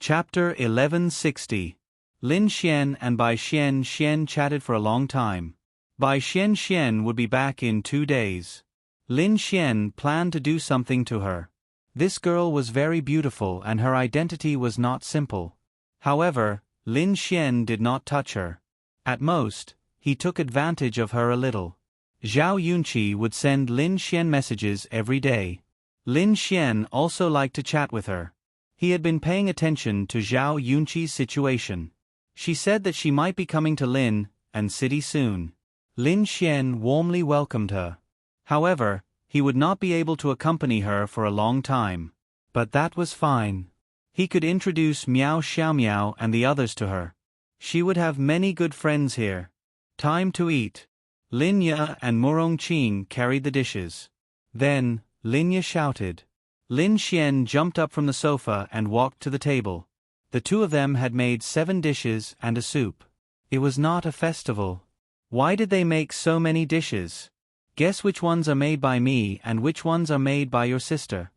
Chapter 1160. Lin Xian and Bai Xian chatted for a long time. Bai Xian would be back in 2 days. Lin Xian planned to do something to her. This girl was very beautiful and her identity was not simple. However, Lin Xian did not touch her. At most, he took advantage of her a little. Zhao Yunqi would send Lin Xian messages every day. Lin Xian also liked to chat with her. He had been paying attention to Zhao Yunqi's situation. She said that she might be coming to Lin and city soon. Lin Xian warmly welcomed her. However, he would not be able to accompany her for a long time. But that was fine. He could introduce Miao Xiaomiao and the others to her. She would have many good friends here. Time to eat. Lin Ye and Murong Qing carried the dishes. Then, Lin Ye shouted. Lin Xian jumped up from the sofa and walked to the table. The two of them had made 7 dishes and a soup. It was not a festival. Why did they make so many dishes? Guess which ones are made by me and which ones are made by your sister.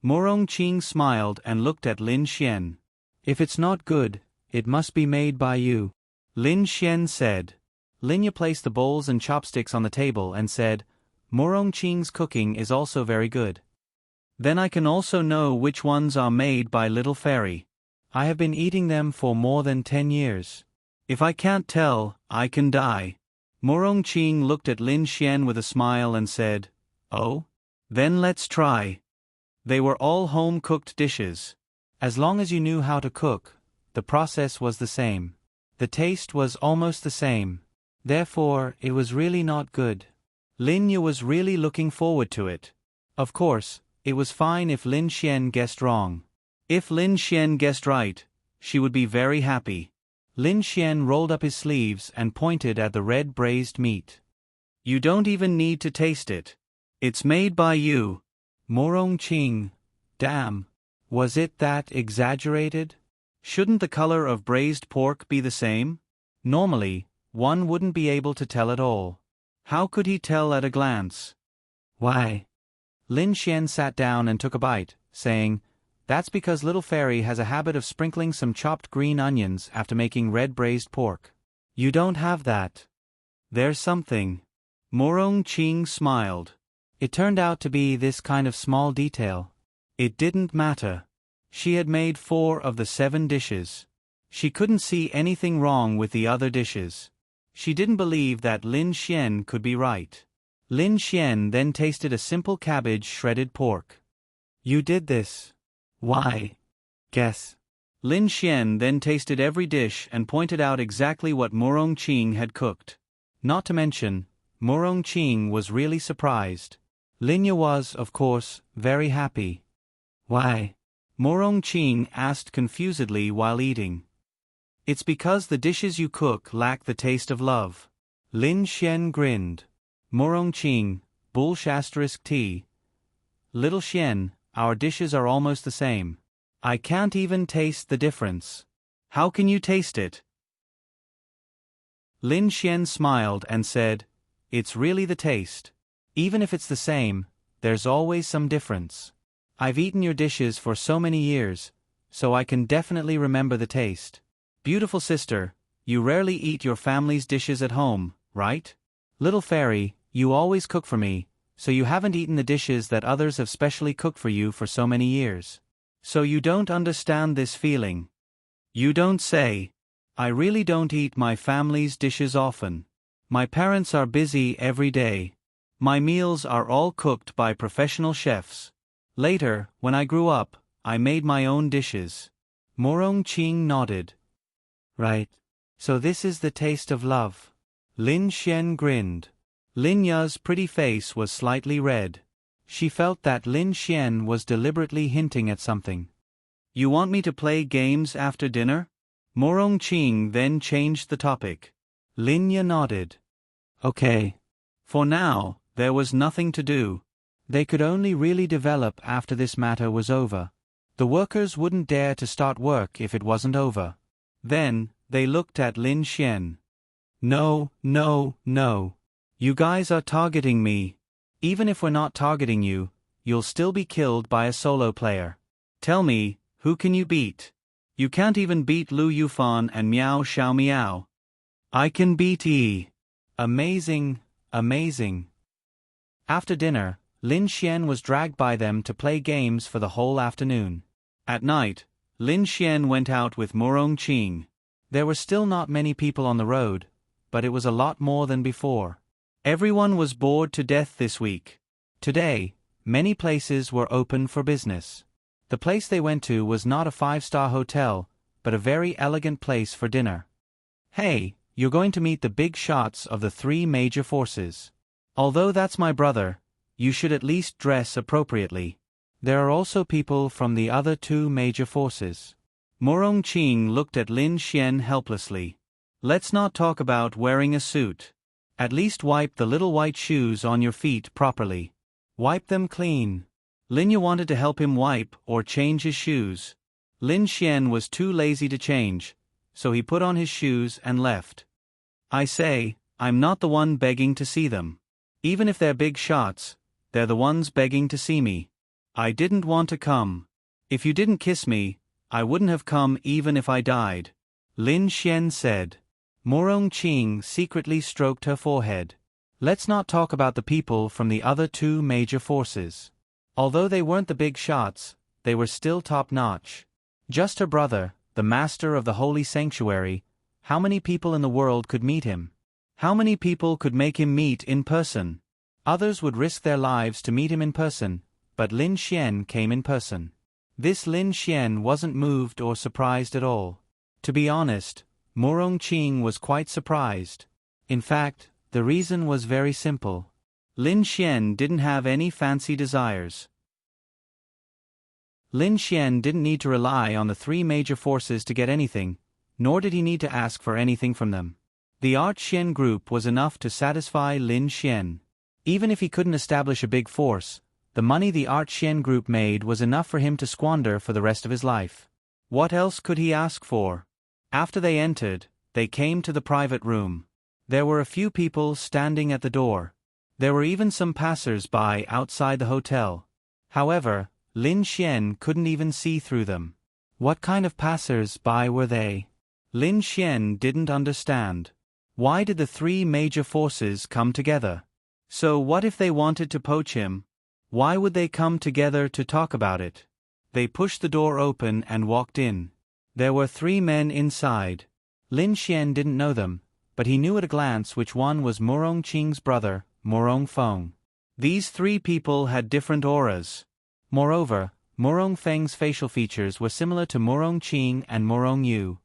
Murong Qing smiled and looked at Lin Xian. If it's not good, it must be made by you. Lin Xian said. Lin Ye placed the bowls and chopsticks on the table and said, Murong Qing's cooking is also very good. Then I can also know which ones are made by Little Fairy. I have been eating them for more than 10 years. If I can't tell, I can die. Murong Qing looked at Lin Xian with a smile and said, Oh? Then let's try. They were all home-cooked dishes. As long as you knew how to cook, the process was the same. The taste was almost the same. Therefore, it was really not good. Lin Ye was really looking forward to it. Of course, it was fine if Lin Xian guessed wrong. If Lin Xian guessed right, she would be very happy. Lin Xian rolled up his sleeves and pointed at the red braised meat. You don't even need to taste it. It's made by you. Murong Qing. Damn. Was it that exaggerated? Shouldn't the color of braised pork be the same? Normally, one wouldn't be able to tell at all. How could he tell at a glance? Why? Lin Xian sat down and took a bite, saying, That's because Little Fairy has a habit of sprinkling some chopped green onions after making red braised pork. You don't have that. There's something. Murong Qing smiled. It turned out to be this kind of small detail. It didn't matter. She had made 4 of the 7 dishes. She couldn't see anything wrong with the other dishes. She didn't believe that Lin Xian could be right. Lin Xian then tasted a simple cabbage shredded pork. You did this. Why? Guess. Lin Xian then tasted every dish and pointed out exactly what Murong Qing had cooked. Not to mention, Murong Qing was really surprised. Lin Ye was, of course, very happy. Why? Murong Qing asked confusedly while eating. It's because the dishes you cook lack the taste of love. Lin Xian grinned. Murong Qing, *T. Little Xian, our dishes are almost the same. I can't even taste the difference. How can you taste it? Lin Xian smiled and said, It's really the taste. Even if it's the same, there's always some difference. I've eaten your dishes for so many years, so I can definitely remember the taste. Beautiful sister, you rarely eat your family's dishes at home, right? Little Fairy, you always cook for me, so you haven't eaten the dishes that others have specially cooked for you for so many years. So you don't understand this feeling. You don't say. I really don't eat my family's dishes often. My parents are busy every day. My meals are all cooked by professional chefs. Later, when I grew up, I made my own dishes. Murong Qing nodded. Right. So this is the taste of love. Lin Xian grinned. Lin Ye's pretty face was slightly red. She felt that Lin Xian was deliberately hinting at something. You want me to play games after dinner? Murong Qing then changed the topic. Lin Ye nodded. Okay. For now, there was nothing to do. They could only really develop after this matter was over. The workers wouldn't dare to start work if it wasn't over. Then, they looked at Lin Xian. No. You guys are targeting me. Even if we're not targeting you, you'll still be killed by a solo player. Tell me, who can you beat? You can't even beat Lu Yufan and Miao Xiao Miao. I can beat Yi. Amazing, amazing. After dinner, Lin Xian was dragged by them to play games for the whole afternoon. At night, Lin Xian went out with Murong Qing. There were still not many people on the road, but it was a lot more than before. Everyone was bored to death this week. Today, many places were open for business. The place they went to was not a 5-star hotel, but a very elegant place for dinner. Hey, you're going to meet the big shots of the 3 major forces. Although that's my brother, you should at least dress appropriately. There are also people from the other 2 major forces. Murong Qing looked at Lin Xian helplessly. Let's not talk about wearing a suit. At least wipe the little white shoes on your feet properly. Wipe them clean. Lin Yu wanted to help him wipe or change his shoes. Lin Xian was too lazy to change, so he put on his shoes and left. I say, I'm not the one begging to see them. Even if they're big shots, they're the ones begging to see me. I didn't want to come. If you didn't kiss me, I wouldn't have come even if I died. Lin Xian said. Murong Qing secretly stroked her forehead. Let's not talk about the people from the other 2 major forces. Although they weren't the big shots, they were still top-notch. Just her brother, the master of the holy sanctuary, how many people in the world could meet him? How many people could make him meet in person? Others would risk their lives to meet him in person, but Lin Xian came in person. This Lin Xian wasn't moved or surprised at all. To be honest, Murong Qing was quite surprised. In fact, the reason was very simple. Lin Xian didn't have any fancy desires. Lin Xian didn't need to rely on the 3 major forces to get anything, nor did he need to ask for anything from them. The Art Xian group was enough to satisfy Lin Xian. Even if he couldn't establish a big force, the money the Art Xian group made was enough for him to squander for the rest of his life. What else could he ask for? After they entered, they came to the private room. There were a few people standing at the door. There were even some passers-by outside the hotel. However, Lin Xian couldn't even see through them. What kind of passers-by were they? Lin Xian didn't understand. Why did the 3 major forces come together? So what if they wanted to poach him? Why would they come together to talk about it? They pushed the door open and walked in. There were 3 men inside. Lin Xian didn't know them, but he knew at a glance which one was Murong Qing's brother, Murong Feng. These 3 people had different auras. Moreover, Murong Feng's facial features were similar to Murong Qing and Murong Yu.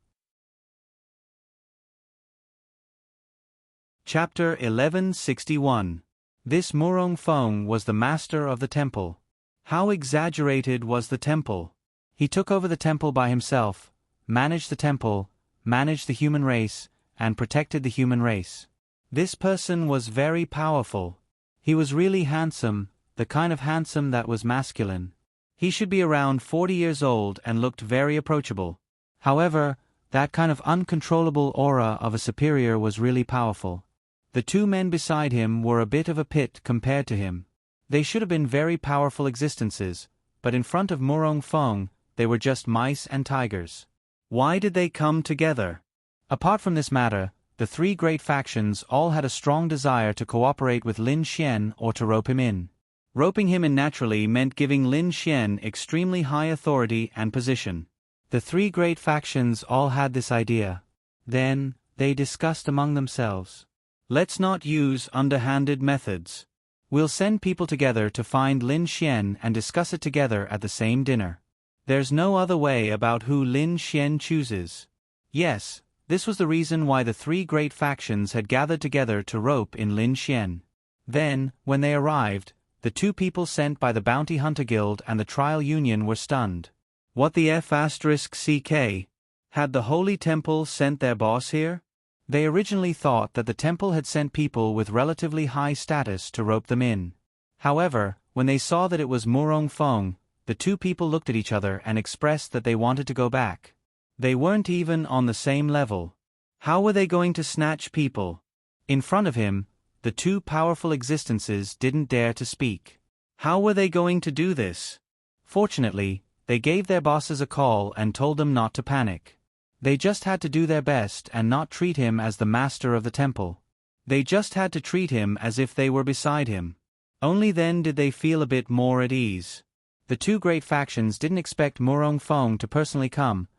Chapter 1161. This Murong Feng was the master of the temple. How exaggerated was the temple? He took over the temple by himself, managed the temple, managed the human race, and protected the human race. This person was very powerful. He was really handsome, the kind of handsome that was masculine. He should be around 40 years old and looked very approachable. However, that kind of uncontrollable aura of a superior was really powerful. The 2 men beside him were a bit of a pit compared to him. They should have been very powerful existences, but in front of Murong Feng, they were just mice and tigers. Why did they come together? Apart from this matter, the 3 great factions all had a strong desire to cooperate with Lin Xian or to rope him in. Roping him in naturally meant giving Lin Xian extremely high authority and position. The 3 great factions all had this idea. Then, they discussed among themselves. Let's not use underhanded methods. We'll send people together to find Lin Xian and discuss it together at the same dinner. There's no other way about who Lin Xian chooses. Yes, this was the reason why the 3 great factions had gathered together to rope in Lin Xian. Then, when they arrived, the 2 people sent by the Bounty Hunter Guild and the Trial Union were stunned. What the F***CK? Had the Holy Temple sent their boss here? They originally thought that the temple had sent people with relatively high status to rope them in. However, when they saw that it was Murong Feng, the 2 people looked at each other and expressed that they wanted to go back. They weren't even on the same level. How were they going to snatch people? In front of him, the 2 powerful existences didn't dare to speak. How were they going to do this? Fortunately, They gave their bosses a call and told them not to panic. They just had to do their best and not treat him as the master of the temple. They just had to treat him as if they were beside him. Only then did they feel a bit more at ease. The two great factions didn't expect Murong Feng to personally come.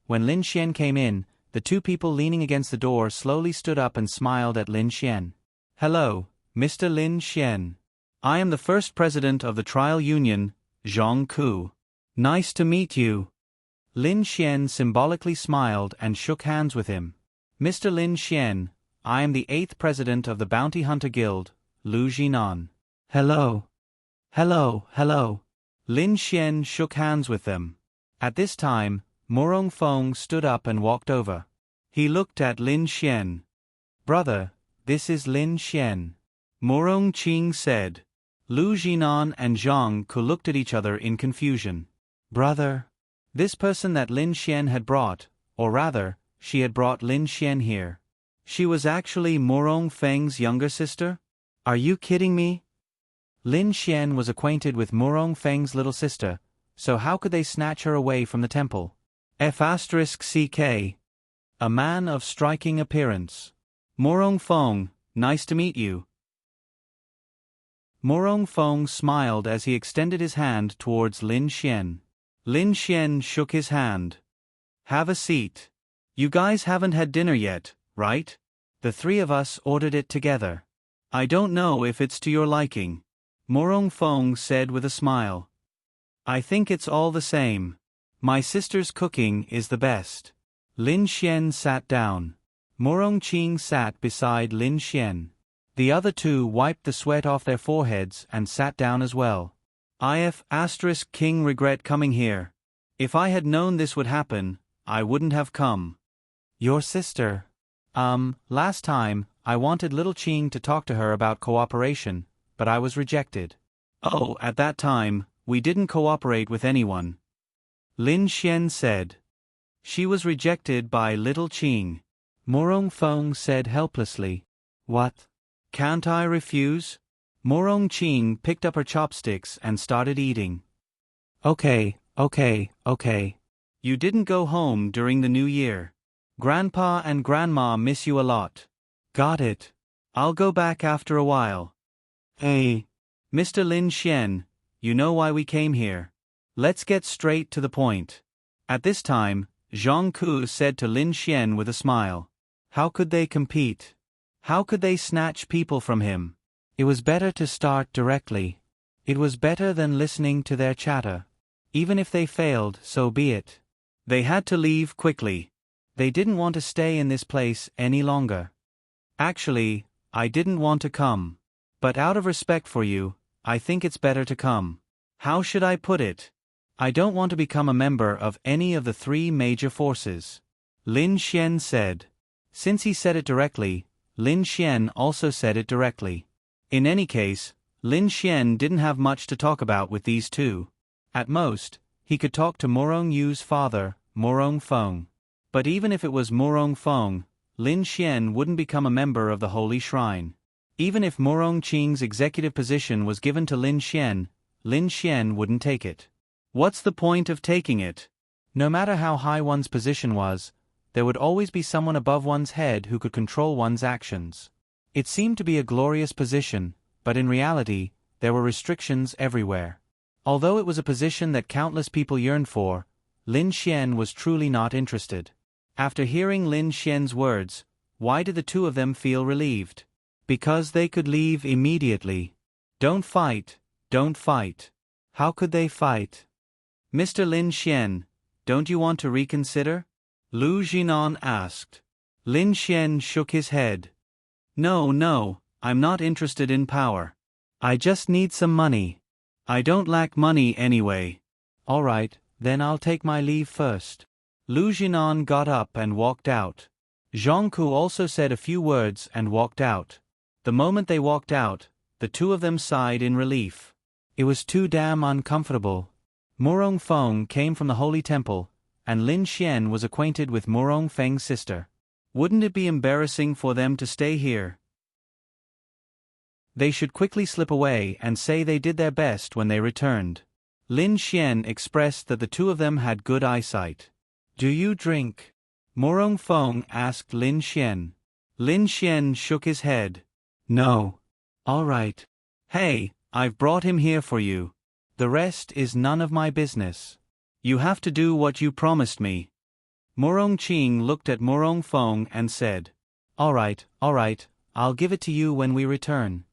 When Lin Xian came in, the two people leaning against the door slowly stood up and smiled at Lin Xian. "Hello, Mr. Lin Xian. I am the first president of the trial union, Zhang Ku. Nice to meet you." Lin Xian symbolically smiled and shook hands with him. "Mr. Lin Xian, I am the 8th president of the Bounty Hunter Guild, Lu Jinan." "Hello. Hello, hello." Lin Xian shook hands with them. At this time, Murong Feng stood up and walked over. He looked at Lin Xian. "Brother, this is Lin Xian." Murong Qing said. Lu Jinan and Zhang Ku looked at each other in confusion. "Brother?" This person that Lin Xian had brought, or rather, she had brought Lin Xian here. She was actually Murong Feng's younger sister? Are you kidding me? Lin Xian was acquainted with Murong Feng's little sister, so how could they snatch her away from the temple? F***CK. A man of striking appearance. "Murong Feng, nice to meet you." Murong Feng smiled as he extended his hand towards Lin Xian. Lin Xian shook his hand. "Have a seat. You guys haven't had dinner yet, right? The three of us ordered it together. I don't know if it's to your liking," Murong Feng said with a smile. "I think it's all the same. My sister's cooking is the best." Lin Xian sat down. Murong Qing sat beside Lin Xian. The other two wiped the sweat off their foreheads and sat down as well. King regret coming here. If I had known this would happen, I wouldn't have come. Your sister? Last time, I wanted little Qing to talk to her about cooperation, but I was rejected. Oh, at that time, we didn't cooperate with anyone. Lin Xian said. She was rejected by little Qing. Murong Feng said helplessly. What? Can't I refuse? Murong Qing picked up her chopsticks and started eating. Okay. You didn't go home during the New Year. Grandpa and Grandma miss you a lot. Got it. I'll go back after a while. Hey. Mr. Lin Xian, you know why we came here. Let's get straight to the point. At this time, Zhang Ku said to Lin Xian with a smile. How could they compete? How could they snatch people from him? It was better to start directly. It was better than listening to their chatter. Even if they failed, so be it. They had to leave quickly. They didn't want to stay in this place any longer. Actually, I didn't want to come. But out of respect for you, I think it's better to come. How should I put it? I don't want to become a member of any of the three major forces. Lin Xian said. Since he said it directly, Lin Xian also said it directly. In any case, Lin Xian didn't have much to talk about with these two. At most, he could talk to Murong Yu's father, Murong Feng. But even if it was Murong Feng, Lin Xian wouldn't become a member of the Holy Shrine. Even if Murong Qing's executive position was given to Lin Xian wouldn't take it. What's the point of taking it? No matter how high one's position was, there would always be someone above one's head who could control one's actions. It seemed to be a glorious position, but in reality, there were restrictions everywhere. Although it was a position that countless people yearned for, Lin Xian was truly not interested. After hearing Lin Xian's words, why did the two of them feel relieved? Because they could leave immediately. Don't fight. How could they fight? Mr. Lin Xian, don't you want to reconsider? Lu Jinan asked. Lin Xian shook his head. No, I'm not interested in power. I just need some money. I don't lack money anyway. All right, then I'll take my leave first. Lu Jinan got up and walked out. Zhang Ku also said a few words and walked out. The moment they walked out, the two of them sighed in relief. It was too damn uncomfortable. Murong Feng came from the Holy Temple, and Lin Xian was acquainted with Murong Feng's sister. Wouldn't it be embarrassing for them to stay here? They should quickly slip away and say they did their best when they returned. Lin Xian expressed that the two of them had good eyesight. Do you drink? Morong Feng asked Lin Xian. Lin Xian shook his head. No. All right. Hey, I've brought him here for you. The rest is none of my business. You have to do what you promised me. Morong Qing looked at Morong Feng and said, all right, I'll give it to you when we return.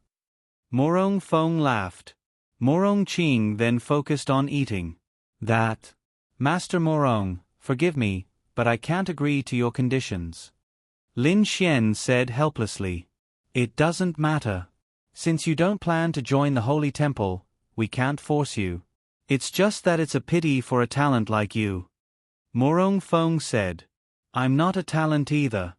Morong Feng laughed. Morong Qing then focused on eating. That. Master Morong, forgive me, but I can't agree to your conditions. Lin Xian said helplessly. It doesn't matter. Since you don't plan to join the Holy Temple, we can't force you. It's just that it's a pity for a talent like you. Morong Feng said. I'm not a talent either.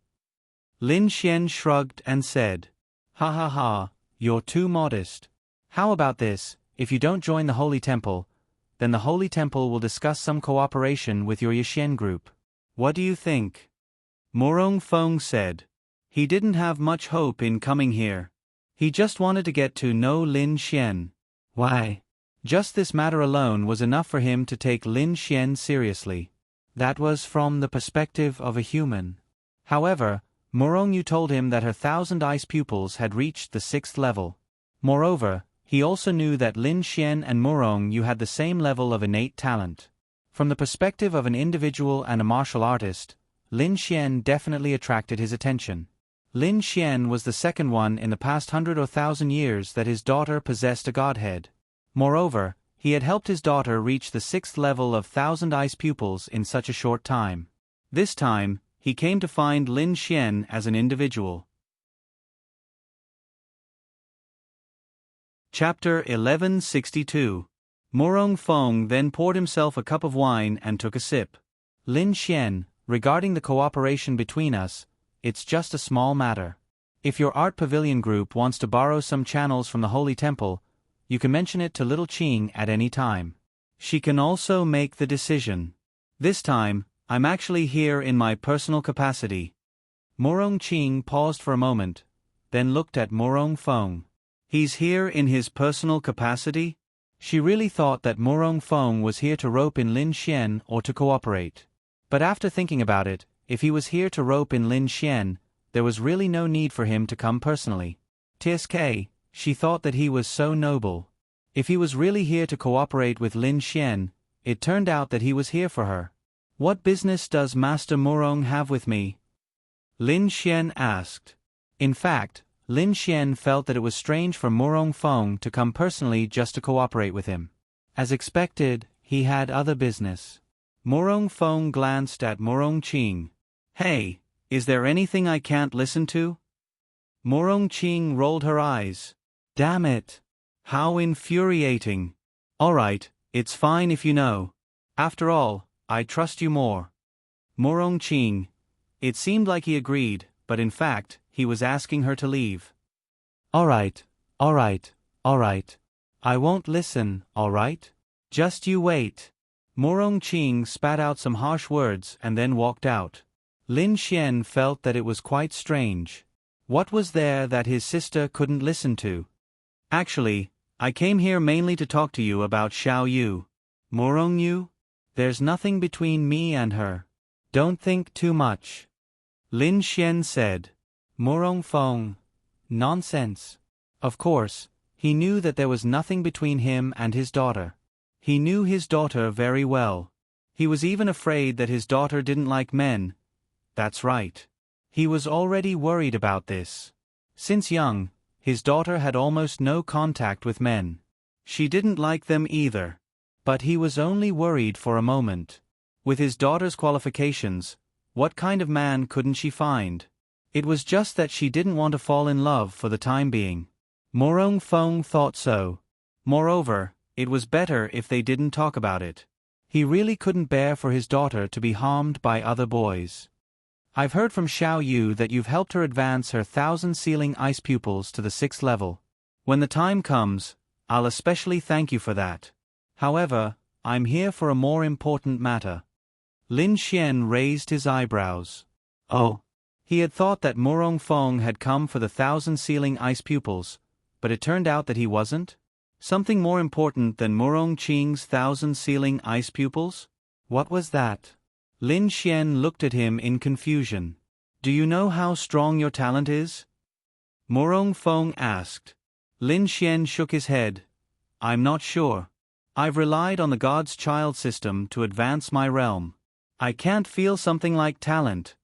Lin Xian shrugged and said. Ha ha ha, you're too modest. How about this, if you don't join the Holy Temple, then the Holy Temple will discuss some cooperation with your Yixuan group. What do you think? Morong Feng said. He didn't have much hope in coming here. He just wanted to get to know Lin Xian. Why? Just this matter alone was enough for him to take Lin Xian seriously. That was from the perspective of a human. However, Morong Yu told him that her 1,000 ice pupils had reached the 6th level. Moreover, he also knew that Lin Xian and Morong Yu had the same level of innate talent. From the perspective of an individual and a martial artist, Lin Xian definitely attracted his attention. Lin Xian was the second one in the past 100 or 1,000 years that his daughter possessed a godhead. Moreover, he had helped his daughter reach the 6th level of 1,000 ice pupils in such a short time. This time, he came to find Lin Xian as an individual. Chapter 1162. Morong Feng then poured himself a cup of wine and took a sip. Lin Xian, regarding the cooperation between us, it's just a small matter. If your art pavilion group wants to borrow some channels from the Holy Temple, you can mention it to Little Qing at any time. She can also make the decision. This time, I'm actually here in my personal capacity. Morong Qing paused for a moment, then looked at Morong Feng. He's here in his personal capacity? She really thought that Morong Feng was here to rope in Lin Xian or to cooperate. But after thinking about it, if he was here to rope in Lin Xian, there was really no need for him to come personally. TSK, she thought that he was so noble. If he was really here to cooperate with Lin Xian, it turned out that he was here for her. What business does Master Morong have with me? Lin Xian asked. In fact, Lin Xian felt that it was strange for Morong Feng to come personally just to cooperate with him. As expected, he had other business. Morong Feng glanced at Morong Qing. Hey, is there anything I can't listen to? Morong Qing rolled her eyes. Damn it. How infuriating. All right, it's fine if you know. After all, I trust you more. Morong Qing. It seemed like he agreed, but in fact, he was asking her to leave. All right. I won't listen, all right? Just you wait. Morong Qing spat out some harsh words and then walked out. Lin Xian felt that it was quite strange. What was there that his sister couldn't listen to? Actually, I came here mainly to talk to you about Xiao Yu. Morong Yu? There's nothing between me and her. Don't think too much. Lin Xian said. Morong Feng. Nonsense. Of course, he knew that there was nothing between him and his daughter. He knew his daughter very well. He was even afraid that his daughter didn't like men. That's right. He was already worried about this. Since young, his daughter had almost no contact with men. She didn't like them either. But he was only worried for a moment. With his daughter's qualifications, what kind of man couldn't she find? It was just that she didn't want to fall in love for the time being. Morong Feng thought so. Moreover, it was better if they didn't talk about it. He really couldn't bear for his daughter to be harmed by other boys. I've heard from Xiao Yu that you've helped her advance her 1,000 ceiling ice pupils to the 6th level. When the time comes, I'll especially thank you for that. However, I'm here for a more important matter. Lin Xian raised his eyebrows. Oh. He had thought that Morong Feng had come for the 1,000 ceiling ice pupils, but it turned out that he wasn't? Something more important than Murong Qing's 1,000 sealing ice pupils? What was that? Lin Xian looked at him in confusion. Do you know how strong your talent is? Murong Feng asked. Lin Xian shook his head. I'm not sure. I've relied on the God's Child system to advance my realm. I can't feel something like talent.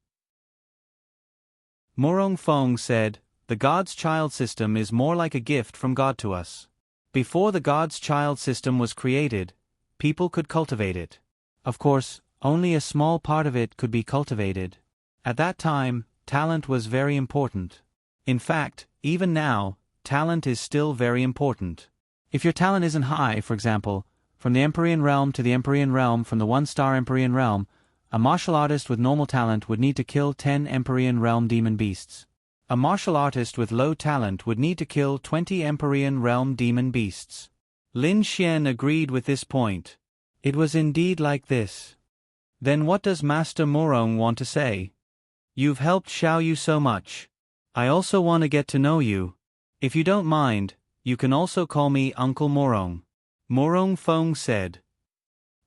Murong Feng said, the God's Child system is more like a gift from God to us. Before the God's Child system was created, people could cultivate it. Of course, only a small part of it could be cultivated. At that time, talent was very important. In fact, even now, talent is still very important. If your talent isn't high, for example, from the Empyrean realm to the Empyrean realm, from the one-star Empyrean realm, a martial artist with normal talent would need to kill 10 Empyrean realm demon beasts. A martial artist with low talent would need to kill 20 Empyrean realm demon beasts. Lin Xian agreed with this point. It was indeed like this. Then what does Master Murong want to say? You've helped Xiaoyu so much. I also want to get to know you. If you don't mind, you can also call me Uncle Murong. Murong Feng said.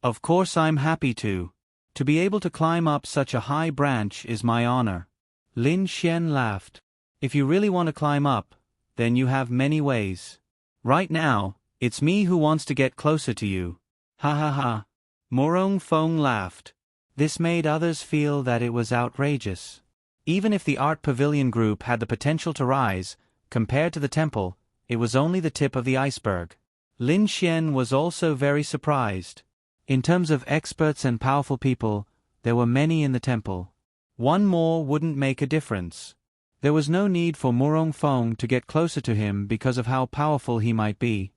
Of course I'm happy to. To be able to climb up such a high branch is my honor. Lin Xian laughed. If you really want to climb up, then you have many ways. Right now, it's me who wants to get closer to you. Ha ha ha. Murong Feng laughed. This made others feel that it was outrageous. Even if the art pavilion group had the potential to rise, compared to the temple, it was only the tip of the iceberg. Lin Xian was also very surprised. In terms of experts and powerful people, there were many in the temple. One more wouldn't make a difference. There was no need for Murong Feng to get closer to him because of how powerful he might be.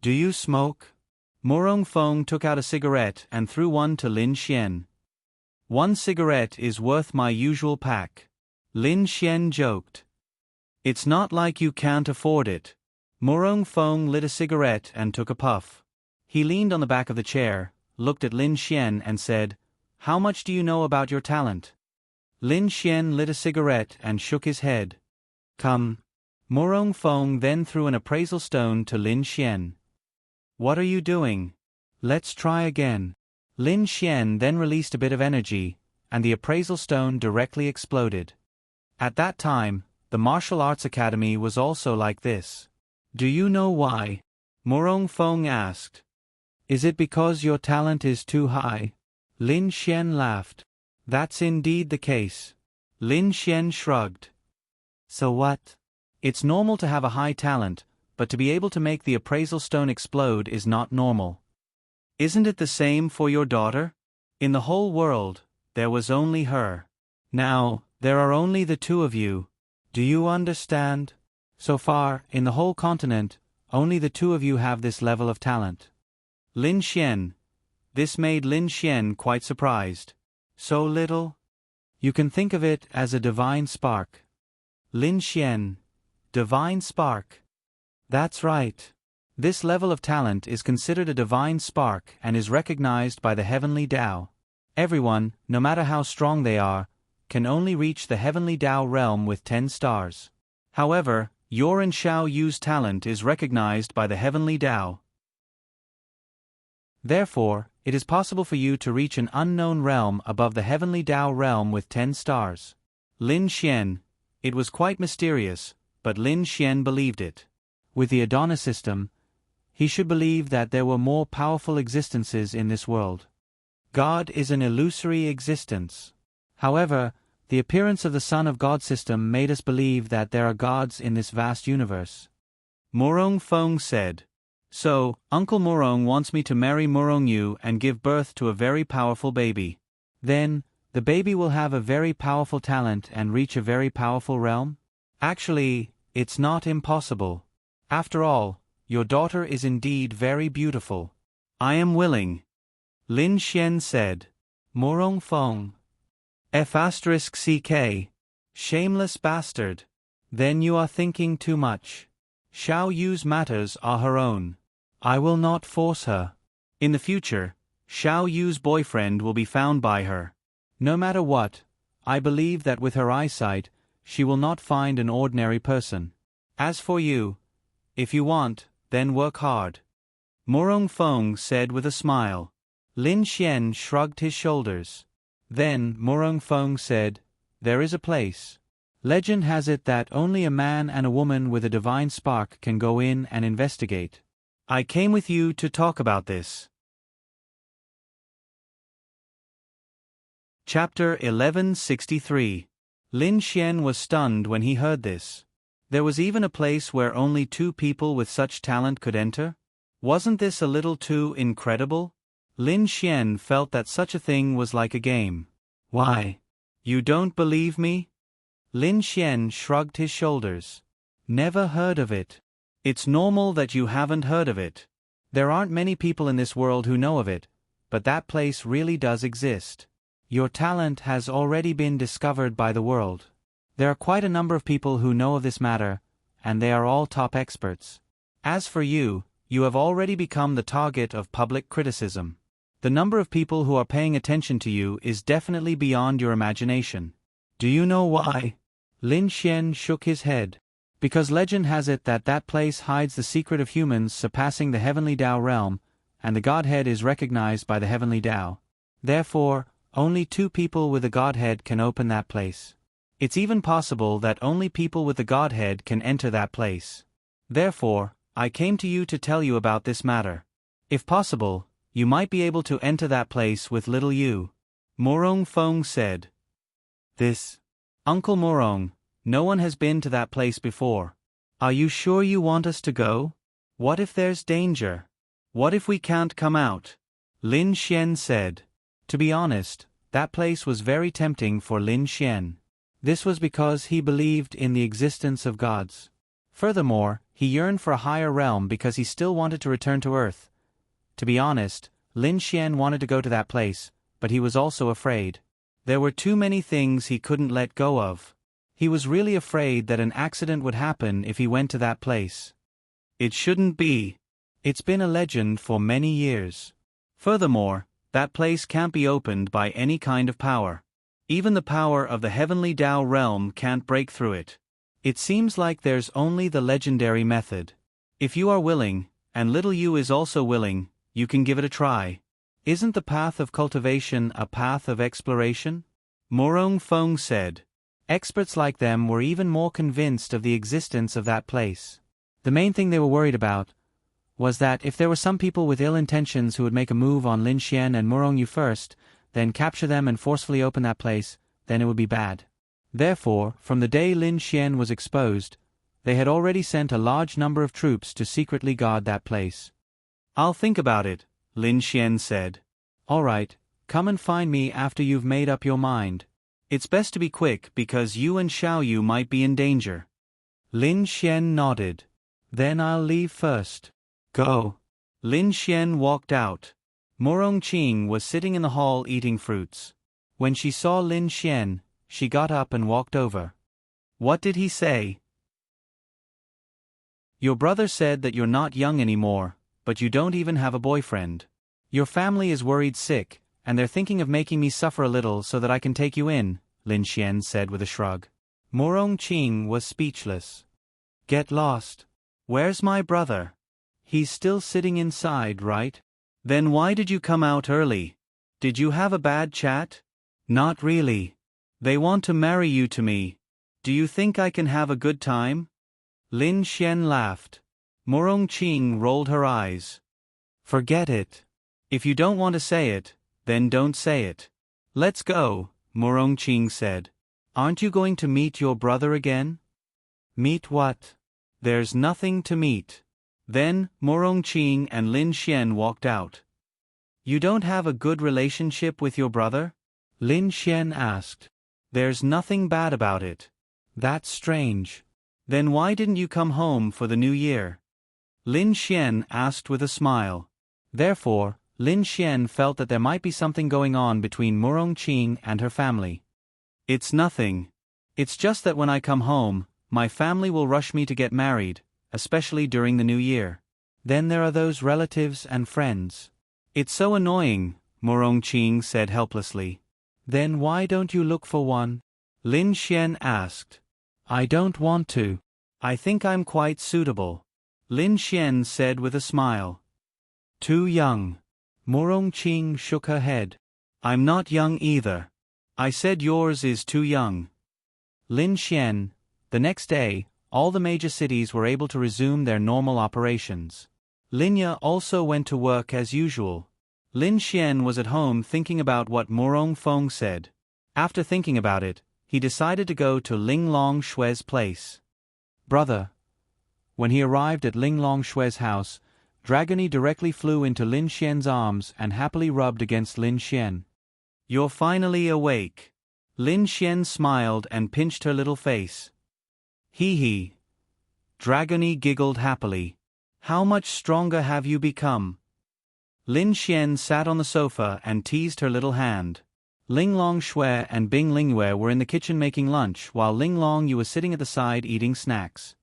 Do you smoke? Murong Feng took out a cigarette and threw one to Lin Xian. One cigarette is worth my usual pack. Lin Xian joked. It's not like you can't afford it. Murong Feng lit a cigarette and took a puff. He leaned on the back of the chair, looked at Lin Xian and said, How much do you know about your talent? Lin Xian lit a cigarette and shook his head. Come. Murong Feng then threw an appraisal stone to Lin Xian. What are you doing? Let's try again. Lin Xian then released a bit of energy, and the appraisal stone directly exploded. At that time, the Martial Arts Academy was also like this. Do you know why? Murong Feng asked. Is it because your talent is too high? Lin Xian laughed. That's indeed the case. Lin Xian shrugged. So what? It's normal to have a high talent, but to be able to make the appraisal stone explode is not normal. Isn't it the same for your daughter? In the whole world, there was only her. Now, there are only the two of you. Do you understand? So far, in the whole continent, only the two of you have this level of talent. Lin Xian. This made Lin Xian quite surprised. So little? You can think of it as a divine spark. Lin Xian. Divine spark. That's right. This level of talent is considered a divine spark and is recognized by the heavenly Tao. Everyone, no matter how strong they are, can only reach the heavenly Tao realm with 10 stars. However, your and Xiao Yu's talent is recognized by the heavenly Tao. Therefore, it is possible for you to reach an unknown realm above the heavenly Tao realm with 10 stars. Lin Xian. It was quite mysterious, but Lin Xian believed it. With the Adonis system, he should believe that there were more powerful existences in this world. God is an illusory existence. However, the appearance of the Son of God system made us believe that there are gods in this vast universe. Murong Feng said. So, Uncle Murong wants me to marry Murong Yu and give birth to a very powerful baby. Then, the baby will have a very powerful talent and reach a very powerful realm? Actually, it's not impossible. After all, your daughter is indeed very beautiful. I am willing. Lin Xian said. Murong Feng. F***ck. Shameless bastard. Then you are thinking too much. Xiao Yu's matters are her own. I will not force her. In the future, Xiao Yu's boyfriend will be found by her. No matter what, I believe that with her eyesight, she will not find an ordinary person. As for you, if you want, then work hard. Morong Fong said with a smile. Lin Xian shrugged his shoulders. Then Morong Fong said, "There is a place. Legend has it that only a man and a woman with a divine spark can go in and investigate. I came with you to talk about this." Chapter 1163. Lin Xian was stunned when he heard this. There was even a place where only 2 people with such talent could enter? Wasn't this a little too incredible? Lin Xian felt that such a thing was like a game. Why? You don't believe me? Lin Xian shrugged his shoulders. Never heard of it. It's normal that you haven't heard of it. There aren't many people in this world who know of it, but that place really does exist. Your talent has already been discovered by the world. There are quite a number of people who know of this matter, and they are all top experts. As for you, you have already become the target of public criticism. The number of people who are paying attention to you is definitely beyond your imagination. Do you know why? Lin Xian shook his head. Because legend has it that that place hides the secret of humans surpassing the heavenly Tao realm, and the Godhead is recognized by the heavenly Tao. Therefore, only 2 people with the Godhead can open that place. It's even possible that only people with the Godhead can enter that place. Therefore, I came to you to tell you about this matter. If possible, you might be able to enter that place with little you. Morong Fong said. This. Uncle Morong, no one has been to that place before. Are you sure you want us to go? What if there's danger? What if we can't come out? Lin Xian said. To be honest, that place was very tempting for Lin Xian. This was because he believed in the existence of gods. Furthermore, he yearned for a higher realm because he still wanted to return to Earth. To be honest, Lin Xian wanted to go to that place, but he was also afraid. There were too many things he couldn't let go of. He was really afraid that an accident would happen if he went to that place. It shouldn't be. It's been a legend for many years. Furthermore, that place can't be opened by any kind of power. Even the power of the heavenly Tao realm can't break through it. It seems like there's only the legendary method. If you are willing, and little you is also willing, you can give it a try. Isn't the path of cultivation a path of exploration? Morong Fong said. Experts like them were even more convinced of the existence of that place. The main thing they were worried about was that if there were some people with ill intentions who would make a move on Lin Xian and Morong Yu first, then capture them and forcefully open that place, then it would be bad. Therefore, from the day Lin Xian was exposed, they had already sent a large number of troops to secretly guard that place. I'll think about it, Lin Xian said. All right, come and find me after you've made up your mind. It's best to be quick because you and Xiao Yu might be in danger. Lin Xian nodded. Then I'll leave first. Go. Lin Xian walked out. Morong Qing was sitting in the hall eating fruits. When she saw Lin Xian, she got up and walked over. What did he say? Your brother said that you're not young anymore, but you don't even have a boyfriend. Your family is worried sick, and they're thinking of making me suffer a little so that I can take you in, Lin Xian said with a shrug. Morong Qing was speechless. Get lost. Where's my brother? He's still sitting inside, right? Then why did you come out early? Did you have a bad chat? Not really. They want to marry you to me. Do you think I can have a good time? Lin Xian laughed. Morong Qing rolled her eyes. Forget it. If you don't want to say it, then don't say it. Let's go, Morong Qing said. Aren't you going to meet your brother again? Meet what? There's nothing to meet. Then, Morong Qing and Lin Xian walked out. You don't have a good relationship with your brother? Lin Xian asked. There's nothing bad about it. That's strange. Then why didn't you come home for the new year? Lin Xian asked with a smile. Therefore, Lin Xian felt that there might be something going on between Morong Qing and her family. It's nothing. It's just that when I come home, my family will rush me to get married, especially during the new year. Then there are those relatives and friends. It's so annoying, Morong Qing said helplessly. Then why don't you look for one? Lin Xian asked. I don't want to. I think I'm quite suitable. Lin Xian said with a smile. Too young. Murong Qing shook her head. I'm not young either. I said yours is too young. Lin Xian. The next day, all the major cities were able to resume their normal operations. Linya also went to work as usual. Lin Xian was at home thinking about what Murong Feng said. After thinking about it, he decided to go to Ling Long Shue's place. Brother. When he arrived at Ling Long Shue's house, Dragony directly flew into Lin Xian's arms and happily rubbed against Lin Xian. You're finally awake. Lin Xian smiled and pinched her little face. Hee hee. Dragony giggled happily. How much stronger have you become? Lin Xian sat on the sofa and teased her little hand. Ling Long Shui and Bing Lingyue were in the kitchen making lunch while Ling Long Yu was sitting at the side eating snacks.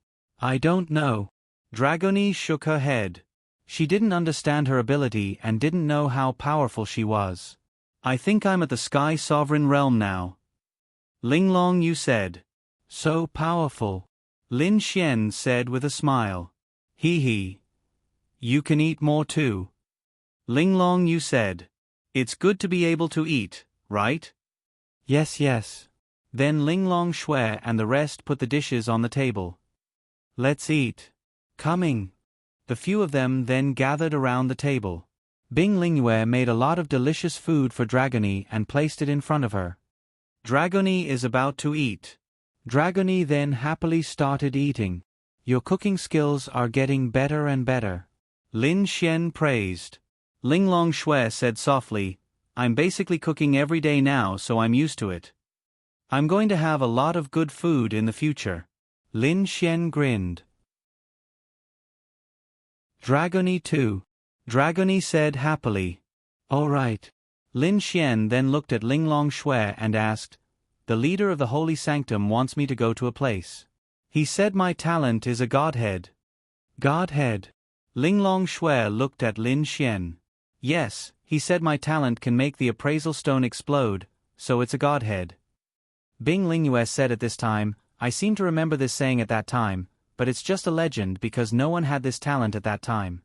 I don't know. Dragony shook her head. She didn't understand her ability and didn't know how powerful she was. I think I'm at the Sky Sovereign Realm now. Ling Long Yu said. So powerful. Lin Xian said with a smile. Hee hee. You can eat more too. Ling Long Yu said. It's good to be able to eat, right? Yes, yes. Then Ling Long Shui and the rest put the dishes on the table. Let's eat. Coming. The few of them then gathered around the table. Bing Lingyue made a lot of delicious food for Dragony and placed it in front of her. Dragony is about to eat. Dragony then happily started eating. Your cooking skills are getting better and better. Lin Xian praised. Ling Long Shui said softly, I'm basically cooking every day now, so I'm used to it. I'm going to have a lot of good food in the future. Lin Xian grinned. Dragony too. Dragony said happily. All right. Lin Xian then looked at Ling Long Shui and asked, The leader of the Holy Sanctum wants me to go to a place. He said my talent is a godhead. Godhead. Ling Long Shui looked at Lin Xian. Yes, he said my talent can make the appraisal stone explode, so it's a godhead. Bing Lingyue said at this time, I seem to remember this saying at that time, but it's just a legend because no one had this talent at that time.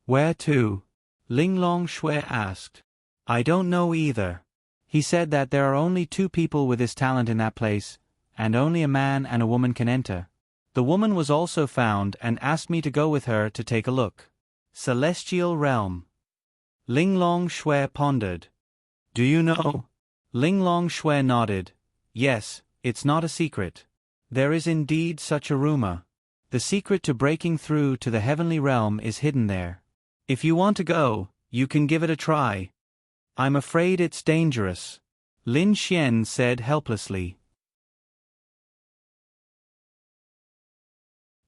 Where to? Ling Long Shui asked. I don't know either. He said that there are only 2 people with this talent in that place, and only a man and a woman can enter. The woman was also found and asked me to go with her to take a look. Celestial Realm. Ling Long Shui pondered. Do you know? Ling Long Shui nodded. Yes, it's not a secret. There is indeed such a rumor. The secret to breaking through to the heavenly realm is hidden there. If you want to go, you can give it a try. I'm afraid it's dangerous. Lin Xian said helplessly.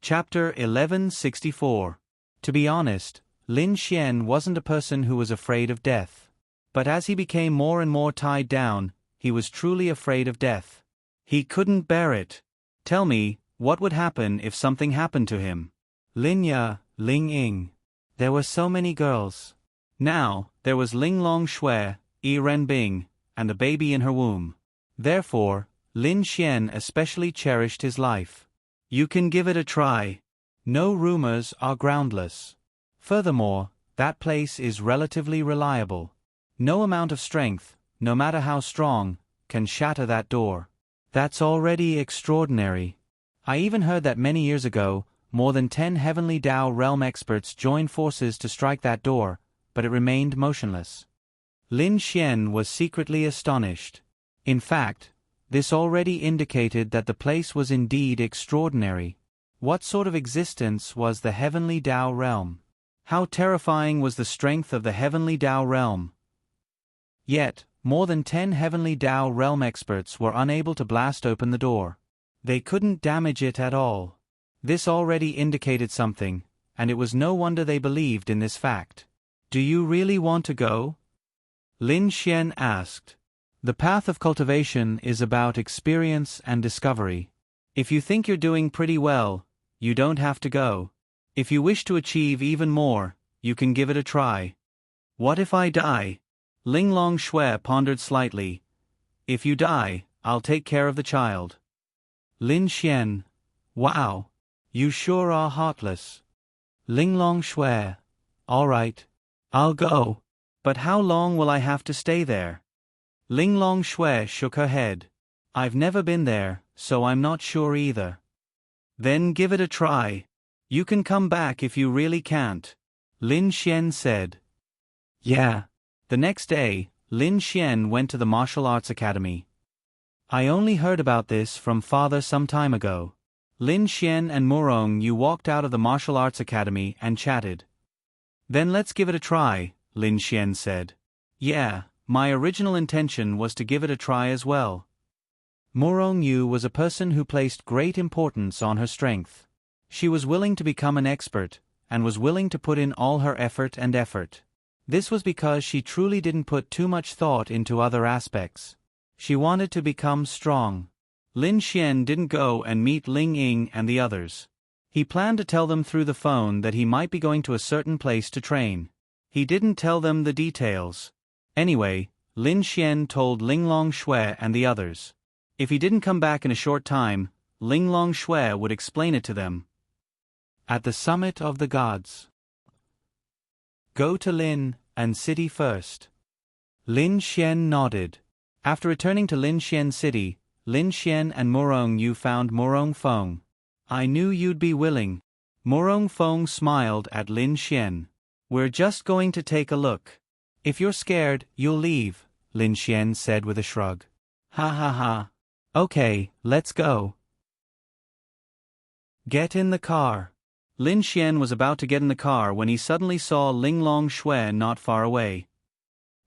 Chapter 1164. To be honest, Lin Xian wasn't a person who was afraid of death. But as he became more and more tied down, he was truly afraid of death. He couldn't bear it. Tell me, what would happen if something happened to him? Linya, Ling Ying. There were so many girls. Now, there was Ling Long Shui, Yi Renbing, and the baby in her womb. Therefore, Lin Xian especially cherished his life. You can give it a try. No rumors are groundless. Furthermore, that place is relatively reliable. No amount of strength, no matter how strong, can shatter that door. That's already extraordinary. I even heard that many years ago, more than 10 Heavenly Tao Realm experts joined forces to strike that door, but it remained motionless. Lin Xian was secretly astonished. In fact, this already indicated that the place was indeed extraordinary. What sort of existence was the Heavenly Tao Realm? How terrifying was the strength of the Heavenly Tao Realm? Yet, more than 10 Heavenly Tao Realm experts were unable to blast open the door. They couldn't damage it at all. This already indicated something, and it was no wonder they believed in this fact. Do you really want to go? Lin Xian asked. The path of cultivation is about experience and discovery. If you think you're doing pretty well, you don't have to go. If you wish to achieve even more, you can give it a try. What if I die? Ling Long Shui pondered slightly. If you die, I'll take care of the child. Lin Xian. Wow. You sure are heartless. Linglong Shui. All right. I'll go. But how long will I have to stay there? Linglong Shui shook her head. I've never been there, so I'm not sure either. Then give it a try. You can come back if you really can't, Lin Xian said. Yeah. The next day, Lin Xian went to the martial arts academy. I only heard about this from father some time ago. Lin Xian and Morong Yu walked out of the martial arts academy and chatted. Then let's give it a try, Lin Xian said. Yeah, my original intention was to give it a try as well. Morong Yu was a person who placed great importance on her strength. She was willing to become an expert, and was willing to put in all her effort. This was because she truly didn't put too much thought into other aspects. She wanted to become strong. Lin Xian didn't go and meet Ling Ying and the others. He planned to tell them through the phone that he might be going to a certain place to train. He didn't tell them the details. Anyway, Lin Xian told Linglong Shui and the others. If he didn't come back in a short time, Linglong Shui would explain it to them. At the summit of the gods. Go to Lin and city first. Lin Xian nodded. After returning to Lin Xian city, Lin Xian and Morong Yu found Morong Feng. I knew you'd be willing. Morong Feng smiled at Lin Xian. We're just going to take a look. If you're scared, you'll leave, Lin Xian said with a shrug. Ha ha ha. Okay, let's go. Get in the car. Lin Xian was about to get in the car when he suddenly saw Linglong Shui not far away.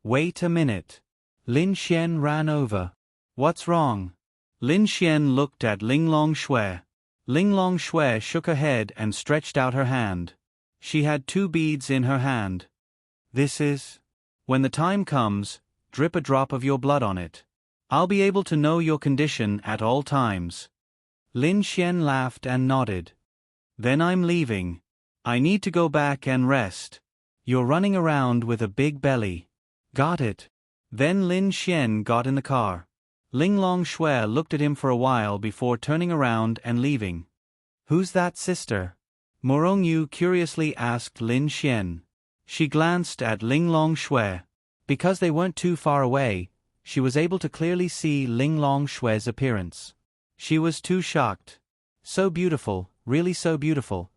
Wait a minute. Lin Xian ran over. What's wrong? Lin Xian looked at Linglong Shui. Linglong Shui shook her head and stretched out her hand. She had 2 beads in her hand. This is... When the time comes, drip a drop of your blood on it. I'll be able to know your condition at all times. Lin Xian laughed and nodded. Then I'm leaving. I need to go back and rest. You're running around with a big belly. Got it. Then Lin Xian got in the car. Linglong Shui looked at him for a while before turning around and leaving. Who's that sister? Morong Yu curiously asked Lin Xian. She glanced at Linglong Shui. Because they weren't too far away, she was able to clearly see Linglong Shui's appearance. She was too shocked. So beautiful, really so beautiful.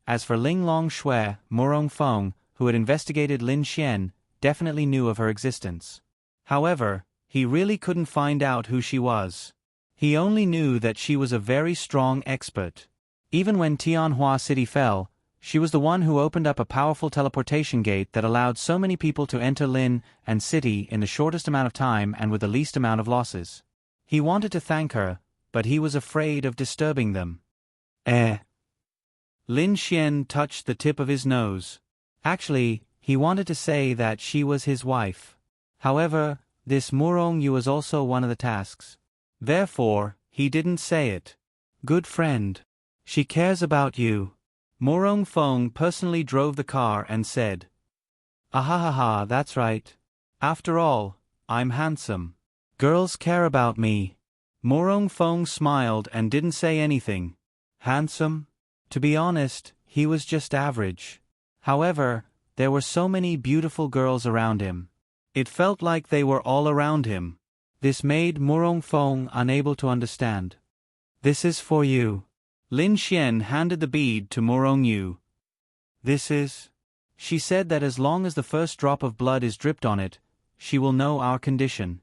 As for Linglong Shui, Morong Feng, who had investigated Lin Xian, definitely knew of her existence. However, he really couldn't find out who she was. He only knew that she was a very strong expert. Even when Tianhua City fell, she was the one who opened up a powerful teleportation gate that allowed so many people to enter Lin and City in the shortest amount of time and with the least amount of losses. He wanted to thank her, but he was afraid of disturbing them. Lin Xian touched the tip of his nose. Actually, he wanted to say that she was his wife. However, this Morong Yu was also one of the tasks. Therefore, he didn't say it. Good friend. She cares about you. Morong Feng personally drove the car and said. Ahahaha, that's right. After all, I'm handsome. Girls care about me. Morong Feng smiled and didn't say anything. Handsome? To be honest, he was just average. However, there were so many beautiful girls around him. It felt like they were all around him. This made Morong Feng unable to understand. This is for you. Lin Xian handed the bead to Morong Yu. This is... She said that as long as the first drop of blood is dripped on it, she will know our condition.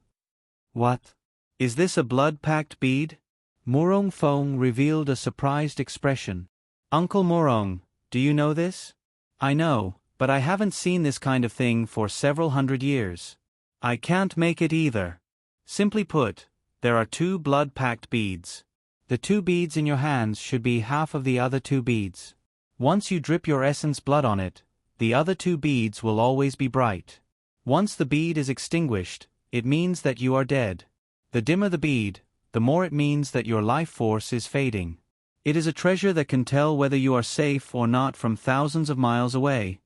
What? Is this a blood-packed bead? Morong Feng revealed a surprised expression. Uncle Morong, do you know this? I know, but I haven't seen this kind of thing for several hundred years. I can't make it either. Simply put, there are 2 blood-packed beads. The 2 beads in your hands should be half of the other 2 beads. Once you drip your essence blood on it, the other 2 beads will always be bright. Once the bead is extinguished, it means that you are dead. The dimmer the bead, the more it means that your life force is fading. It is a treasure that can tell whether you are safe or not from thousands of miles away.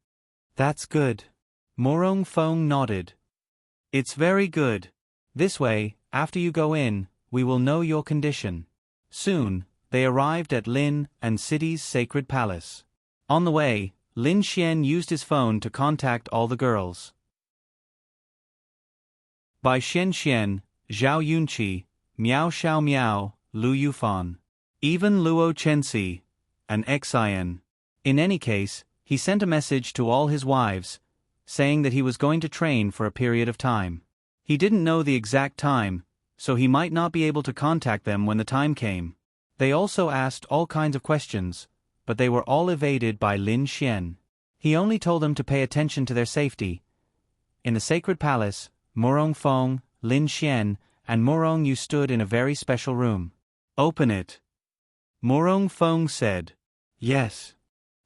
That's good. Morong Feng nodded. It's very good. This way, after you go in, we will know your condition. Soon, they arrived at Lin and City's sacred palace. On the way, Lin Xian used his phone to contact all the girls. Bai Xian, Zhao Yunqi, Miao Xiao Miao, Lu Yufan. Even Luo Chenxi, and Xian. In any case, he sent a message to all his wives, saying that he was going to train for a period of time. He didn't know the exact time, so he might not be able to contact them when the time came. They also asked all kinds of questions, but they were all evaded by Lin Xian. He only told them to pay attention to their safety. In the sacred palace, Murong Feng, Lin Xian, and Murong Yu stood in a very special room. "Open it," Murong Feng said. "Yes."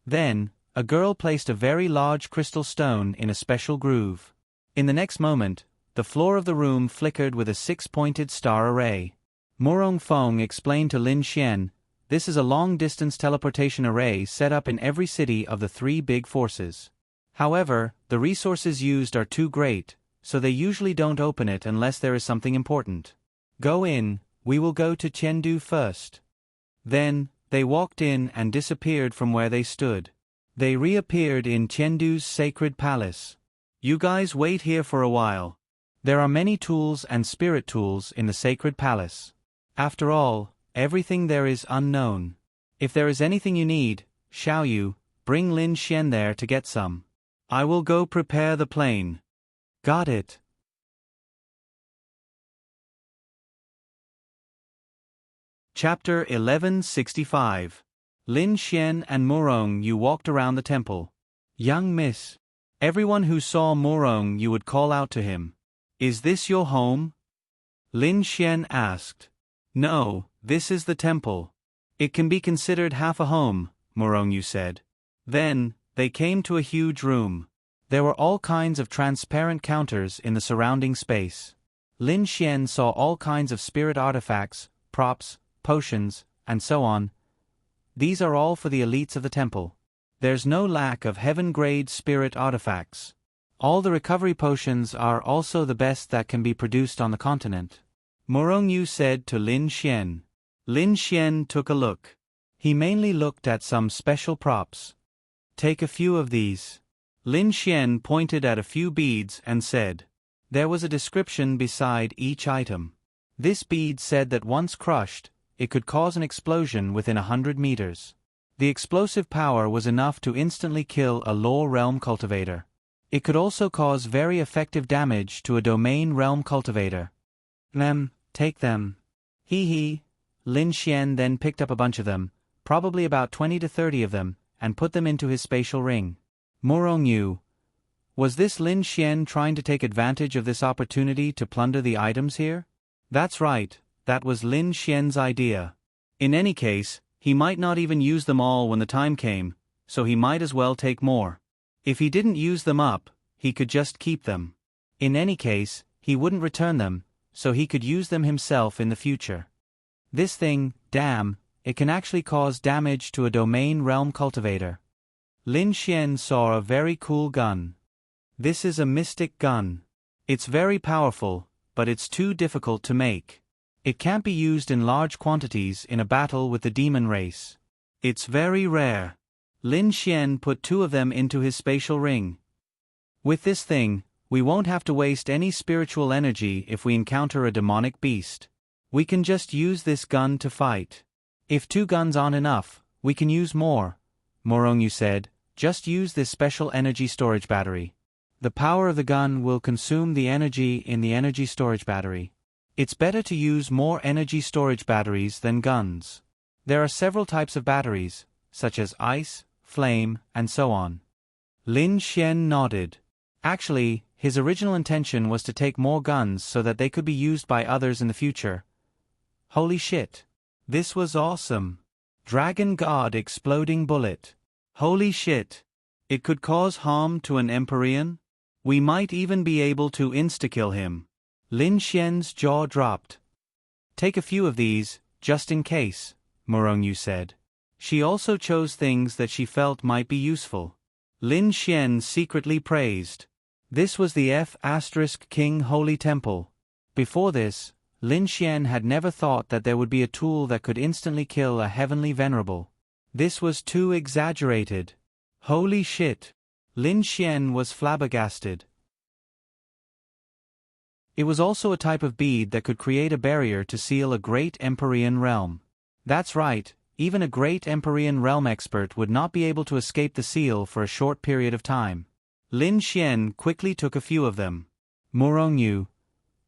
Then, a girl placed a very large crystal stone in a special groove. In the next moment, the floor of the room flickered with a 6-pointed star array. Murong Feng explained to Lin Xian, "This is a long-distance teleportation array set up in every city of the 3 big forces. However, the resources used are too great, so they usually don't open it unless there is something important. Go in, we will go to Chengdu first." Then, they walked in and disappeared from where they stood. They reappeared in Chengdu's sacred palace. "You guys wait here for a while. There are many tools and spirit tools in the sacred palace. After all, everything there is unknown. If there is anything you need, Xiao Yu, bring Lin Xian there to get some. I will go prepare the plane." "Got it." Chapter 1165. Lin Xian and Murong Yu walked around the temple. "Young miss." Everyone who saw Murong Yu would call out to him. "Is this your home?" Lin Xian asked. "No, this is the temple. It can be considered half a home," Murong Yu said. Then, they came to a huge room. There were all kinds of transparent counters in the surrounding space. Lin Xian saw all kinds of spirit artifacts, props, potions, and so on. These are all for the elites of the temple. There's no lack of heaven-grade spirit artifacts. All the recovery potions are also the best that can be produced on the continent. Murong Yu said to Lin Xian. Lin Xian took a look. He mainly looked at some special props. "Take a few of these." Lin Xian pointed at a few beads and said. There was a description beside each item. This bead said that once crushed, it could cause an explosion within 100 meters. The explosive power was enough to instantly kill a Law Realm cultivator. It could also cause very effective damage to a Domain Realm cultivator. Take them. Hee. Lin Xian then picked up a bunch of them, probably about 20 to 30 of them, and put them into his spatial ring. Murong Yu. Was this Lin Xian trying to take advantage of this opportunity to plunder the items here? That's right, that was Lin Xian's idea. In any case, he might not even use them all when the time came, so he might as well take more. If he didn't use them up, he could just keep them. In any case, he wouldn't return them, so he could use them himself in the future. This thing, damn, it can actually cause damage to a Domain Realm cultivator. Lin Xian saw a very cool gun. This is a mystic gun. It's very powerful, but it's too difficult to make. It can't be used in large quantities in a battle with the demon race. It's very rare. Lin Xian put 2 of them into his spatial ring. With this thing, we won't have to waste any spiritual energy if we encounter a demonic beast. We can just use this gun to fight. If 2 guns aren't enough, we can use more, Murong Yu said. Just use this special energy storage battery. The power of the gun will consume the energy in the energy storage battery. It's better to use more energy storage batteries than guns. There are several types of batteries, such as ice, flame, and so on. Lin Xian nodded. Actually, his original intention was to take more guns so that they could be used by others in the future. Holy shit. This was awesome. Dragon God exploding bullet. Holy shit. It could cause harm to an Empyrean? We might even be able to insta-kill him. Lin Xian's jaw dropped. Take a few of these, just in case, Murong Yu said. She also chose things that she felt might be useful. Lin Xian secretly praised. This was the F*King Holy Temple. Before this, Lin Xian had never thought that there would be a tool that could instantly kill a heavenly venerable. This was too exaggerated. Holy shit! Lin Xian was flabbergasted. It was also a type of bead that could create a barrier to seal a great Empyrean realm. That's right, even a great Empyrean realm expert would not be able to escape the seal for a short period of time. Lin Xian quickly took a few of them. Morongyu.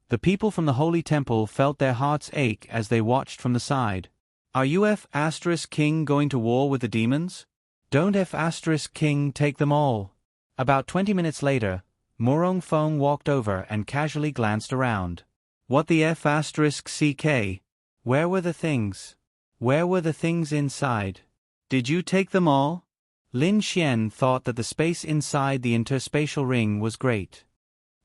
The people from the Holy Temple felt their hearts ache as they watched from the side. Are you F*King going to war with the demons? Don't F*King take them all. About 20 minutes later, Morong Feng walked over and casually glanced around. What the F*CK? Where were the things? Where were the things inside? Did you take them all? Lin Xian thought that the space inside the interspatial ring was great.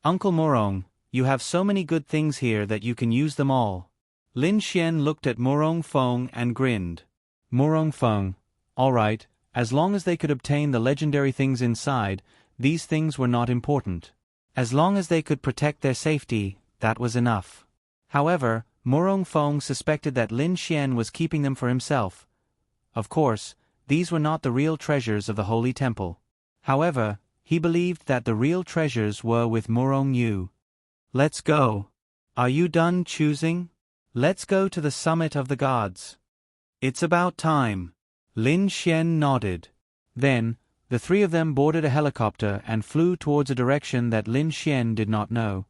Uncle Morong, you have so many good things here that you can use them all. Lin Xian looked at Morong Feng and grinned. Morong Feng, all right, as long as they could obtain the legendary things inside, these things were not important. As long as they could protect their safety, that was enough. However, Morong Feng suspected that Lin Xian was keeping them for himself. Of course, these were not the real treasures of the Holy Temple. However, he believed that the real treasures were with Morong Yu. Let's go. Are you done choosing? Let's go to the summit of the gods. It's about time. Lin Xian nodded. Then, the three of them boarded a helicopter and flew towards a direction that Lin Xian did not know.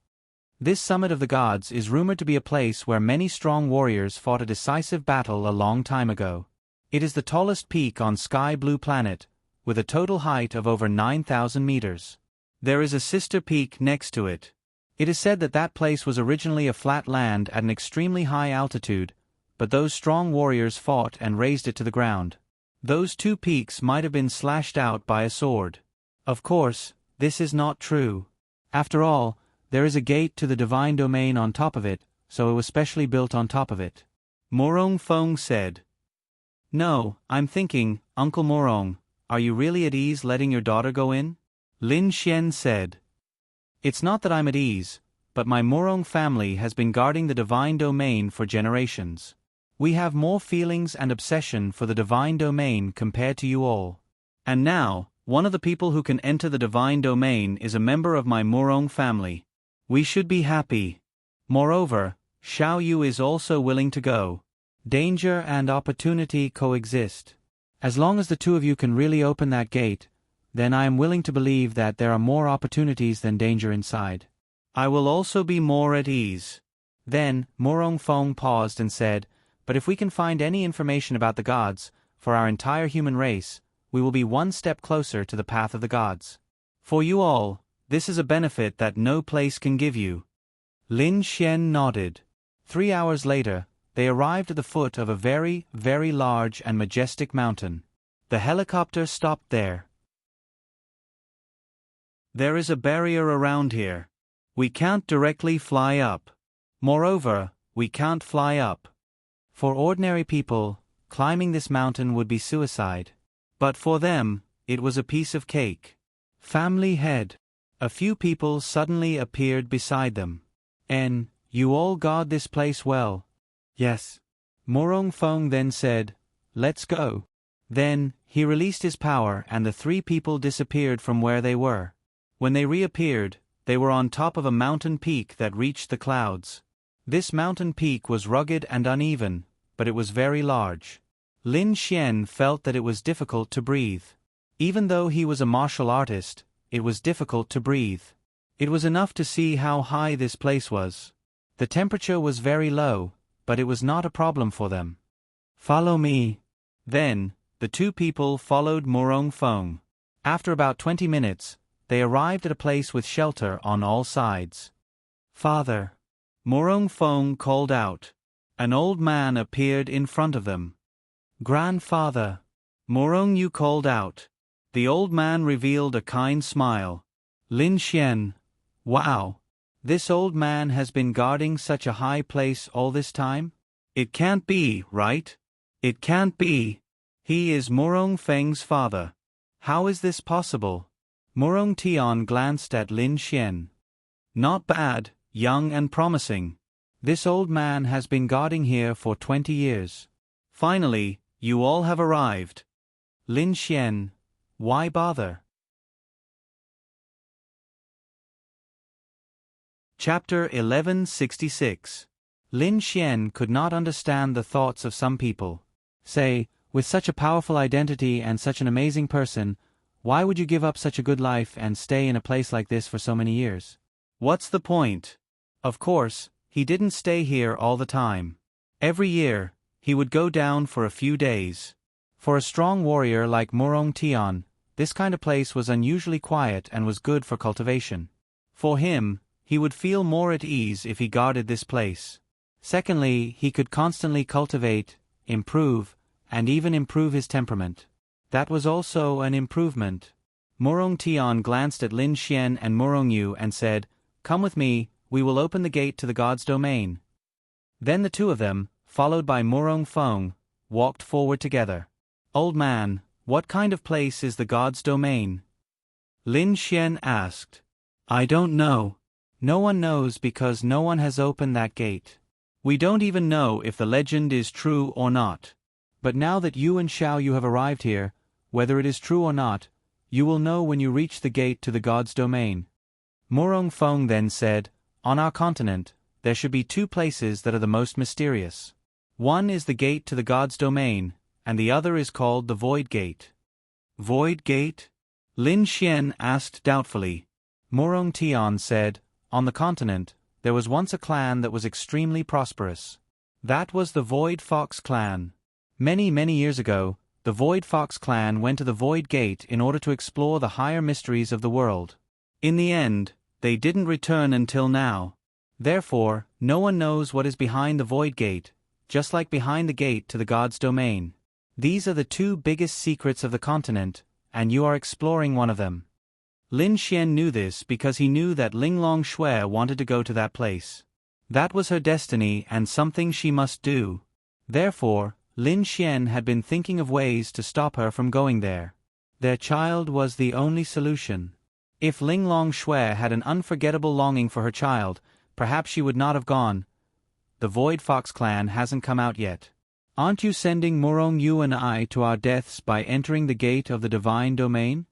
This summit of the gods is rumored to be a place where many strong warriors fought a decisive battle a long time ago. It is the tallest peak on Sky Blue Planet, with a total height of over 9,000 meters. There is a sister peak next to it. It is said that that place was originally a flat land at an extremely high altitude, but those strong warriors fought and razed it to the ground. Those two peaks might have been slashed out by a sword. Of course, this is not true. After all, there is a gate to the divine domain on top of it, so it was specially built on top of it. Morong Feng said. No, I'm thinking, Uncle Morong, are you really at ease letting your daughter go in? Lin Xian said. It's not that I'm at ease, but my Morong family has been guarding the divine domain for generations. We have more feelings and obsession for the divine domain compared to you all. And now, one of the people who can enter the divine domain is a member of my Morong family. We should be happy. Moreover, Xiao Yu is also willing to go. Danger and opportunity coexist. As long as the two of you can really open that gate, then I am willing to believe that there are more opportunities than danger inside. I will also be more at ease. Then, Morong Feng paused and said, but if we can find any information about the gods, for our entire human race, we will be one step closer to the path of the gods. For you all, this is a benefit that no place can give you. Lin Xian nodded. 3 hours later, they arrived at the foot of a very, very large and majestic mountain. The helicopter stopped there. There is a barrier around here. We can't directly fly up. Moreover, we can't fly up. For ordinary people, climbing this mountain would be suicide. But for them, it was a piece of cake. Family head. A few people suddenly appeared beside them. You all guard this place well. Yes. Morong Feng then said, let's go. Then, he released his power and the three people disappeared from where they were. When they reappeared, they were on top of a mountain peak that reached the clouds. This mountain peak was rugged and uneven, but it was very large. Lin Xian felt that it was difficult to breathe. Even though he was a martial artist, it was difficult to breathe. It was enough to see how high this place was. The temperature was very low, but it was not a problem for them. Follow me. Then, the two people followed Morong Feng. After about 20 minutes, they arrived at a place with shelter on all sides. Father. Morong Feng called out. An old man appeared in front of them. Grandfather. Morong Yu called out. The old man revealed a kind smile. Lin Xian. Wow. This old man has been guarding such a high place all this time? It can't be, right? It can't be. He is Morong Feng's father. How is this possible? Morong Tian glanced at Lin Xian. Not bad, young and promising. This old man has been guarding here for 20 years. Finally, you all have arrived. Lin Xian. Why bother? Chapter 1166. Lin Xian could not understand the thoughts of some people. Say, with such a powerful identity and such an amazing person, why would you give up such a good life and stay in a place like this for so many years? What's the point? Of course, he didn't stay here all the time. Every year, he would go down for a few days. For a strong warrior like Murong Tian, this kind of place was unusually quiet and was good for cultivation. For him, he would feel more at ease if he guarded this place. Secondly, he could constantly cultivate, improve, and even improve his temperament. That was also an improvement. Murong Tian glanced at Lin Xian and Murong Yu and said, "Come with me, we will open the gate to the god's domain." Then the two of them, followed by Murong Feng, walked forward together. "Old man, what kind of place is the god's domain?" Lin Xian asked. "I don't know. No one knows because no one has opened that gate. We don't even know if the legend is true or not. But now that you and Xiao Yu have arrived here, whether it is true or not, you will know when you reach the gate to the god's domain." Murong Feng then said, "On our continent, there should be two places that are the most mysterious. One is the gate to the god's domain, and the other is called the Void Gate." "Void Gate?" Lin Xian asked doubtfully. Murong Tian said, "On the continent, there was once a clan that was extremely prosperous. That was the Void Fox clan. Many, many years ago, the Void Fox clan went to the Void Gate in order to explore the higher mysteries of the world. In the end, they didn't return until now. Therefore, no one knows what is behind the Void Gate, just like behind the gate to the god's domain. These are the two biggest secrets of the continent, and you are exploring one of them." Lin Xian knew this because he knew that Linglong Shui wanted to go to that place. That was her destiny and something she must do. Therefore, Lin Xian had been thinking of ways to stop her from going there. Their child was the only solution. If Linglong Shui had an unforgettable longing for her child, perhaps she would not have gone. "The Void Fox clan hasn't come out yet. Aren't you sending Murong Yu and I to our deaths by entering the gate of the divine domain?"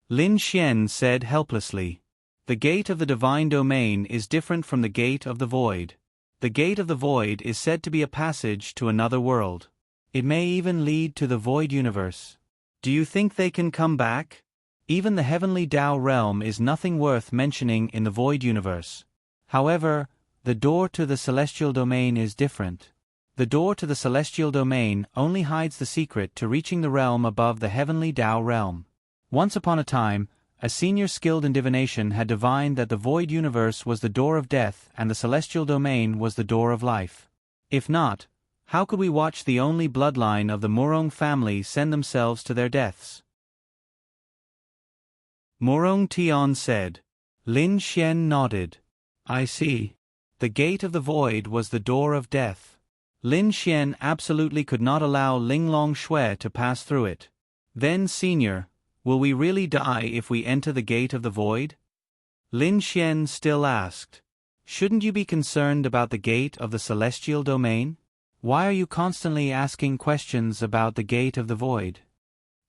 Lin Xian said helplessly. "The gate of the divine domain is different from the gate of the void. The gate of the void is said to be a passage to another world. It may even lead to the void universe. Do you think they can come back? Even the heavenly Tao realm is nothing worth mentioning in the void universe. However, the door to the celestial domain is different. The door to the celestial domain only hides the secret to reaching the realm above the heavenly Tao realm. Once upon a time, a senior skilled in divination had divined that the void universe was the door of death and the celestial domain was the door of life. If not, how could we watch the only bloodline of the Murong family send themselves to their deaths?" Murong Tian said. Lin Xian nodded. "I see. The gate of the void was the door of death. Lin Xian absolutely could not allow Linglong Shui to pass through it. Then, senior, will we really die if we enter the gate of the void?" Lin Xian still asked. "Shouldn't you be concerned about the gate of the celestial domain? Why are you constantly asking questions about the gate of the void?"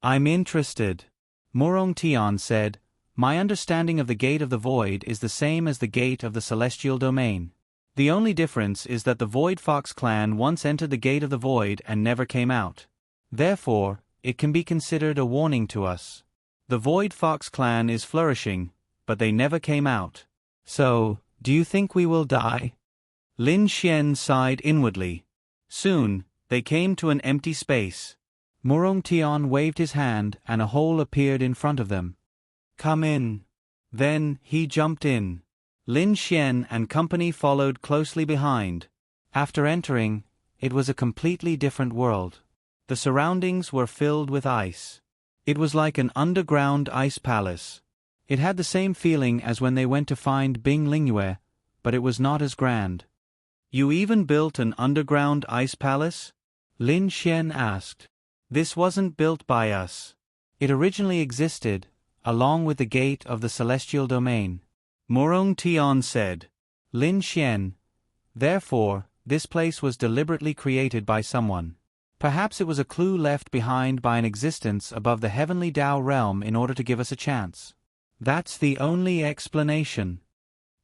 "I'm interested." Murong Tian said, "My understanding of the gate of the void is the same as the gate of the celestial domain. The only difference is that the Void Fox clan once entered the gate of the void and never came out. Therefore, it can be considered a warning to us. The Void Fox clan is flourishing, but they never came out. So, do you think we will die?" Lin Xian sighed inwardly. Soon, they came to an empty space. Murong Tian waved his hand and a hole appeared in front of them. "Come in." Then, he jumped in. Lin Xian and company followed closely behind. After entering, it was a completely different world. The surroundings were filled with ice. It was like an underground ice palace. It had the same feeling as when they went to find Bing Lingyue, but it was not as grand. "You even built an underground ice palace?" Lin Xian asked. "This wasn't built by us. It originally existed, along with the gate of the celestial domain," Murong Tian said. Lin Xian, "Therefore, this place was deliberately created by someone. Perhaps it was a clue left behind by an existence above the heavenly Tao realm in order to give us a chance. That's the only explanation.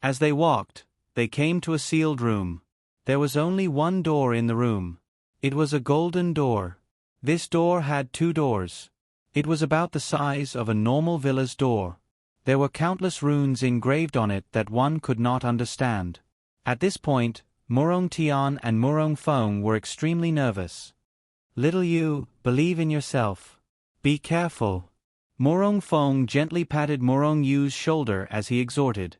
As they walked, they came to a sealed room. There was only one door in the room. It was a golden door. This door had 2 doors. It was about the size of a normal villa's door. There were countless runes engraved on it that one could not understand. At this point, Morong Tian and Morong Fong were extremely nervous. "Little you, believe in yourself. Be careful." Morong Fong gently patted Morong Yu's shoulder as he exhorted.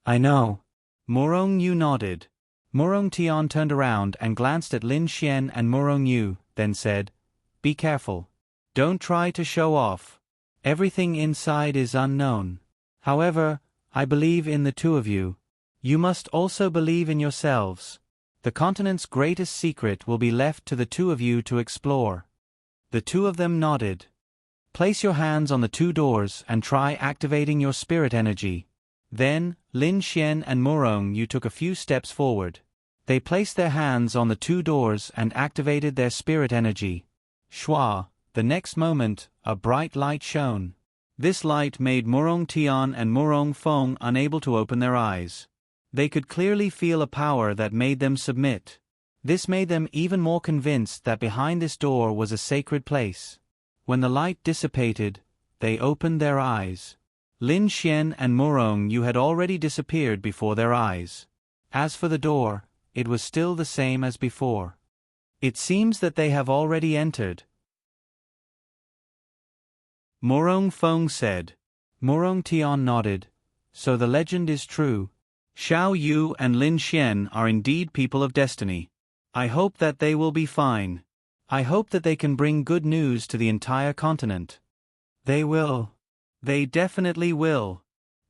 "I know." Morong Yu nodded. Morong Tian turned around and glanced at Lin Xian and Morong Yu, then said, "Be careful. Don't try to show off. Everything inside is unknown. However, I believe in the 2 of you. You must also believe in yourselves. The continent's greatest secret will be left to the 2 of you to explore." The 2 of them nodded. "Place your hands on the 2 doors and try activating your spirit energy." Then, Lin Xian and Morong Yu took a few steps forward. They placed their hands on the 2 doors and activated their spirit energy. Shwa, the next moment, a bright light shone. This light made Morong Tian and Morong Fong unable to open their eyes. They could clearly feel a power that made them submit. This made them even more convinced that behind this door was a sacred place. When the light dissipated, they opened their eyes. Lin Xian and Morong Yu had already disappeared before their eyes. As for the door, it was still the same as before. "It seems that they have already entered," Morong Fong said. Morong Tian nodded. "So the legend is true. Xiao Yu and Lin Xian are indeed people of destiny. I hope that they will be fine. I hope that they can bring good news to the entire continent." "They will. They definitely will."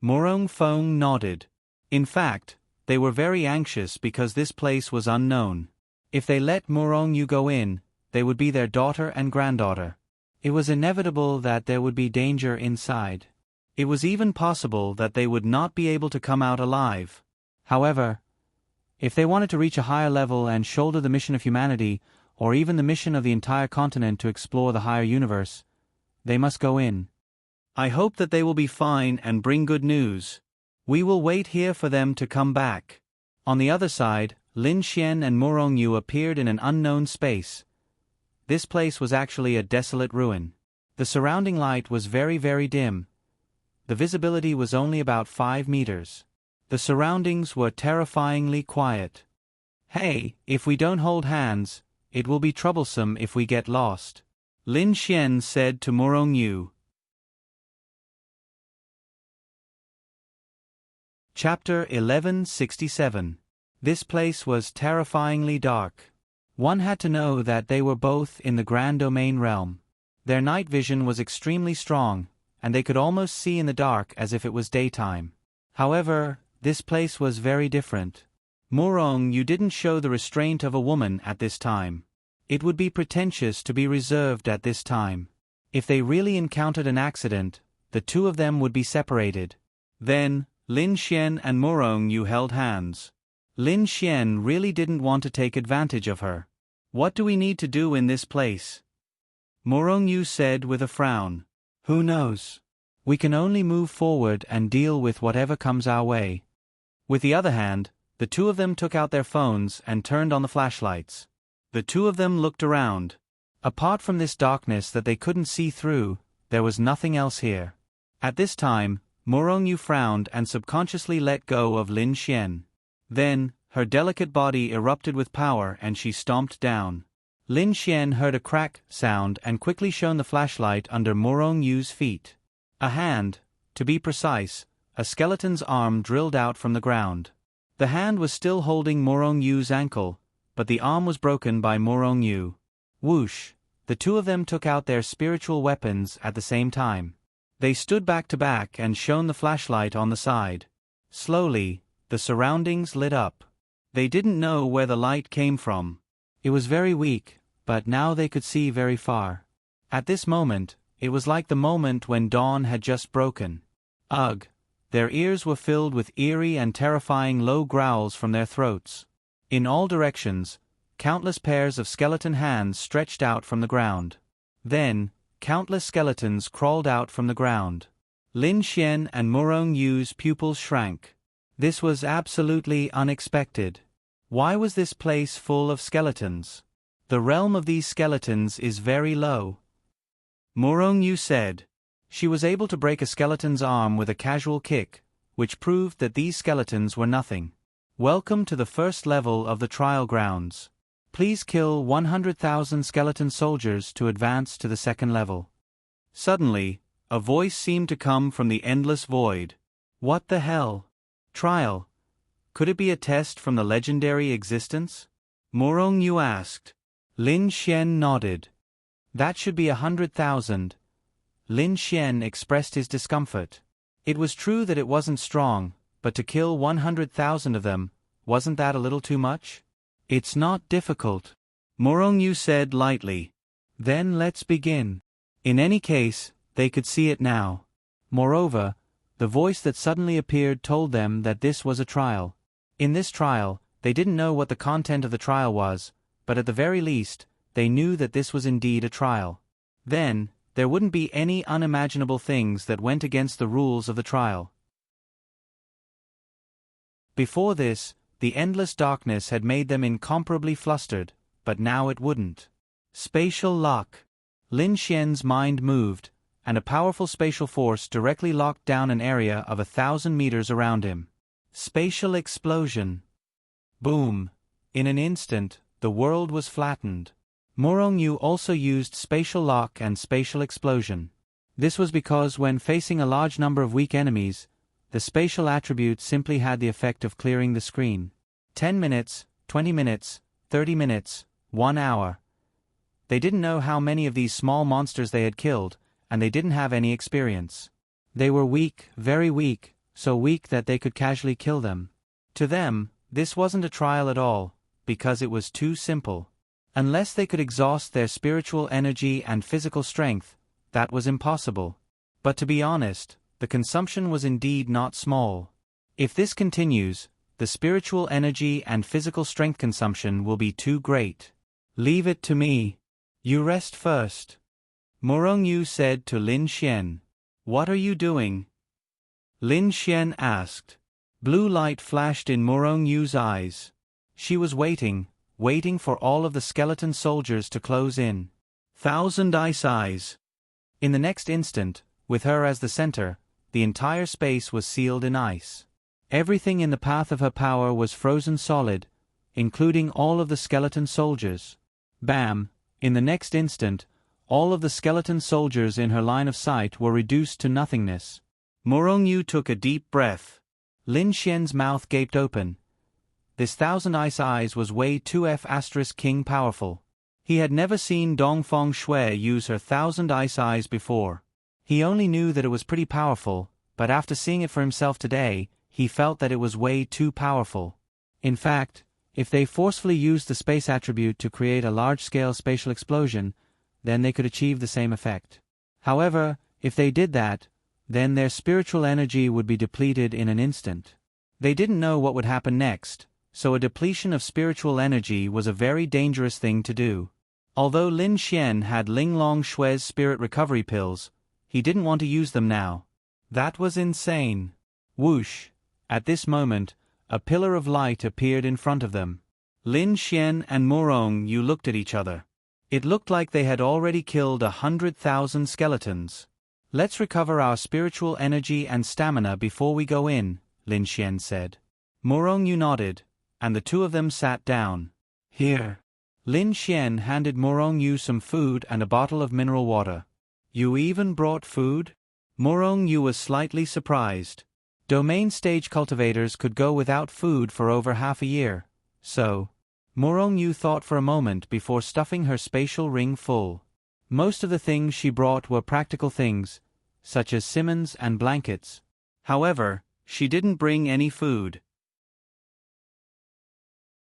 Morong Fong nodded. In fact, they were very anxious because this place was unknown. If they let Morong Yu go in, they would be their daughter and granddaughter. It was inevitable that there would be danger inside. It was even possible that they would not be able to come out alive. However, if they wanted to reach a higher level and shoulder the mission of humanity, or even the mission of the entire continent to explore the higher universe, they must go in. "I hope that they will be fine and bring good news. We will wait here for them to come back." On the other side, Lin Xian and Morong Yu appeared in an unknown space. This place was actually a desolate ruin. The surrounding light was very, very dim. The visibility was only about 5 meters. The surroundings were terrifyingly quiet. "Hey, if we don't hold hands, it will be troublesome if we get lost," Lin Xian said to Morong Yu. Chapter 1167. This place was terrifyingly dark. One had to know that they were both in the Grand Domain realm. Their night vision was extremely strong, and they could almost see in the dark as if it was daytime. However, this place was very different. Morong Yu didn't show the restraint of a woman at this time. It would be pretentious to be reserved at this time. If they really encountered an accident, the 2 of them would be separated. Then, Lin Xian and Morong Yu held hands. Lin Xian really didn't want to take advantage of her. "What do we need to do in this place?" Morong Yu said with a frown. "Who knows? We can only move forward and deal with whatever comes our way." With the other hand, the 2 of them took out their phones and turned on the flashlights. The 2 of them looked around. Apart from this darkness that they couldn't see through, there was nothing else here. At this time, Morong Yu frowned and subconsciously let go of Lin Xian. Then, her delicate body erupted with power and she stomped down. Lin Xian heard a crack sound and quickly shone the flashlight under Morong Yu's feet. A hand, to be precise, a skeleton's arm drilled out from the ground. The hand was still holding Morong Yu's ankle, but the arm was broken by Morong Yu. Whoosh! The 2 of them took out their spiritual weapons at the same time. They stood back to back and shone the flashlight on the side. Slowly, the surroundings lit up. They didn't know where the light came from. It was very weak, but now they could see very far. At this moment, it was like the moment when dawn had just broken. Ugh! Their ears were filled with eerie and terrifying low growls from their throats. In all directions, countless pairs of skeleton hands stretched out from the ground. Then, countless skeletons crawled out from the ground. Lin Xian and Murong Yu's pupils shrank. This was absolutely unexpected. Why was this place full of skeletons? The realm of these skeletons is very low. Murong Yu said. She was able to break a skeleton's arm with a casual kick, which proved that these skeletons were nothing. Welcome to the first level of the trial grounds. Please kill 100,000 skeleton soldiers to advance to the second level. Suddenly, a voice seemed to come from the endless void. What the hell? Trial? Could it be a test from the legendary existence? Murong Yu asked. Lin Xian nodded. That should be 100,000. Lin Xian expressed his discomfort. It was true that it wasn't strong, but to kill 100,000 of them, wasn't that a little too much? It's not difficult, Murong Yu said lightly. Then let's begin. In any case, they could see it now. Moreover, the voice that suddenly appeared told them that this was a trial. In this trial, they didn't know what the content of the trial was, but at the very least, they knew that this was indeed a trial. Then, there wouldn't be any unimaginable things that went against the rules of the trial. Before this, the endless darkness had made them incomparably flustered, but now it wouldn't. Spatial lock. Lin Xian's mind moved, and a powerful spatial force directly locked down an area of 1,000 meters around him. Spatial explosion. Boom. In an instant, the world was flattened. Murong Yu also used spatial lock and spatial explosion. This was because when facing a large number of weak enemies, the spatial attribute simply had the effect of clearing the screen. 10 minutes, 20 minutes, 30 minutes, 1 hour. They didn't know how many of these small monsters they had killed, and they didn't have any experience. They were weak, very weak, so weak that they could casually kill them. To them, this wasn't a trial at all, because it was too simple. Unless they could exhaust their spiritual energy and physical strength, that was impossible. But to be honest, the consumption was indeed not small. If this continues, the spiritual energy and physical strength consumption will be too great. Leave it to me. You rest first. Murong Yu said to Lin Xian. What are you doing? Lin Xian asked. Blue light flashed in Murong Yu's eyes. She was waiting for all of the skeleton soldiers to close in. 1,000 ice eyes. In the next instant, with her as the center, the entire space was sealed in ice. Everything in the path of her power was frozen solid, including all of the skeleton soldiers. Bam! In the next instant, all of the skeleton soldiers in her line of sight were reduced to nothingness. Murong Yu took a deep breath. Lin Xian's mouth gaped open. This 1,000 ice eyes was way too King powerful. He had never seen Dongfeng Shui use her 1,000 ice eyes before. He only knew that it was pretty powerful, but after seeing it for himself today, he felt that it was way too powerful. In fact, if they forcefully used the space attribute to create a large-scale spatial explosion, then they could achieve the same effect. However, if they did that, then their spiritual energy would be depleted in an instant. They didn't know what would happen next, so a depletion of spiritual energy was a very dangerous thing to do. Although Lin Xian had Linglong Shui's spirit recovery pills, he didn't want to use them now. That was insane. Whoosh! At this moment, a pillar of light appeared in front of them. Lin Xian and Murong Yu looked at each other. It looked like they had already killed 100,000 skeletons. Let's recover our spiritual energy and stamina before we go in, Lin Xian said. Murong Yu nodded, and the two of them sat down. Here. Lin Xian handed Murong Yu some food and a bottle of mineral water. You even brought food? Murong Yu was slightly surprised. Domain stage cultivators could go without food for over half a year, so... Murong Yu thought for a moment before stuffing her spatial ring full. Most of the things she brought were practical things, such as simmons and blankets. However, she didn't bring any food.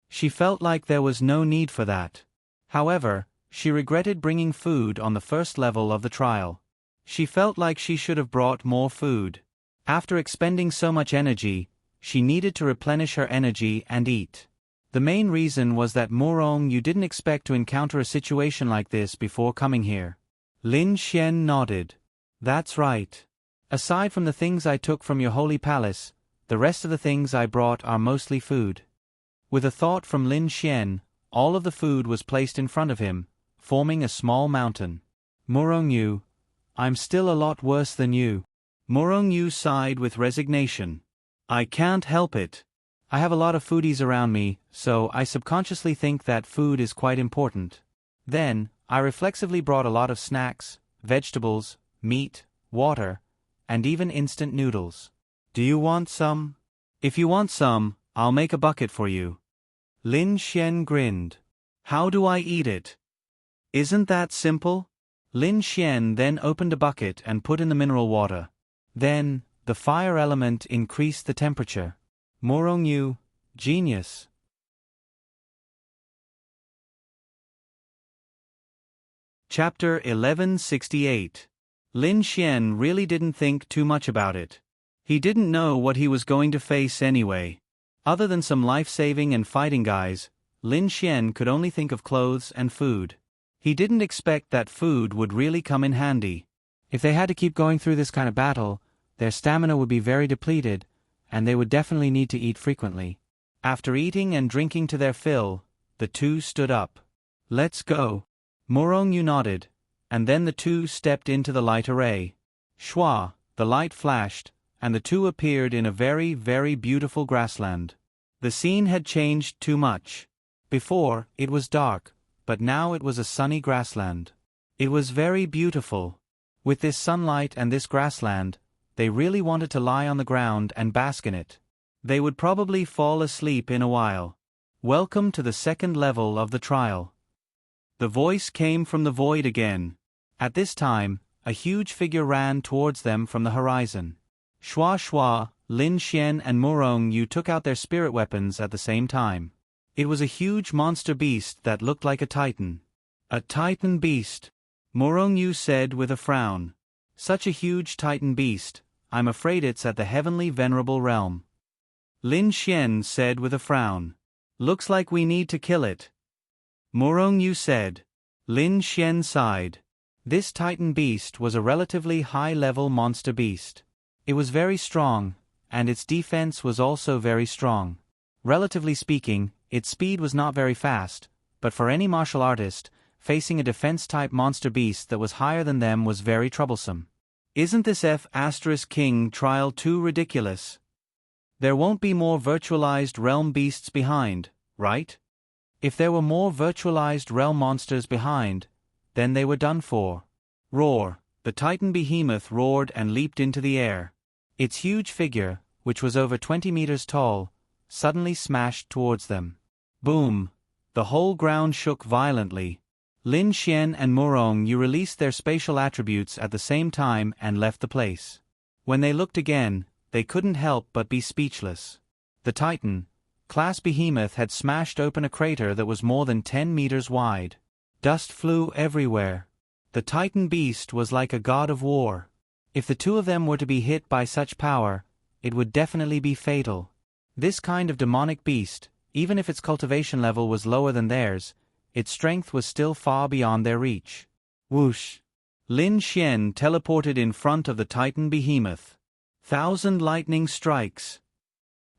She felt like there was no need for that. However, she regretted bringing food on the first level of the trial. She felt like she should have brought more food. After expending so much energy, she needed to replenish her energy and eat. The main reason was that Murong Yu didn't expect to encounter a situation like this before coming here. Lin Xian nodded. That's right. Aside from the things I took from your holy palace, the rest of the things I brought are mostly food. With a thought from Lin Xian, all of the food was placed in front of him, forming a small mountain. Murong Yu, I'm still a lot worse than you. Murong Yu sighed with resignation. I can't help it. I have a lot of foodies around me, so I subconsciously think that food is quite important. Then, I reflexively brought a lot of snacks, vegetables, meat, water, and even instant noodles. Do you want some? If you want some, I'll make a bucket for you. Lin Xian grinned. How do I eat it? Isn't that simple? Lin Xian then opened a bucket and put in the mineral water. Then, the fire element increased the temperature. Murong Yu, genius. Chapter 1168. Lin Xian really didn't think too much about it. He didn't know what he was going to face anyway. Other than some life-saving and fighting guys, Lin Xian could only think of clothes and food. He didn't expect that food would really come in handy. If they had to keep going through this kind of battle, their stamina would be very depleted, and they would definitely need to eat frequently. After eating and drinking to their fill, the two stood up. Let's go. Murong Yu nodded, and then the two stepped into the light array. Shwa, the light flashed, and the two appeared in a very, very beautiful grassland. The scene had changed too much. Before, it was dark, but now it was a sunny grassland. It was very beautiful. With this sunlight and this grassland, they really wanted to lie on the ground and bask in it. They would probably fall asleep in a while. Welcome to the second level of the trial. The voice came from the void again. At this time, a huge figure ran towards them from the horizon. Shwa Shwa, Lin Xian and Murong Yu took out their spirit weapons at the same time. It was a huge monster beast that looked like a titan. A titan beast, Murong Yu said with a frown. Such a huge titan beast, I'm afraid it's at the heavenly venerable realm. Lin Xian said with a frown. Looks like we need to kill it. Murong Yu said. Lin Xian sighed. This titan beast was a relatively high-level monster beast. It was very strong, and its defense was also very strong. Relatively speaking, its speed was not very fast, but for any martial artist, facing a defense-type monster beast that was higher than them was very troublesome. Isn't this F***King trial too ridiculous? There won't be more virtualized realm beasts behind, right? If there were more virtualized realm monsters behind, then they were done for. Roar! The Titan behemoth roared and leaped into the air. Its huge figure, which was over 20 meters tall, suddenly smashed towards them. Boom! The whole ground shook violently. Lin Xian and Murong Yu released their spatial attributes at the same time and left the place. When they looked again, they couldn't help but be speechless. The Titan class behemoth had smashed open a crater that was more than 10 meters wide. Dust flew everywhere. The Titan beast was like a god of war. If the two of them were to be hit by such power, it would definitely be fatal. This kind of demonic beast, even if its cultivation level was lower than theirs, its strength was still far beyond their reach. Whoosh! Lin Xian teleported in front of the Titan behemoth. 1,000 lightning strikes.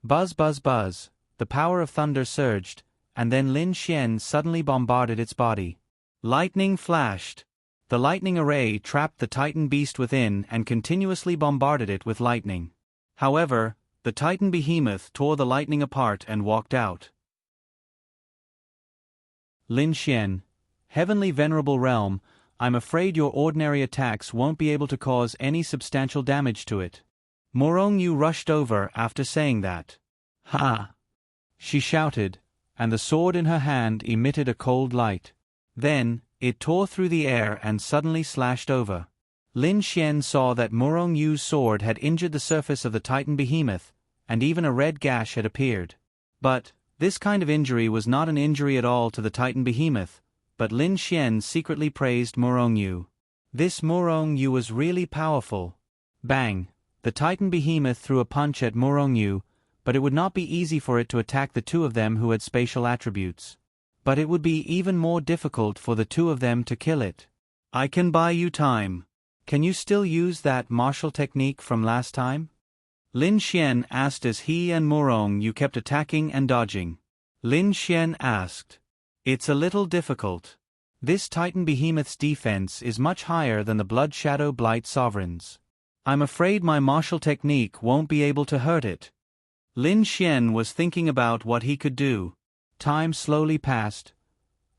Buzz buzz buzz, the power of thunder surged, and then Lin Xian suddenly bombarded its body. Lightning flashed. The lightning array trapped the Titan beast within and continuously bombarded it with lightning. However, the Titan behemoth tore the lightning apart and walked out. Lin Xian, Heavenly Venerable Realm, I'm afraid your ordinary attacks won't be able to cause any substantial damage to it. Murong Yu rushed over after saying that. Ha! She shouted, and the sword in her hand emitted a cold light. Then, it tore through the air and suddenly slashed over. Lin Xian saw that Murong Yu's sword had injured the surface of the Titan behemoth, and even a red gash had appeared. But this kind of injury was not an injury at all to the Titan behemoth, but Lin Xian secretly praised Murong Yu. This Murong Yu was really powerful. Bang! The Titan behemoth threw a punch at Murong Yu, but it would not be easy for it to attack the two of them who had spatial attributes. But it would be even more difficult for the two of them to kill it. I can buy you time. Can you still use that martial technique from last time? Lin Xian asked as he and Morong Yu kept attacking and dodging. Lin Xian asked. It's a little difficult. This Titan Behemoth's defense is much higher than the Blood Shadow Blight Sovereign's. I'm afraid my martial technique won't be able to hurt it. Lin Xian was thinking about what he could do. Time slowly passed.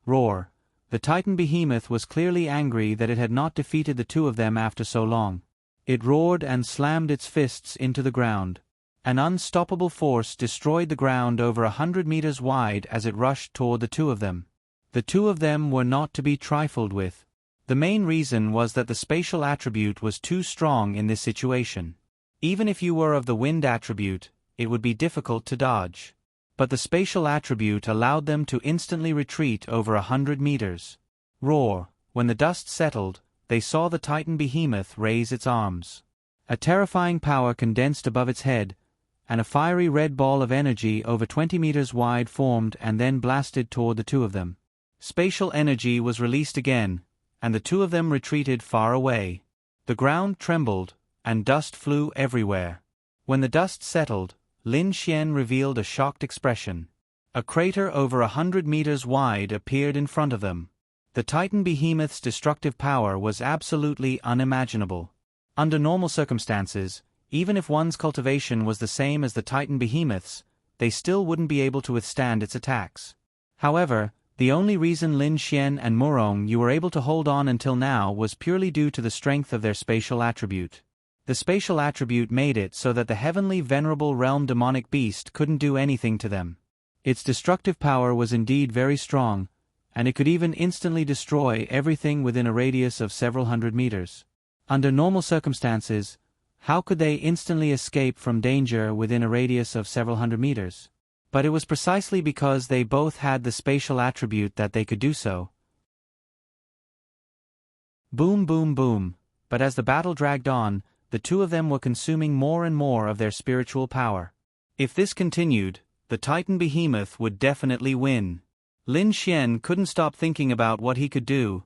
Roar. The Titan Behemoth was clearly angry that it had not defeated the two of them after so long. It roared and slammed its fists into the ground. An unstoppable force destroyed the ground over 100 meters wide as it rushed toward the two of them. The two of them were not to be trifled with. The main reason was that the spatial attribute was too strong in this situation. Even if you were of the wind attribute, it would be difficult to dodge. But the spatial attribute allowed them to instantly retreat over 100 meters. Roar. When the dust settled, they saw the Titan Behemoth raise its arms. A terrifying power condensed above its head, and a fiery red ball of energy over 20 meters wide formed and then blasted toward the two of them. Spatial energy was released again, and the two of them retreated far away. The ground trembled, and dust flew everywhere. When the dust settled, Lin Xian revealed a shocked expression. A crater over 100 meters wide appeared in front of them. The Titan Behemoth's destructive power was absolutely unimaginable. Under normal circumstances, even if one's cultivation was the same as the Titan Behemoth's, they still wouldn't be able to withstand its attacks. However, the only reason Lin Xian and Morong Yu were able to hold on until now was purely due to the strength of their spatial attribute. The spatial attribute made it so that the heavenly venerable realm demonic beast couldn't do anything to them. Its destructive power was indeed very strong, and it could even instantly destroy everything within a radius of several hundred meters. Under normal circumstances, how could they instantly escape from danger within a radius of several hundred meters? But it was precisely because they both had the spatial attribute that they could do so. Boom, boom, boom. But as the battle dragged on, the two of them were consuming more and more of their spiritual power. If this continued, the Titan Behemoth would definitely win. Lin Xian couldn't stop thinking about what he could do.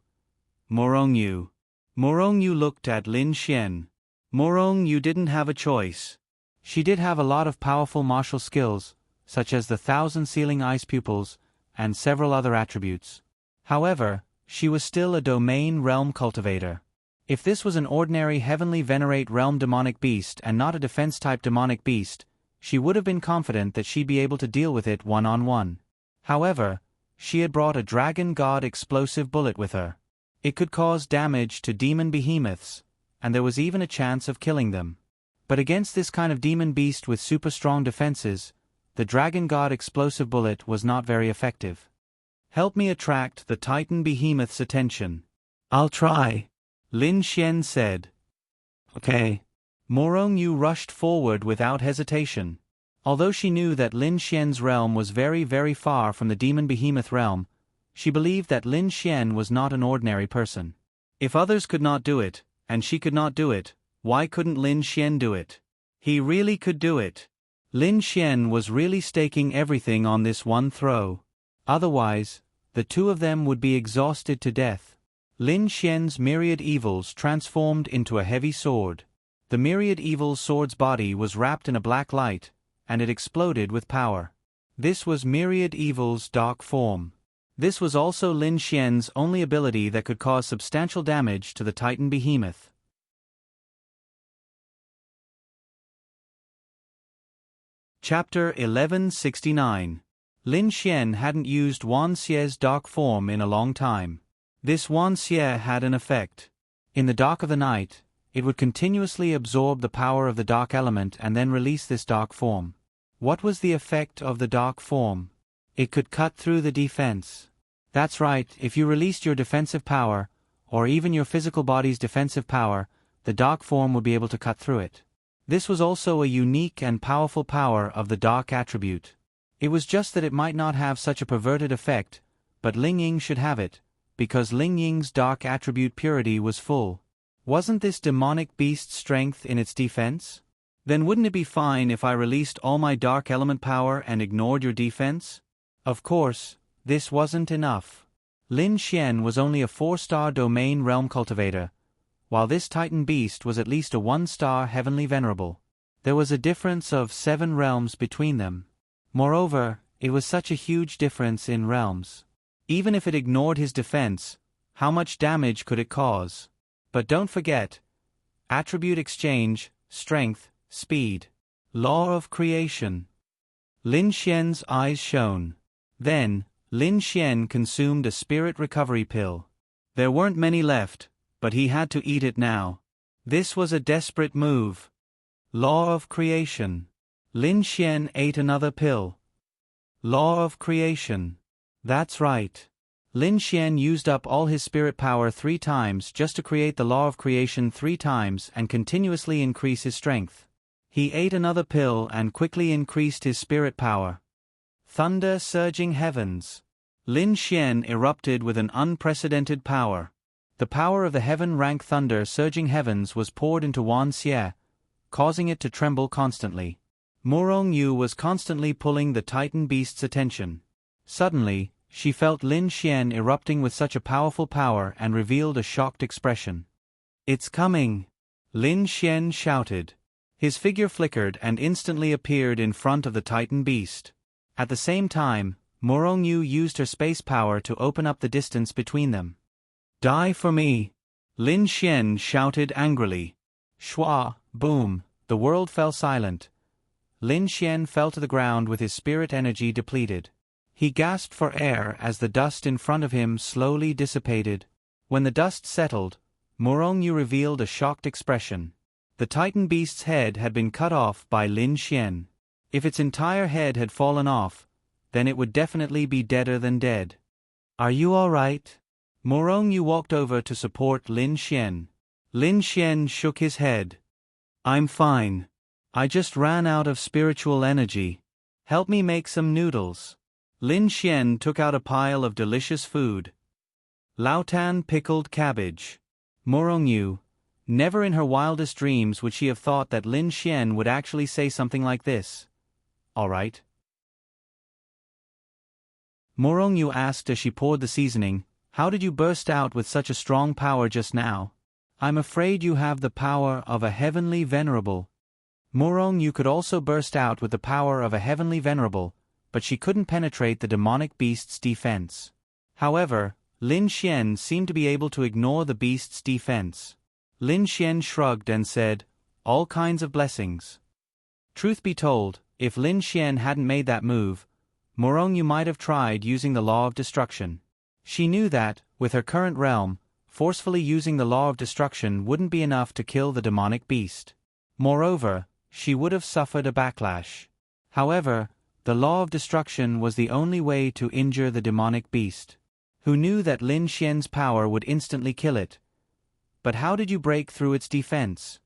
Morong Yu. Morong Yu looked at Lin Xian. Morong Yu didn't have a choice. She did have a lot of powerful martial skills, such as the 1,000 sealing ice pupils, and several other attributes. However, she was still a domain realm cultivator. If this was an ordinary heavenly venerate realm demonic beast and not a defense-type demonic beast, she would have been confident that she'd be able to deal with it one-on-one. However, she had brought a dragon god explosive bullet with her. It could cause damage to demon behemoths, and there was even a chance of killing them. But against this kind of demon beast with super strong defenses, the dragon god explosive bullet was not very effective. Help me attract the Titan Behemoth's attention. I'll try, Lin Xian said. Okay. Morong Yu rushed forward without hesitation. Although she knew that Lin Xian's realm was very, very far from the demon behemoth realm, she believed that Lin Xian was not an ordinary person. If others could not do it, and she could not do it, why couldn't Lin Xian do it? He really could do it. Lin Xian was really staking everything on this one throw. Otherwise, the two of them would be exhausted to death. Lin Xian's myriad evils transformed into a heavy sword. The myriad evil sword's body was wrapped in a black light, and it exploded with power. This was myriad evil's dark form. This was also Lin Xian's only ability that could cause substantial damage to the Titan Behemoth. Chapter 1169. Lin Xian hadn't used Wan Xie's dark form in a long time. This Wan Xie had an effect. In the dark of the night, it would continuously absorb the power of the dark element and then release this dark form. What was the effect of the dark form? It could cut through the defense. That's right, if you released your defensive power, or even your physical body's defensive power, the dark form would be able to cut through it. This was also a unique and powerful power of the dark attribute. It was just that it might not have such a perverted effect, but Ling Ying should have it, because Ling Ying's dark attribute purity was full. Wasn't this demonic beast's strength in its defense? Then wouldn't it be fine if I released all my dark element power and ignored your defense? Of course, this wasn't enough. Lin Xian was only a 4-star domain realm cultivator, while this Titan beast was at least a 1-star heavenly venerable. There was a difference of 7 realms between them. Moreover, it was such a huge difference in realms. Even if it ignored his defense, how much damage could it cause? But don't forget, attribute exchange, strength, speed. Law of creation. Lin Xian's eyes shone. Then, Lin Xian consumed a spirit recovery pill. There weren't many left, but he had to eat it now. This was a desperate move. Law of creation. Lin Xian ate another pill. Law of creation. That's right. Lin Xian used up all his spirit power 3 times just to create the law of creation 3 times and continuously increase his strength. He ate another pill and quickly increased his spirit power. Thunder surging heavens. Lin Xian erupted with an unprecedented power. The power of the heaven-rank thunder surging heavens was poured into Wan Xie, causing it to tremble constantly. Murong Yu was constantly pulling the Titan beast's attention. Suddenly, she felt Lin Xian erupting with such a powerful power and revealed a shocked expression. "It's coming!" Lin Xian shouted. His figure flickered and instantly appeared in front of the Titan beast. At the same time, Murong Yu used her space power to open up the distance between them. "Die for me!" Lin Xian shouted angrily. Shwa, boom, the world fell silent. Lin Xian fell to the ground with his spirit energy depleted. He gasped for air as the dust in front of him slowly dissipated. When the dust settled, Murong Yu revealed a shocked expression. The Titan beast's head had been cut off by Lin Xian. If its entire head had fallen off, then it would definitely be deader than dead. "Are you all right?" Murong Yu walked over to support Lin Xian. Lin Xian shook his head. "I'm fine. I just ran out of spiritual energy. Help me make some noodles." Lin Xian took out a pile of delicious food. Lautan pickled cabbage. Murong Yu, never in her wildest dreams would she have thought that Lin Xian would actually say something like this. "All right." Murong Yu asked as she poured the seasoning, "How did you burst out with such a strong power just now?" "I'm afraid you have the power of a heavenly venerable." Murong Yu could also burst out with the power of a heavenly venerable, but she couldn't penetrate the demonic beast's defense. However, Lin Xian seemed to be able to ignore the beast's defense. Lin Xian shrugged and said, "All kinds of blessings." Truth be told, if Lin Xian hadn't made that move, Murong Yu might have tried using the law of destruction. She knew that, with her current realm, forcefully using the law of destruction wouldn't be enough to kill the demonic beast. Moreover, she would have suffered a backlash. However, the law of destruction was the only way to injure the demonic beast. Who knew that Lin Xian's power would instantly kill it? But how did you break through its defense?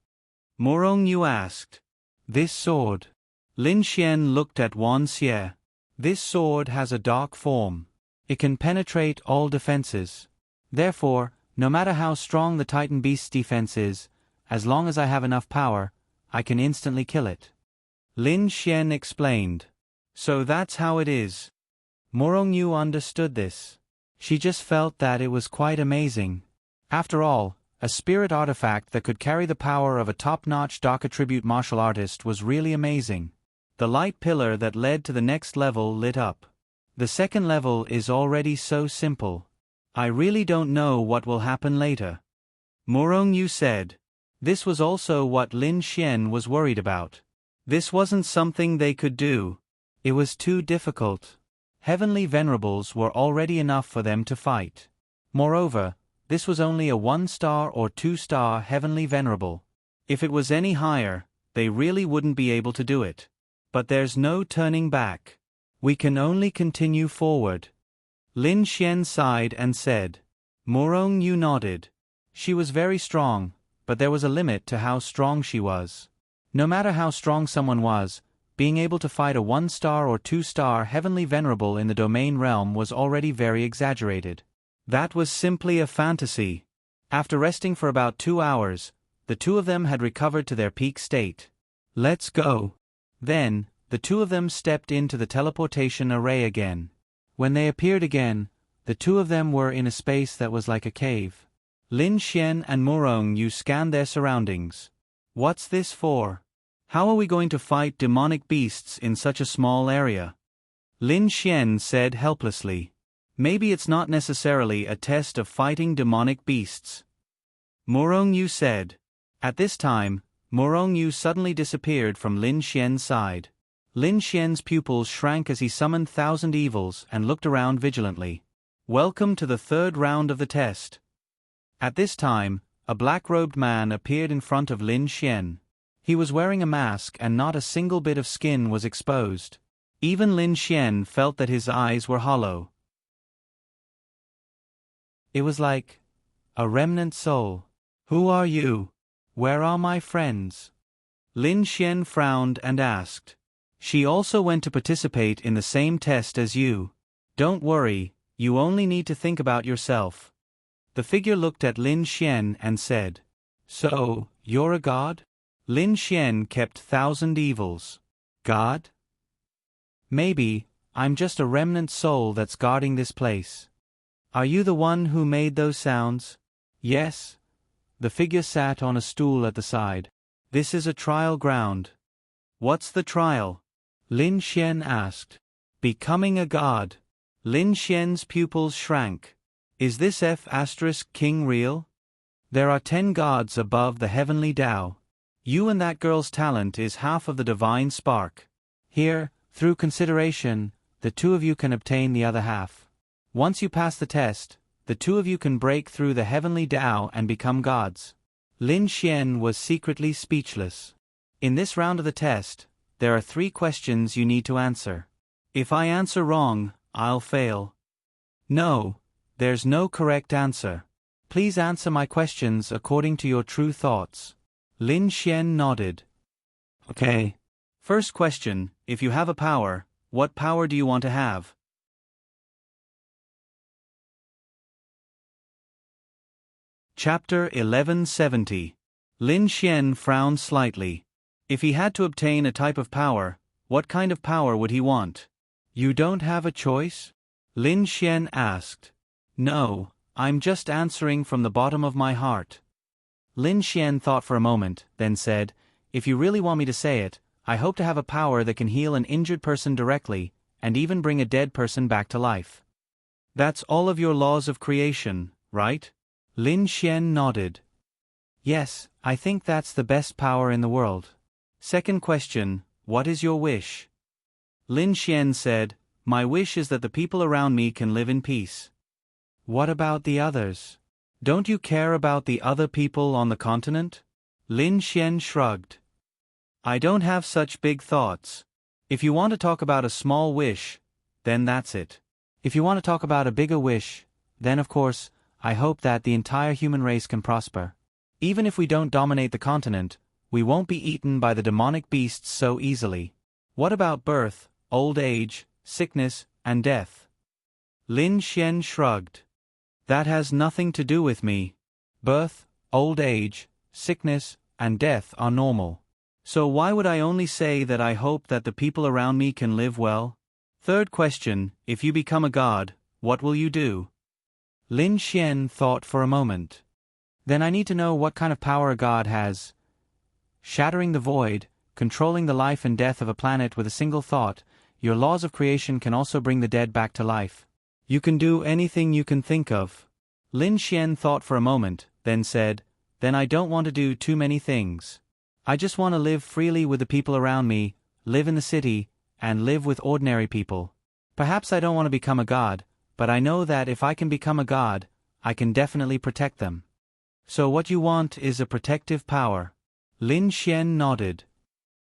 Murong Yu asked. "This sword." Lin Xian looked at Wan Xie. "This sword has a dark form. It can penetrate all defenses. Therefore, no matter how strong the Titan beast's defense is, as long as I have enough power, I can instantly kill it." Lin Xian explained. "So that's how it is." Murong Yu understood this. She just felt that it was quite amazing. After all, a spirit artifact that could carry the power of a top-notch dark attribute martial artist was really amazing. The light pillar that led to the next level lit up. The second level is already so simple. I really don't know what will happen later. Murong Yu said. This was also what Lin Xian was worried about. This wasn't something they could do. It was too difficult. Heavenly venerables were already enough for them to fight. Moreover, this was only a 1-star or 2-star heavenly venerable. If it was any higher, they really wouldn't be able to do it. But there's no turning back. We can only continue forward. Lin Xian sighed and said. Murong Yu nodded. She was very strong, but there was a limit to how strong she was. No matter how strong someone was, being able to fight a 1-star or 2-star heavenly venerable in the domain realm was already very exaggerated. That was simply a fantasy. After resting for about 2 hours, the two of them had recovered to their peak state. Let's go. Then, the two of them stepped into the teleportation array again. When they appeared again, the two of them were in a space that was like a cave. Lin Xian and Morong Yu scanned their surroundings. What's this for? How are we going to fight demonic beasts in such a small area? Lin Xian said helplessly. Maybe it's not necessarily a test of fighting demonic beasts. Morong Yu said. At this time, Morong Yu suddenly disappeared from Lin Xian's side. Lin Xian's pupils shrank as he summoned 1,000 evils and looked around vigilantly. Welcome to the third round of the test. At this time, a black-robed man appeared in front of Lin Xian. He was wearing a mask and not a single bit of skin was exposed. Even Lin Xian felt that his eyes were hollow. It was like a remnant soul. Who are you? Where are my friends? Lin Xian frowned and asked. She also went to participate in the same test as you. Don't worry, you only need to think about yourself. The figure looked at Lin Xian and said. So, you're a god? Lin Xian kept 1,000 evils. God? Maybe, I'm just a remnant soul that's guarding this place. Are you the one who made those sounds? Yes. The figure sat on a stool at the side. This is a trial ground. What's the trial? Lin Xian asked. Becoming a god. Lin Xian's pupils shrank. Is this F*King real? There are 10 gods above the heavenly Tao. You and that girl's talent is half of the divine spark. Here, through consideration, the two of you can obtain the other half. Once you pass the test, the two of you can break through the heavenly Tao and become gods. Lin Xian was secretly speechless. In this round of the test, there are 3 questions you need to answer. If I answer wrong, I'll fail. No, there's no correct answer. Please answer my questions according to your true thoughts. Lin Xian nodded. Okay. First question, if you have a power, what power do you want to have? Chapter 1170. Lin Xian frowned slightly. If he had to obtain a type of power, what kind of power would he want? You don't have a choice? Lin Xian asked. No, I'm just answering from the bottom of my heart. Lin Xian thought for a moment, then said, if you really want me to say it, I hope to have a power that can heal an injured person directly, and even bring a dead person back to life. That's all of your laws of creation, right? Lin Xian nodded. Yes, I think that's the best power in the world. Second question, what is your wish? Lin Xian said, my wish is that the people around me can live in peace. What about the others? Don't you care about the other people on the continent? Lin Xian shrugged. I don't have such big thoughts. If you want to talk about a small wish, then that's it. If you want to talk about a bigger wish, then of course, I hope that the entire human race can prosper. Even if we don't dominate the continent, we won't be eaten by the demonic beasts so easily. What about birth, old age, sickness, and death? Lin Xian shrugged. That has nothing to do with me. Birth, old age, sickness, and death are normal. So why would I only say that I hope that the people around me can live well? Third question, if you become a god, what will you do? Lin Xian thought for a moment. Then I need to know what kind of power a god has. Shattering the void, controlling the life and death of a planet with a single thought, your laws of creation can also bring the dead back to life. You can do anything you can think of. Lin Xian thought for a moment, then said, then I don't want to do too many things. I just want to live freely with the people around me, live in the city, and live with ordinary people. Perhaps I don't want to become a god, but I know that if I can become a god, I can definitely protect them. So what you want is a protective power. Lin Xian nodded.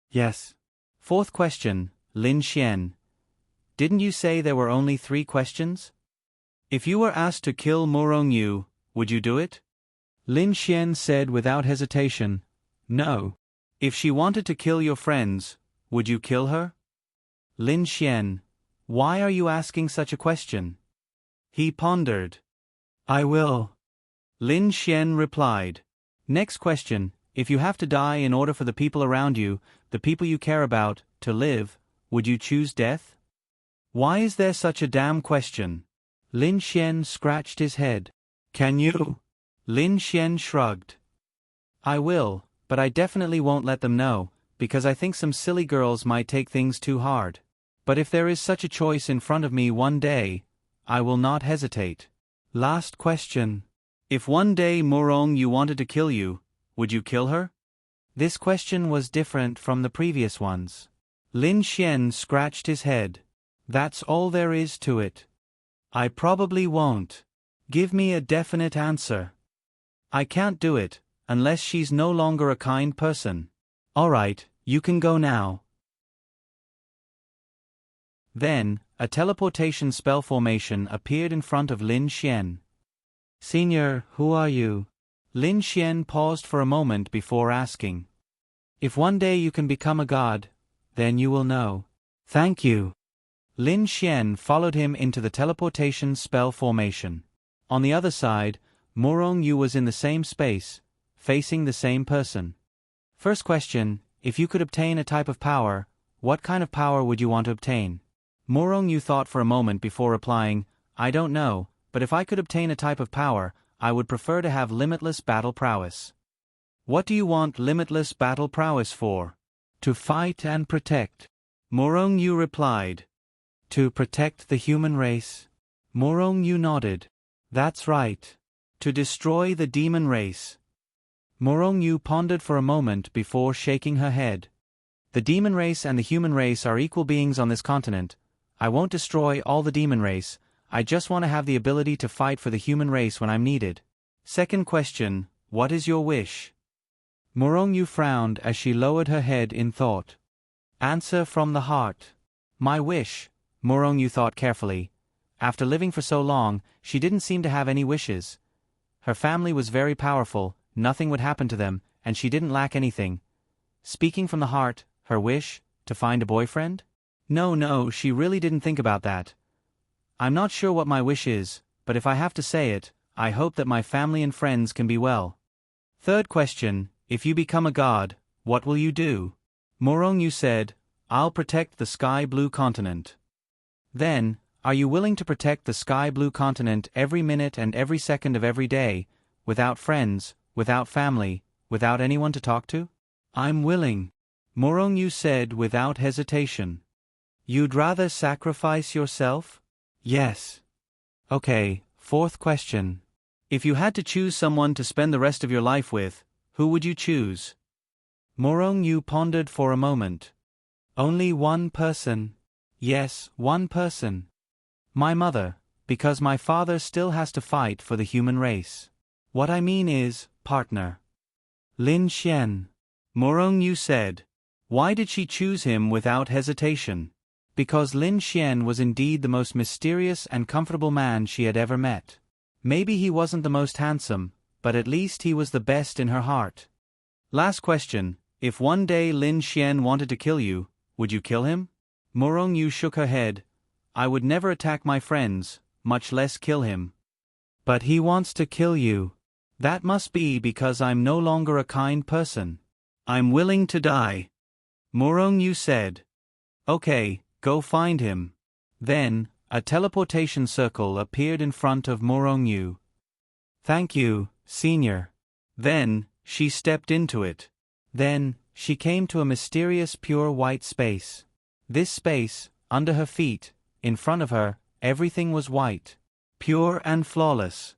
Yes. Fourth question, Lin Xian. Didn't you say there were only 3 questions? If you were asked to kill Morong Yu, would you do it? Lin Xian said without hesitation, no. If she wanted to kill your friends, would you kill her? Lin Xian, why are you asking such a question? He pondered. I will. Lin Xian replied. Next question, If you have to die in order for the people around you, the people you care about, to live, would you choose death? Why is there such a damn question? Lin Xian scratched his head. Can you? Lin Xian shrugged. I will, but I definitely won't let them know, because I think some silly girls might take things too hard. But if there is such a choice in front of me one day, I will not hesitate. Last question. If one day Morong Yu wanted to kill you, would you kill her? This question was different from the previous ones. Lin Xian scratched his head. That's all there is to it. I probably won't. Give me a definite answer. I can't do it, unless she's no longer a kind person. Alright, you can go now. Then, a teleportation spell formation appeared in front of Lin Xian. Senior, who are you? Lin Xian paused for a moment before asking. If one day you can become a god, then you will know. Thank you. Lin Xian followed him into the teleportation spell formation. On the other side, Morong Yu was in the same space, facing the same person. First question, if you could obtain a type of power, what kind of power would you want to obtain? Morong Yu thought for a moment before replying, I don't know, but if I could obtain a type of power, I would prefer to have limitless battle prowess. What do you want limitless battle prowess for? To fight and protect. Morong Yu replied. To protect the human race. Morong Yu nodded. That's right. To destroy the demon race. Morong Yu pondered for a moment before shaking her head. The demon race and the human race are equal beings on this continent. I won't destroy all the demon race, I just want to have the ability to fight for the human race when I'm needed. Second question, what is your wish? Morong Yu frowned as she lowered her head in thought. Answer from the heart. My wish, Morong Yu thought carefully. After living for so long, she didn't seem to have any wishes. Her family was very powerful, nothing would happen to them, and she didn't lack anything. Speaking from the heart, her wish, to find a boyfriend? No, she really didn't think about that. I'm not sure what my wish is, but if I have to say it, I hope that my family and friends can be well. Third question, if you become a god, what will you do? Morong Yu said, I'll protect the sky blue continent. Then, are you willing to protect the sky blue continent every minute and every second of every day, without friends, without family, without anyone to talk to? I'm willing. Morong Yu said without hesitation. You'd rather sacrifice yourself? Yes. Okay, fourth question. If you had to choose someone to spend the rest of your life with, who would you choose? Morong Yu pondered for a moment. Only one person. Yes, one person. My mother, because my father still has to fight for the human race. What I mean is, partner. Lin Xian. Morong Yu said. Why did she choose him without hesitation? Because Lin Xian was indeed the most mysterious and comfortable man she had ever met. Maybe he wasn't the most handsome, but at least he was the best in her heart. Last question, if one day Lin Xian wanted to kill you, would you kill him? Morong Yu shook her head. I would never attack my friends, much less kill him. But he wants to kill you. That must be because I'm no longer a kind person. I'm willing to die. Morong Yu said. Okay, go find him. Then, a teleportation circle appeared in front of Morong Yu. Thank you, Senior. Then, she stepped into it. Then, she came to a mysterious pure white space. This space, under her feet, in front of her, everything was white. Pure and flawless.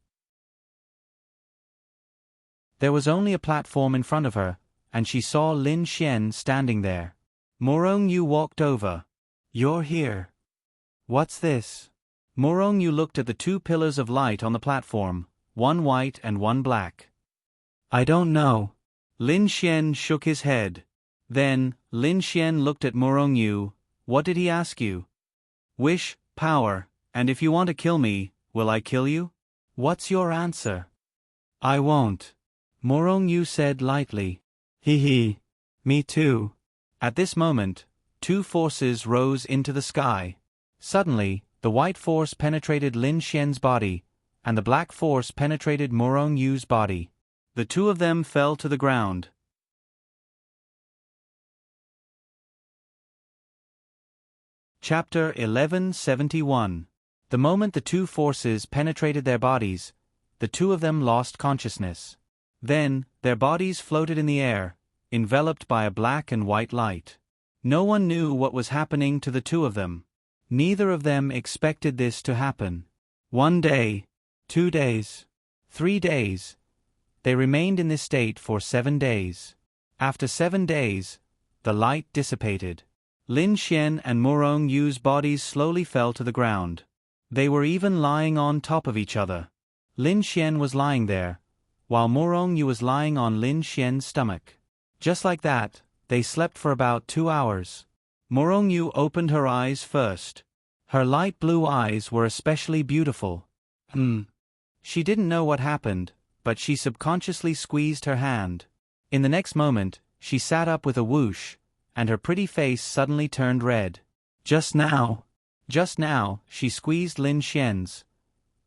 There was only a platform in front of her, and she saw Lin Xian standing there. Morong Yu walked over. You're here. What's this? Morong Yu looked at the two pillars of light on the platform, one white and one black. I don't know. Lin Xian shook his head. Then, Lin Xian looked at Morong Yu. What did he ask you? Wish, power, and if you want to kill me, will I kill you? What's your answer? I won't. Morong Yu said lightly. Hee. Me too. At this moment, two forces rose into the sky. Suddenly, the white force penetrated Lin Xian's body, and the black force penetrated Morong Yu's body. The two of them fell to the ground, Chapter 1171. The moment the two forces penetrated their bodies, the two of them lost consciousness. Then, their bodies floated in the air, enveloped by a black and white light. No one knew what was happening to the two of them. Neither of them expected this to happen. 1 day, 2 days, 3 days. They remained in this state for 7 days. After 7 days, the light dissipated. Lin Xian and Morong Yu's bodies slowly fell to the ground. They were even lying on top of each other. Lin Xian was lying there, while Morong Yu was lying on Lin Xian's stomach. Just like that, they slept for about 2 hours. Morong Yu opened her eyes first. Her light blue eyes were especially beautiful. She didn't know what happened, but she subconsciously squeezed her hand. In the next moment, she sat up with a whoosh, and her pretty face suddenly turned red. Just now, she squeezed Lin Xian's.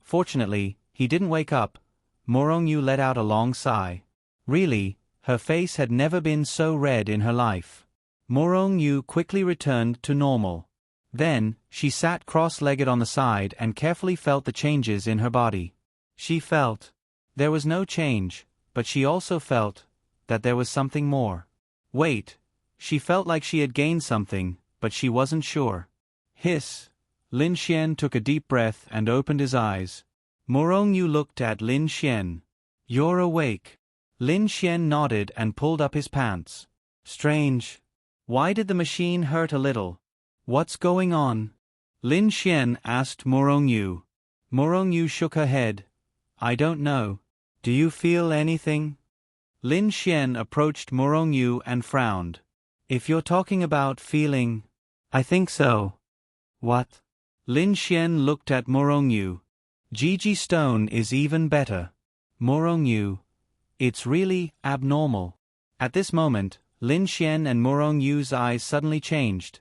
Fortunately, he didn't wake up. Morong Yu let out a long sigh. Really, her face had never been so red in her life. Morong Yu quickly returned to normal. Then, she sat cross-legged on the side and carefully felt the changes in her body. She felt there was no change, but she also felt that there was something more. Wait, she felt like she had gained something, but she wasn't sure. Hiss. Lin Xian took a deep breath and opened his eyes. Morong Yu looked at Lin Xian. You're awake. Lin Xian nodded and pulled up his pants. Strange. Why did the machine hurt a little? What's going on? Lin Xian asked Morong Yu. Morong Yu shook her head. I don't know. Do you feel anything? Lin Xian approached Morong Yu and frowned. If you're talking about feeling, I think so. What? Lin Xian looked at Morong Yu. Gigi Stone is even better. Morong Yu. It's really abnormal. At this moment, Lin Xian and Morong Yu's eyes suddenly changed.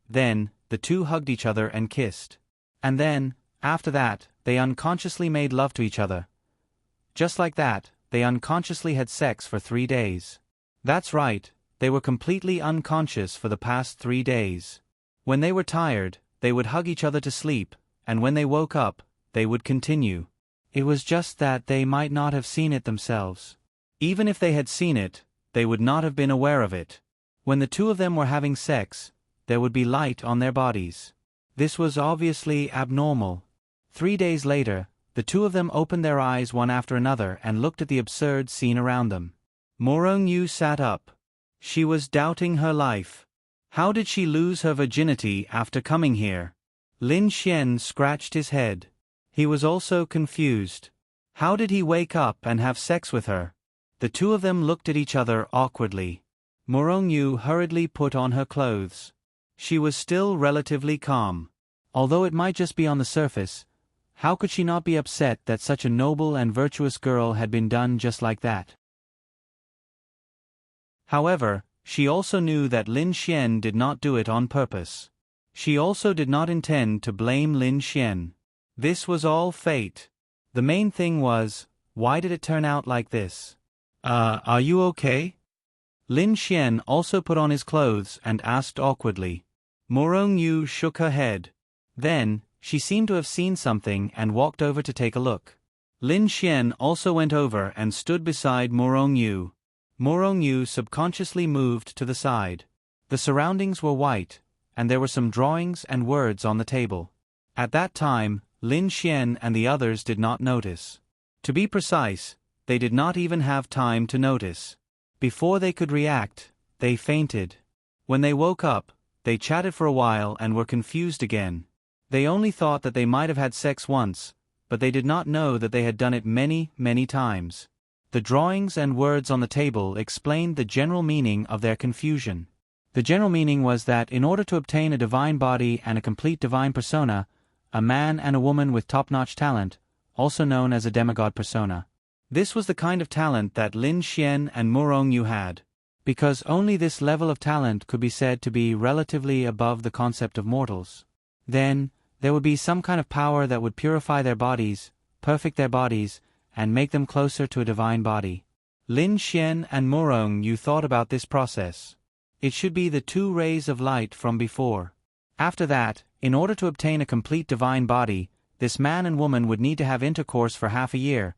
Then, the two hugged each other and kissed. And then, after that, they unconsciously made love to each other. Just like that, they unconsciously had sex for 3 days. That's right, they were completely unconscious for the past 3 days. When they were tired, they would hug each other to sleep, and when they woke up, they would continue. It was just that they might not have seen it themselves. Even if they had seen it, they would not have been aware of it. When the two of them were having sex, there would be light on their bodies. This was obviously abnormal. 3 days later, the two of them opened their eyes one after another and looked at the absurd scene around them. Morong Yu sat up. She was doubting her life. How did she lose her virginity after coming here? Lin Xian scratched his head. He was also confused. How did he wake up and have sex with her? The two of them looked at each other awkwardly. Morong Yu hurriedly put on her clothes. She was still relatively calm. Although it might just be on the surface, how could she not be upset that such a noble and virtuous girl had been done just like that? However, she also knew that Lin Xian did not do it on purpose. She also did not intend to blame Lin Xian. This was all fate. The main thing was, why did it turn out like this? Are you okay? Lin Xian also put on his clothes and asked awkwardly. Morong Yu shook her head. Then, she seemed to have seen something and walked over to take a look. Lin Xian also went over and stood beside Morong Yu. Morong Yu subconsciously moved to the side. The surroundings were white, and there were some drawings and words on the table. At that time, Lin Xian and the others did not notice. To be precise, they did not even have time to notice. Before they could react, they fainted. When they woke up, they chatted for a while and were confused again. They only thought that they might have had sex once, but they did not know that they had done it many, many times. The drawings and words on the table explained the general meaning of their confusion. The general meaning was that in order to obtain a divine body and a complete divine persona, a man and a woman with top-notch talent, also known as a demigod persona. This was the kind of talent that Lin Xian and Morong Yu had. Because only this level of talent could be said to be relatively above the concept of mortals. Then, there would be some kind of power that would purify their bodies, perfect their bodies, and make them closer to a divine body. Lin Xian and Morong Yu thought about this process. It should be the 2 rays of light from before. After that, in order to obtain a complete divine body, this man and woman would need to have intercourse for half a year,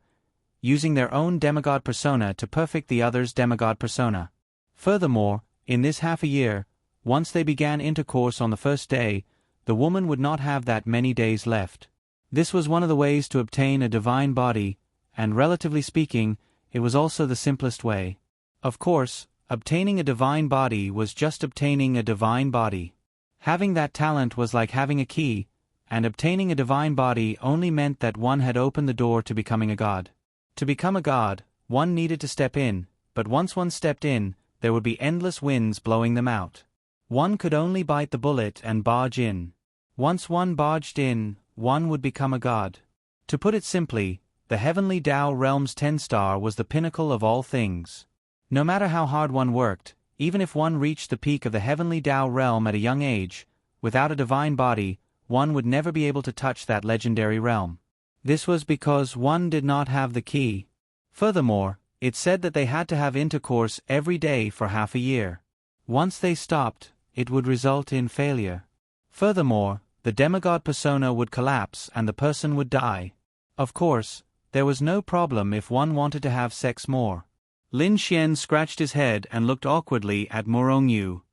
using their own demigod persona to perfect the other's demigod persona. Furthermore, in this half a year, once they began intercourse on the first day, the woman would not have that many days left. This was one of the ways to obtain a divine body, and relatively speaking, it was also the simplest way. Of course, obtaining a divine body was just obtaining a divine body. Having that talent was like having a key, and obtaining a divine body only meant that one had opened the door to becoming a god. To become a god, one needed to step in, but once one stepped in, there would be endless winds blowing them out. One could only bite the bullet and barge in. Once one barged in, one would become a god. To put it simply, the heavenly Tao realm's 10-star was the pinnacle of all things. No matter how hard one worked, even if one reached the peak of the heavenly Tao realm at a young age, without a divine body, one would never be able to touch that legendary realm. This was because one did not have the key. Furthermore, it said that they had to have intercourse every day for half a year. Once they stopped, it would result in failure. Furthermore, the demigod persona would collapse and the person would die. Of course, there was no problem if one wanted to have sex more. Lin Xian scratched his head and looked awkwardly at Morong Yu.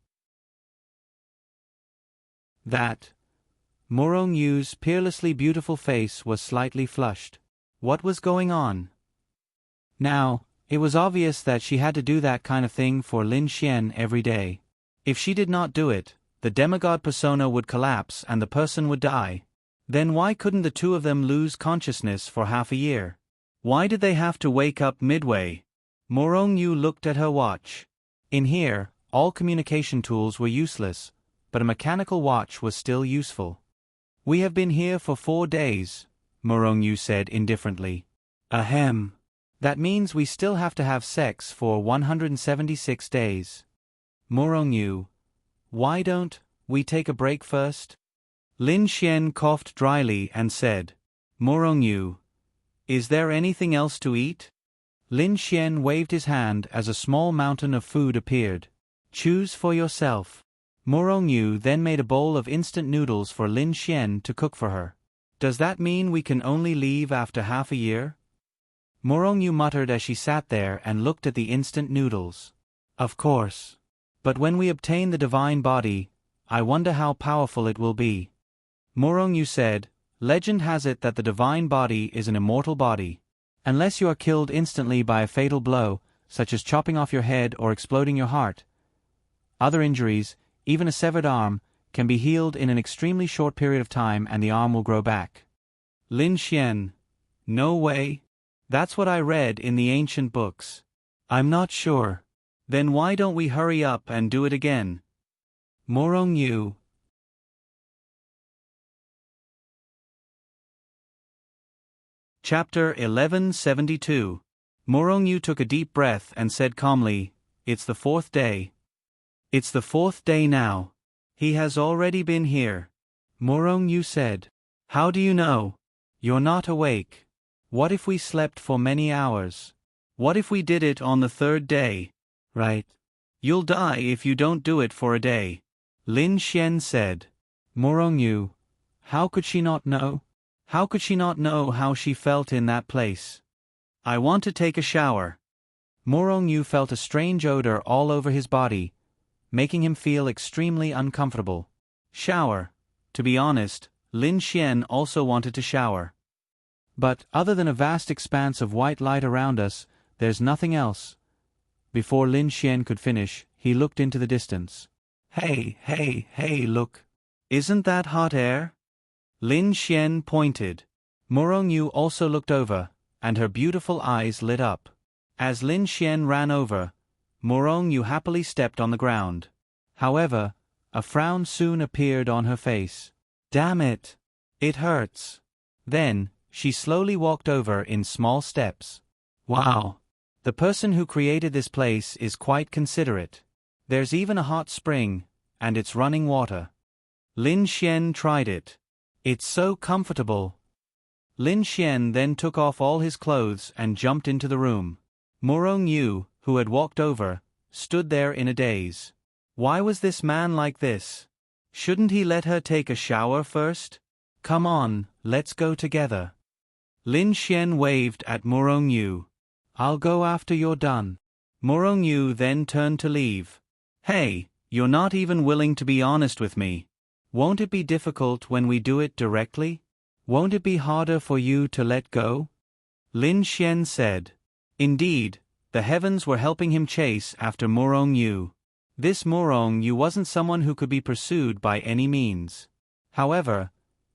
Morong Yu's peerlessly beautiful face was slightly flushed. What was going on? Now, it was obvious that she had to do that kind of thing for Lin Xian every day. If she did not do it, the demigod persona would collapse and the person would die. Then why couldn't the two of them lose consciousness for half a year? Why did they have to wake up midway? Morong Yu looked at her watch. In here, all communication tools were useless, but a mechanical watch was still useful. We have been here for 4 days, Morong Yu said indifferently. Ahem. That means we still have to have sex for 176 days. Morong Yu, why don't we take a break first? Lin Xian coughed dryly and said, Morong Yu, is there anything else to eat? Lin Xian waved his hand as a small mountain of food appeared. Choose for yourself. Morong Yu then made a bowl of instant noodles for Lin Xian to cook for her. Does that mean we can only leave after half a year? Morong Yu muttered as she sat there and looked at the instant noodles. Of course. But when we obtain the divine body, I wonder how powerful it will be. Morong Yu said, legend has it that the divine body is an immortal body. Unless you are killed instantly by a fatal blow, such as chopping off your head or exploding your heart, other injuries, even a severed arm, can be healed in an extremely short period of time and the arm will grow back. Lin Xian, no way. That's what I read in the ancient books. I'm not sure. Then why don't we hurry up and do it again? Morong Yu. Chapter 1172. Morong Yu took a deep breath and said calmly, it's the 4th day. It's the 4th day now. He has already been here. Morong Yu said. How do you know? You're not awake. What if we slept for many hours? What if we did it on the 3rd day? Right. You'll die if you don't do it for a day. Lin Xian said. Morong Yu. How could she not know? How could she not know how she felt in that place? I want to take a shower. Morong Yu felt a strange odor all over his body, making him feel extremely uncomfortable. Shower. To be honest, Lin Xian also wanted to shower. But, other than a vast expanse of white light around us, there's nothing else. Before Lin Xian could finish, he looked into the distance. Hey, look. Isn't that hot air? Lin Xian pointed. Morong Yu also looked over, and her beautiful eyes lit up. As Lin Xian ran over, Morong Yu happily stepped on the ground. However, a frown soon appeared on her face. Damn it! It hurts. Then, she slowly walked over in small steps. Wow! The person who created this place is quite considerate. There's even a hot spring, and it's running water. Lin Xian tried it. It's so comfortable. Lin Xian then took off all his clothes and jumped into the room. Morong Yu, who had walked over, stood there in a daze. Why was this man like this? Shouldn't he let her take a shower first? Come on, let's go together. Lin Xian waved at Morong Yu. I'll go after you're done. Morong Yu then turned to leave. Hey, you're not even willing to be honest with me. Won't it be difficult when we do it directly? Won't it be harder for you to let go? Lin Xian said. Indeed, the heavens were helping him chase after Morong Yu. This Morong Yu wasn't someone who could be pursued by any means. However,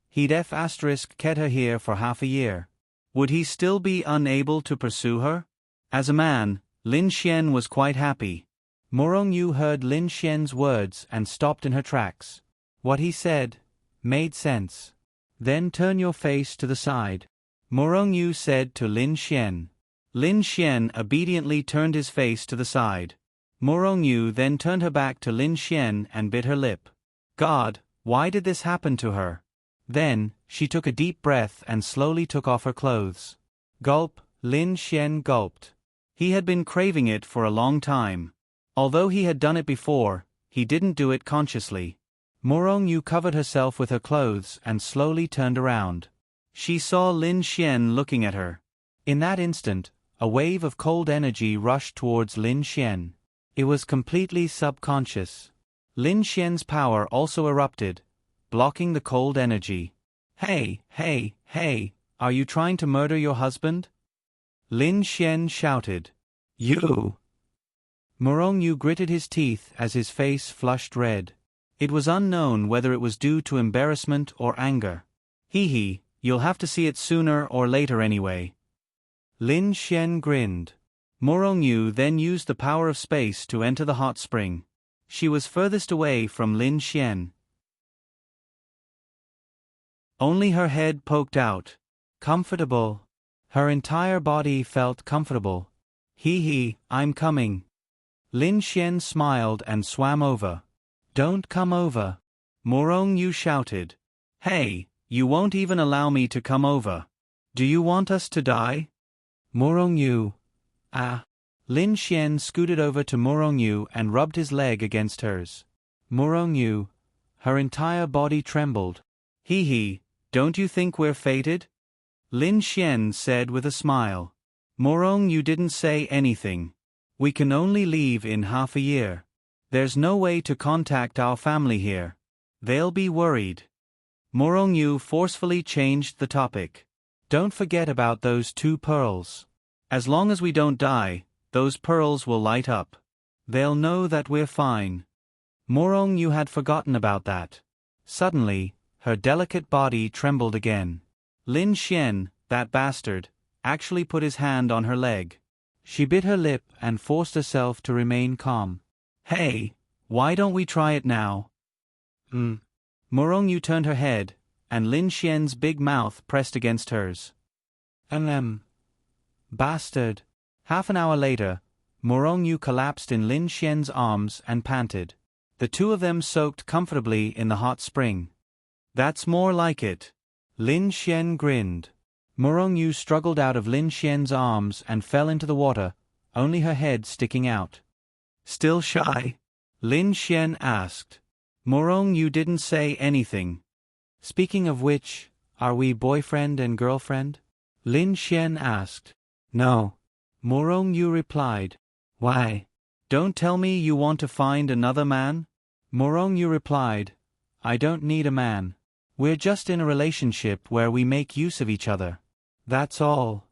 he'd kept her here for half a year. Would he still be unable to pursue her? As a man, Lin Xian was quite happy. Morong Yu heard Lin Xian's words and stopped in her tracks. What he said made sense. Then turn your face to the side, Morong Yu said to Lin Xian. Lin Xian obediently turned his face to the side. Morong Yu then turned her back to Lin Xian and bit her lip. God, why did this happen to her? Then, she took a deep breath and slowly took off her clothes. Gulp, Lin Xian gulped. He had been craving it for a long time. Although he had done it before, he didn't do it consciously. Morong Yu covered herself with her clothes and slowly turned around. She saw Lin Xian looking at her. In that instant, a wave of cold energy rushed towards Lin Xian. It was completely subconscious. Lin Xian's power also erupted, blocking the cold energy. Hey, hey, hey, are you trying to murder your husband? Lin Xian shouted. You! Morong Yu gritted his teeth as his face flushed red. It was unknown whether it was due to embarrassment or anger. Hee, you'll have to see it sooner or later anyway. Lin Xian grinned. Morong Yu then used the power of space to enter the hot spring. She was furthest away from Lin Xian. Only her head poked out. Comfortable. Her entire body felt comfortable. Hee, I'm coming. Lin Xian smiled and swam over. Don't come over. Morong Yu shouted. Hey, you won't even allow me to come over. Do you want us to die? Morong Yu. Ah. Lin Xian scooted over to Morong Yu and rubbed his leg against hers. Morong Yu. Her entire body trembled. Hee, don't you think we're fated? Lin Xian said with a smile. Morong Yu didn't say anything. We can only leave in half a year. There's no way to contact our family here. They'll be worried. Morong Yu forcefully changed the topic. Don't forget about those 2 pearls. As long as we don't die, those pearls will light up. They'll know that we're fine. Morong Yu had forgotten about that. Suddenly, her delicate body trembled again. Lin Xian, that bastard, actually put his hand on her leg. She bit her lip and forced herself to remain calm. Hey, why don't we try it now? Morong Yu turned her head, and Lin Xian's big mouth pressed against hers. Bastard. Half an hour later, Morong Yu collapsed in Lin Xian's arms and panted. The 2 of them soaked comfortably in the hot spring. That's more like it. Lin Xian grinned. Morong Yu struggled out of Lin Xian's arms and fell into the water, only her head sticking out. Still shy? Lin Xian asked. Morong Yu didn't say anything. Speaking of which, are we boyfriend and girlfriend? Lin Xian asked. No. Morong Yu replied. Why? Don't tell me you want to find another man? Morong Yu replied. I don't need a man. We're just in a relationship where we make use of each other. That's all.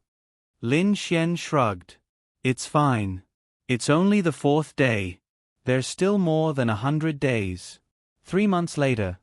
Lin Xian shrugged. It's fine. It's only the 4th day. There's still more than 100 days. 3 months later.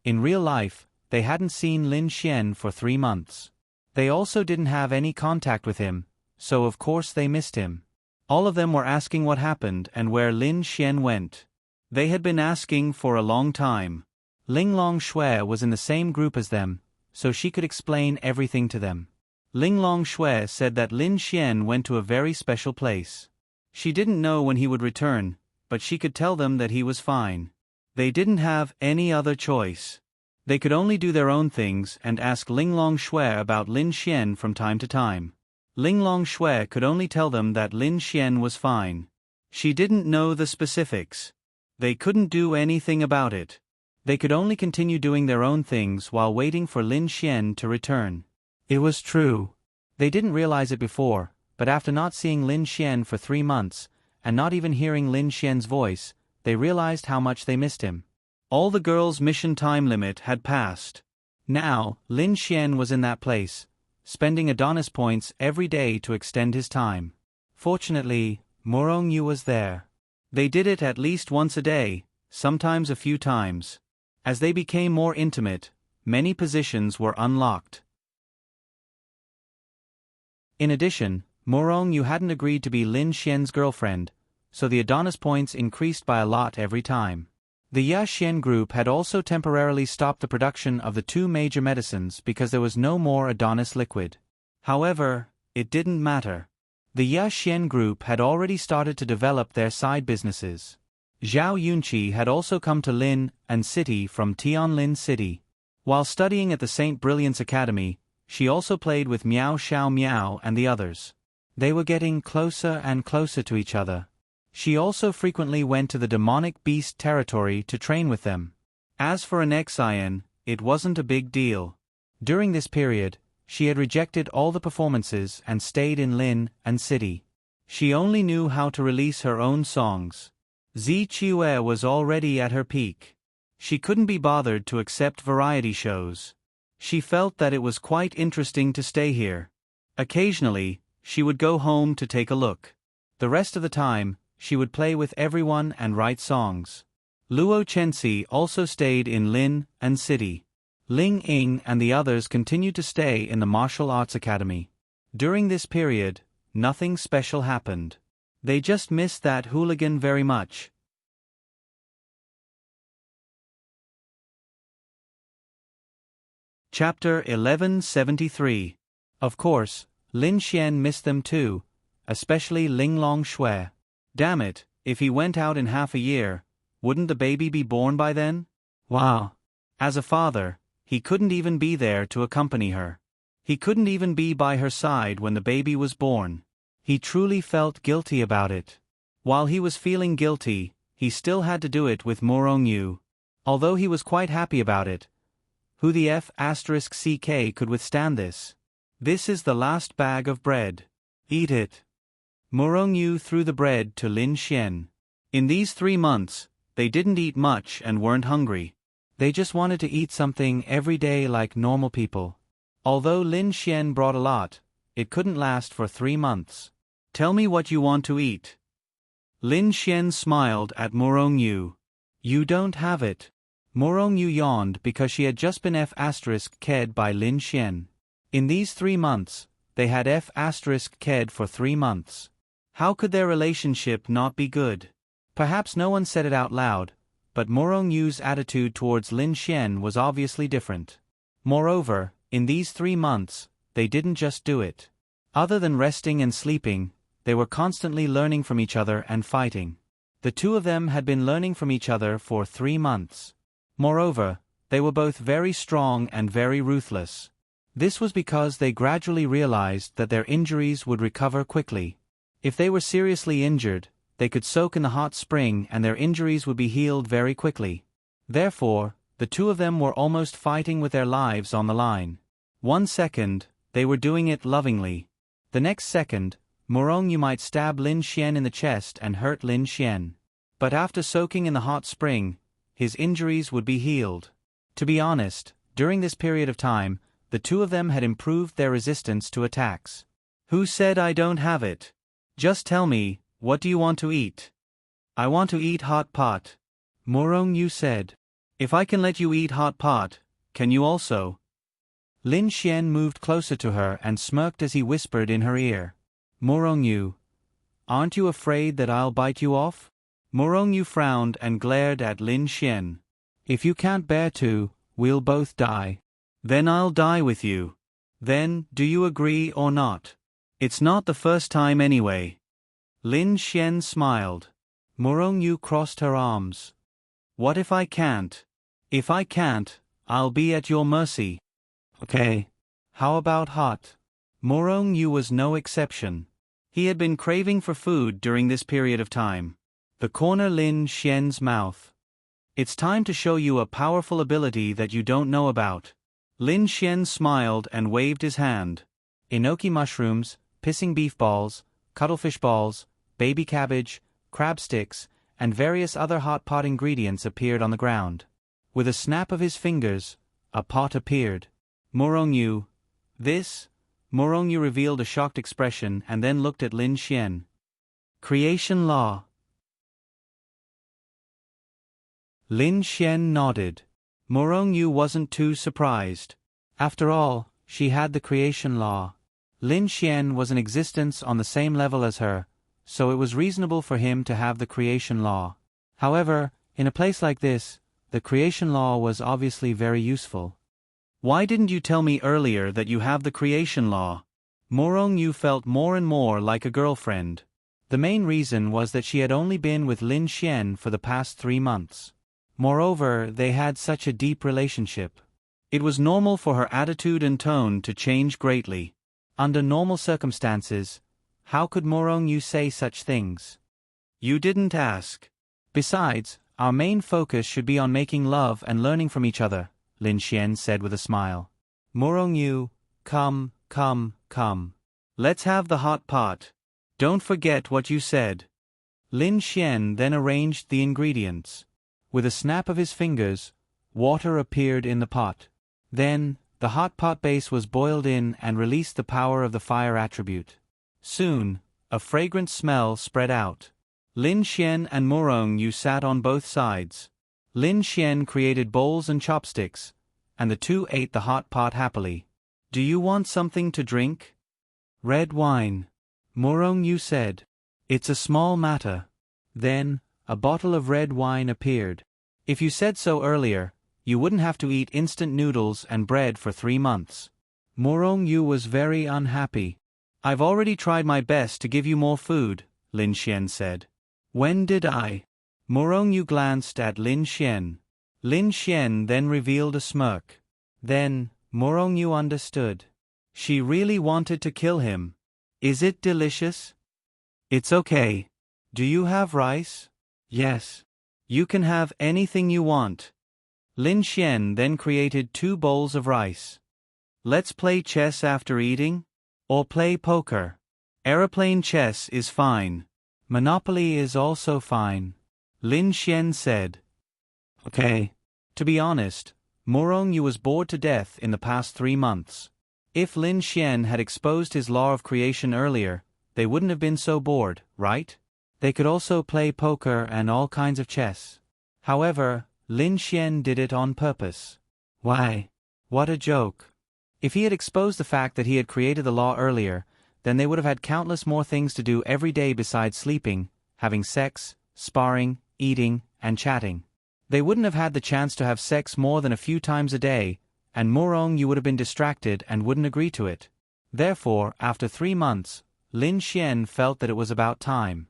In real life, they hadn't seen Lin Xian for 3 months. They also didn't have any contact with him, so of course they missed him. All of them were asking what happened and where Lin Xian went. They had been asking for a long time. Linglong Shui was in the same group as them, so she could explain everything to them. Linglong Shui said that Lin Xian went to a very special place. She didn't know when he would return, but she could tell them that he was fine. They didn't have any other choice. They could only do their own things and ask Linglong Shui about Lin Xian from time to time. Linglong Shui could only tell them that Lin Xian was fine. She didn't know the specifics. They couldn't do anything about it. They could only continue doing their own things while waiting for Lin Xian to return. It was true. They didn't realize it before, but after not seeing Lin Xian for 3 months, and not even hearing Lin Xian's voice, they realized how much they missed him. All the girls' mission time limit had passed. Now, Lin Xian was in that place, spending Adonis points every day to extend his time. Fortunately, Morong Yu was there. They did it at least once a day, sometimes a few times. As they became more intimate, many positions were unlocked. In addition, Morong Yu hadn't agreed to be Lin Xian's girlfriend, so the Adonis points increased by a lot every time. The Ya Xian group had also temporarily stopped the production of the 2 major medicines because there was no more Adonis liquid. However, it didn't matter. The Ya Xian group had already started to develop their side businesses. Zhao Yunqi had also come to Lin and City from Tianlin City. While studying at the St. Brilliance Academy, she also played with Miao Xiao Miao and the others. They were getting closer and closer to each other. She also frequently went to the demonic beast territory to train with them. As for an Xian, it wasn't a big deal. During this period, she had rejected all the performances and stayed in Lin and City. She only knew how to release her own songs. Zi Qiue was already at her peak. She couldn't be bothered to accept variety shows. She felt that it was quite interesting to stay here. Occasionally, she would go home to take a look. The rest of the time, she would play with everyone and write songs. Luo Chenxi also stayed in Lin and City. Ling Ying and the others continued to stay in the martial arts academy. During this period, nothing special happened. They just missed that hooligan very much. Chapter 1173. Of course, Lin Xian missed them too, especially Ling Long Shui. Damn it, if he went out in half a year, wouldn't the baby be born by then? Wow. As a father, he couldn't even be there to accompany her. He couldn't even be by her side when the baby was born. He truly felt guilty about it. While he was feeling guilty, he still had to do it with Morong Yu. Although he was quite happy about it. Who the F***ck could withstand this? This is the last bag of bread. Eat it. Morong Yu threw the bread to Lin Xian. In these 3 months, they didn't eat much and weren't hungry. They just wanted to eat something every day like normal people. Although Lin Xian brought a lot, it couldn't last for 3 months. Tell me what you want to eat. Lin Xian smiled at Morong Yu. You don't have it. Morong Yu yawned because she had just been F***ked by Lin Xian. In these 3 months, they had F***ked for 3 months. How could their relationship not be good? Perhaps no one said it out loud, but Morong Yu's attitude towards Lin Xian was obviously different. Moreover, in these 3 months, they didn't just do it. Other than resting and sleeping, they were constantly learning from each other and fighting. The 2 of them had been learning from each other for 3 months. Moreover, they were both very strong and very ruthless. This was because they gradually realized that their injuries would recover quickly. If they were seriously injured, they could soak in the hot spring and their injuries would be healed very quickly. Therefore, the 2 of them were almost fighting with their lives on the line. 1 second, they were doing it lovingly. The next second, Morong Yu might stab Lin Xian in the chest and hurt Lin Xian. But after soaking in the hot spring, his injuries would be healed. To be honest, during this period of time, the 2 of them had improved their resistance to attacks. Who said I don't have it? Just tell me, what do you want to eat? I want to eat hot pot. Morong Yu said. If I can let you eat hot pot, can you also? Lin Xian moved closer to her and smirked as he whispered in her ear. Morong Yu, aren't you afraid that I'll bite you off? Morong Yu frowned and glared at Lin Xian. If you can't bear to, we'll both die. Then I'll die with you. Then, do you agree or not? It's not the first time anyway. Lin Xian smiled. Morong Yu crossed her arms. What if I can't? If I can't, I'll be at your mercy. Okay. How about hot? Morong Yu was no exception. He had been craving for food during this period of time. The corner Lin Xian's mouth. It's time to show you a powerful ability that you don't know about. Lin Xian smiled and waved his hand. Enoki mushrooms, pissing beef balls, cuttlefish balls, baby cabbage, crab sticks, and various other hot pot ingredients appeared on the ground. With a snap of his fingers, a pot appeared. Morongyu. This? Morongyu revealed a shocked expression and then looked at Lin Xian. Creation law. Lin Xian nodded. Morongyu wasn't too surprised. After all, she had the creation law. Lin Xian was in existence on the same level as her, so it was reasonable for him to have the creation law. However, in a place like this, the creation law was obviously very useful. Why didn't you tell me earlier that you have the creation law? Morongyu felt more and more like a girlfriend. The main reason was that she had only been with Lin Xian for the past 3 months. Moreover, they had such a deep relationship. It was normal for her attitude and tone to change greatly. Under normal circumstances, how could Morongyu say such things? You didn't ask. Besides, our main focus should be on making love and learning from each other, Lin Xian said with a smile. Morongyu, come. Let's have the hot pot. Don't forget what you said. Lin Xian then arranged the ingredients. With a snap of his fingers, water appeared in the pot. Then, the hot pot base was boiled in and released the power of the fire attribute. Soon, a fragrant smell spread out. Lin Xian and Morongyu sat on both sides. Lin Xian created bowls and chopsticks, and the two ate the hot pot happily. Do you want something to drink? Red wine. Morongyu said. It's a small matter. Then, a bottle of red wine appeared. If you said so earlier, you wouldn't have to eat instant noodles and bread for 3 months. Morongyu was very unhappy. I've already tried my best to give you more food, Lin Xian said. When did I? Morongyu glanced at Lin Xian. Lin Xian then revealed a smirk. Then, Morongyu understood. She really wanted to kill him. Is it delicious? It's okay. Do you have rice? Yes. You can have anything you want. Lin Xian then created 2 bowls of rice. Let's play chess after eating? Or play poker. Aeroplane chess is fine. Monopoly is also fine. Lin Xian said. Okay. To be honest, Morongyu was bored to death in the past 3 months. If Lin Xian had exposed his law of creation earlier, they wouldn't have been so bored, right? They could also play poker and all kinds of chess. However, Lin Xian did it on purpose. Why? What a joke. If he had exposed the fact that he had created the law earlier, then they would have had countless more things to do every day besides sleeping, having sex, sparring, eating, and chatting. They wouldn't have had the chance to have sex more than a few times a day, and Morongyu would have been distracted and wouldn't agree to it. Therefore, after 3 months, Lin Xian felt that it was about time.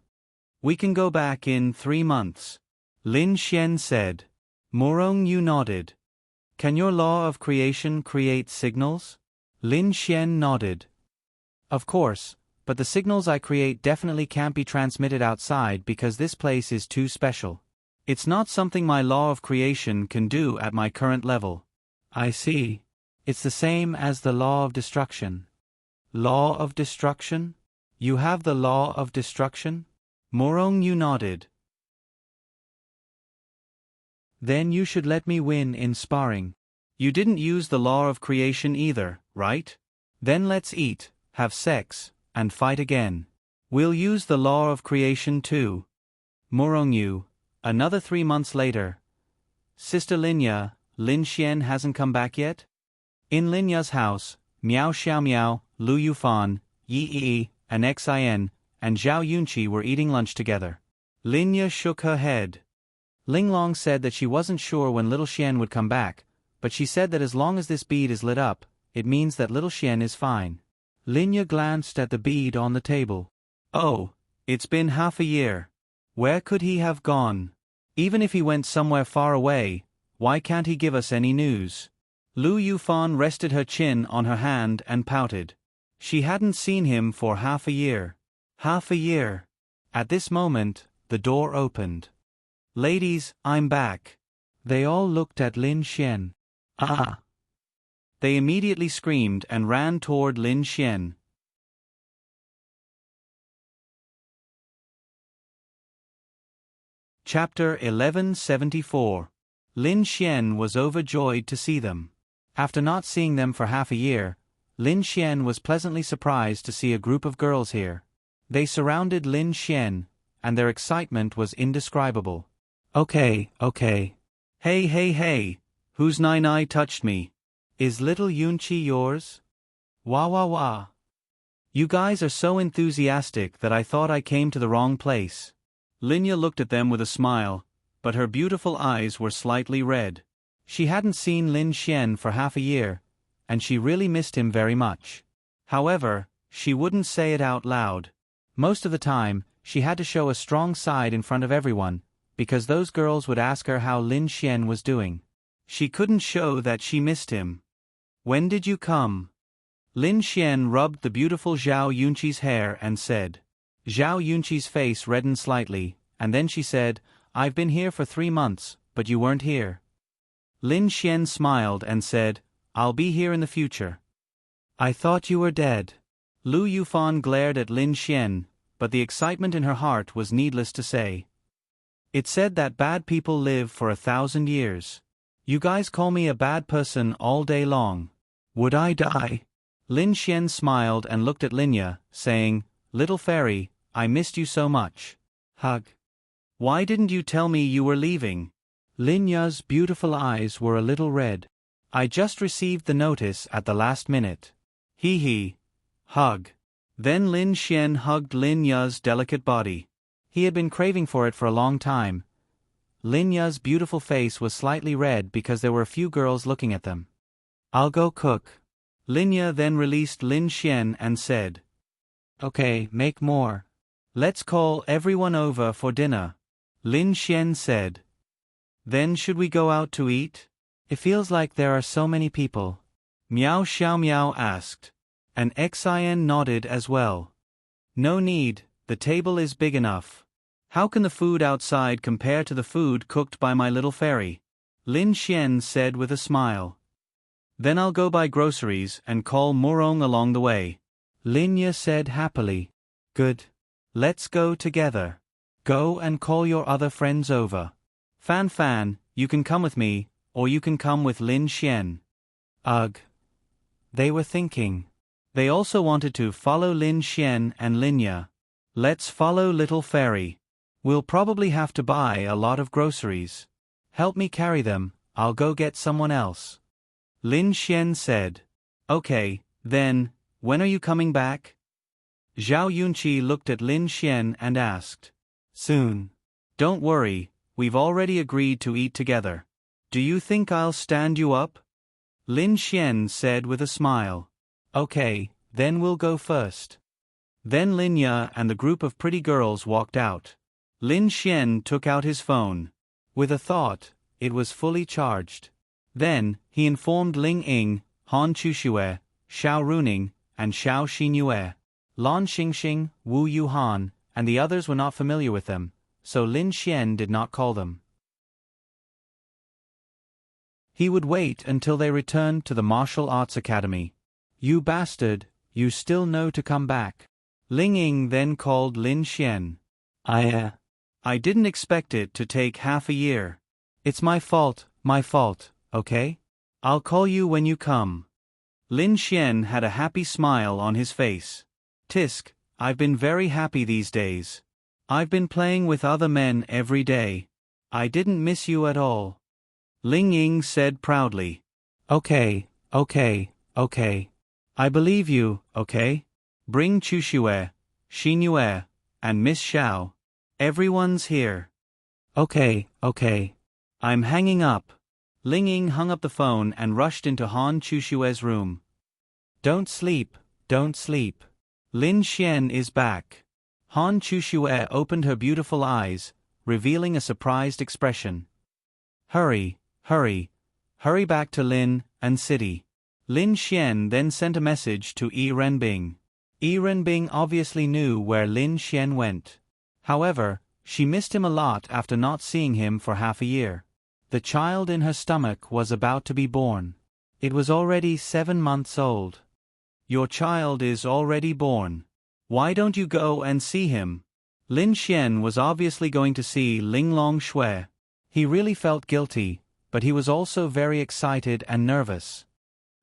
We can go back in 3 months. Lin Xian said. Morongyu nodded. Can your law of creation create signals? Lin Xian nodded. Of course, but the signals I create definitely can't be transmitted outside because this place is too special. It's not something my law of creation can do at my current level. I see. It's the same as the law of destruction. Law of destruction? You have the law of destruction? Morongyu nodded. Then you should let me win in sparring. You didn't use the law of creation either, right? Then let's eat, have sex, and fight again. We'll use the law of creation too. Morongyu. Another 3 months later. Sister Linya, Lin Xian hasn't come back yet? In Linya's house, Miao Xiaomiao, Lu Yufan, Yi Yi, and Xin, and Zhao Yunqi were eating lunch together. Linya shook her head. Linglong said that she wasn't sure when little Xian would come back, but she said that as long as this bead is lit up, it means that little Xian is fine. Linya glanced at the bead on the table. Oh, it's been half a year. Where could he have gone? Even if he went somewhere far away, why can't he give us any news? Lu Yufan rested her chin on her hand and pouted. She hadn't seen him for half a year. Half a year. At this moment, the door opened. Ladies, I'm back. They all looked at Lin Xian. Ah! They immediately screamed and ran toward Lin Xian. Chapter 1174. Lin Xian was overjoyed to see them. After not seeing them for half a year, Lin Xian was pleasantly surprised to see a group of girls here. They surrounded Lin Xian, and their excitement was indescribable. Okay. Hey, whose nai touched me? Is little Yunqi yours? Wah. You guys are so enthusiastic that I thought I came to the wrong place. Linya looked at them with a smile, but her beautiful eyes were slightly red. She hadn't seen Lin Xian for half a year, and she really missed him very much. However, she wouldn't say it out loud. Most of the time, she had to show a strong side in front of everyone, because those girls would ask her how Lin Xian was doing. She couldn't show that she missed him. When did you come? Lin Xian rubbed the beautiful Zhao Yunqi's hair and said. Zhao Yunqi's face reddened slightly, and then she said, I've been here for 3 months, but you weren't here. Lin Xian smiled and said, I'll be here in the future. I thought you were dead. Lu Yufan glared at Lin Xian, but the excitement in her heart was needless to say. It said that bad people live for 1,000 years. You guys call me a bad person all day long. Would I die? Lin Xian smiled and looked at Linya, saying, Little fairy, I missed you so much. Hug. Why didn't you tell me you were leaving? Linya's beautiful eyes were a little red. I just received the notice at the last minute. Hee. Hug. Then Lin Xian hugged Linya's delicate body. He had been craving for it for a long time. Linya's beautiful face was slightly red because there were a few girls looking at them. I'll go cook. Linya then released Lin Xian and said. Okay, make more. Let's call everyone over for dinner. Lin Xian said. Then should we go out to eat? It feels like there are so many people. Miao Xiaomiao asked. And Xian nodded as well. No need, the table is big enough. How can the food outside compare to the food cooked by my little fairy? Lin Xian said with a smile. Then I'll go buy groceries and call Murong along the way. Linya said happily. Good. Let's go together. Go and call your other friends over. Fan, you can come with me, or you can come with Lin Xian. Ugh. They were thinking. They also wanted to follow Lin Xian and Linya. Let's follow little fairy. We'll probably have to buy a lot of groceries. Help me carry them, I'll go get someone else. Lin Xian said. Okay, then, when are you coming back? Zhao Yunqi looked at Lin Xian and asked. Soon. Don't worry, we've already agreed to eat together. Do you think I'll stand you up? Lin Xian said with a smile. Okay, then we'll go first. Then Linya and the group of pretty girls walked out. Lin Xian took out his phone. With a thought, it was fully charged. Then, he informed Ling Ying, Han Chuxue, Xiao Runing, and Xiao Xinyue. Lan Xingxing, Wu Yuhan, and the others were not familiar with them, so Lin Xian did not call them. He would wait until they returned to the martial arts academy. You bastard, you still know to come back. Ling Ying then called Lin Xian. I didn't expect it to take half a year. It's my fault, okay? I'll call you when you come. Lin Xian had a happy smile on his face. Tisk, I've been very happy these days. I've been playing with other men every day. I didn't miss you at all. Ling Ying said proudly. Okay. I believe you, okay? Bring Chuxue, Xinyue, and Miss Xiao. Everyone's here. Okay. I'm hanging up. Ling Ying hung up the phone and rushed into Han Chuxue's room. Don't sleep. Lin Xian is back. Han Chuxue opened her beautiful eyes, revealing a surprised expression. Hurry back to Lin and city. Lin Xian then sent a message to Yi Renbing. Yi Renbing obviously knew where Lin Xian went. However, she missed him a lot after not seeing him for half a year. The child in her stomach was about to be born. It was already 7 months old. Your child is already born. Why don't you go and see him? Lin Xian was obviously going to see Linglong Shui. He really felt guilty, but he was also very excited and nervous.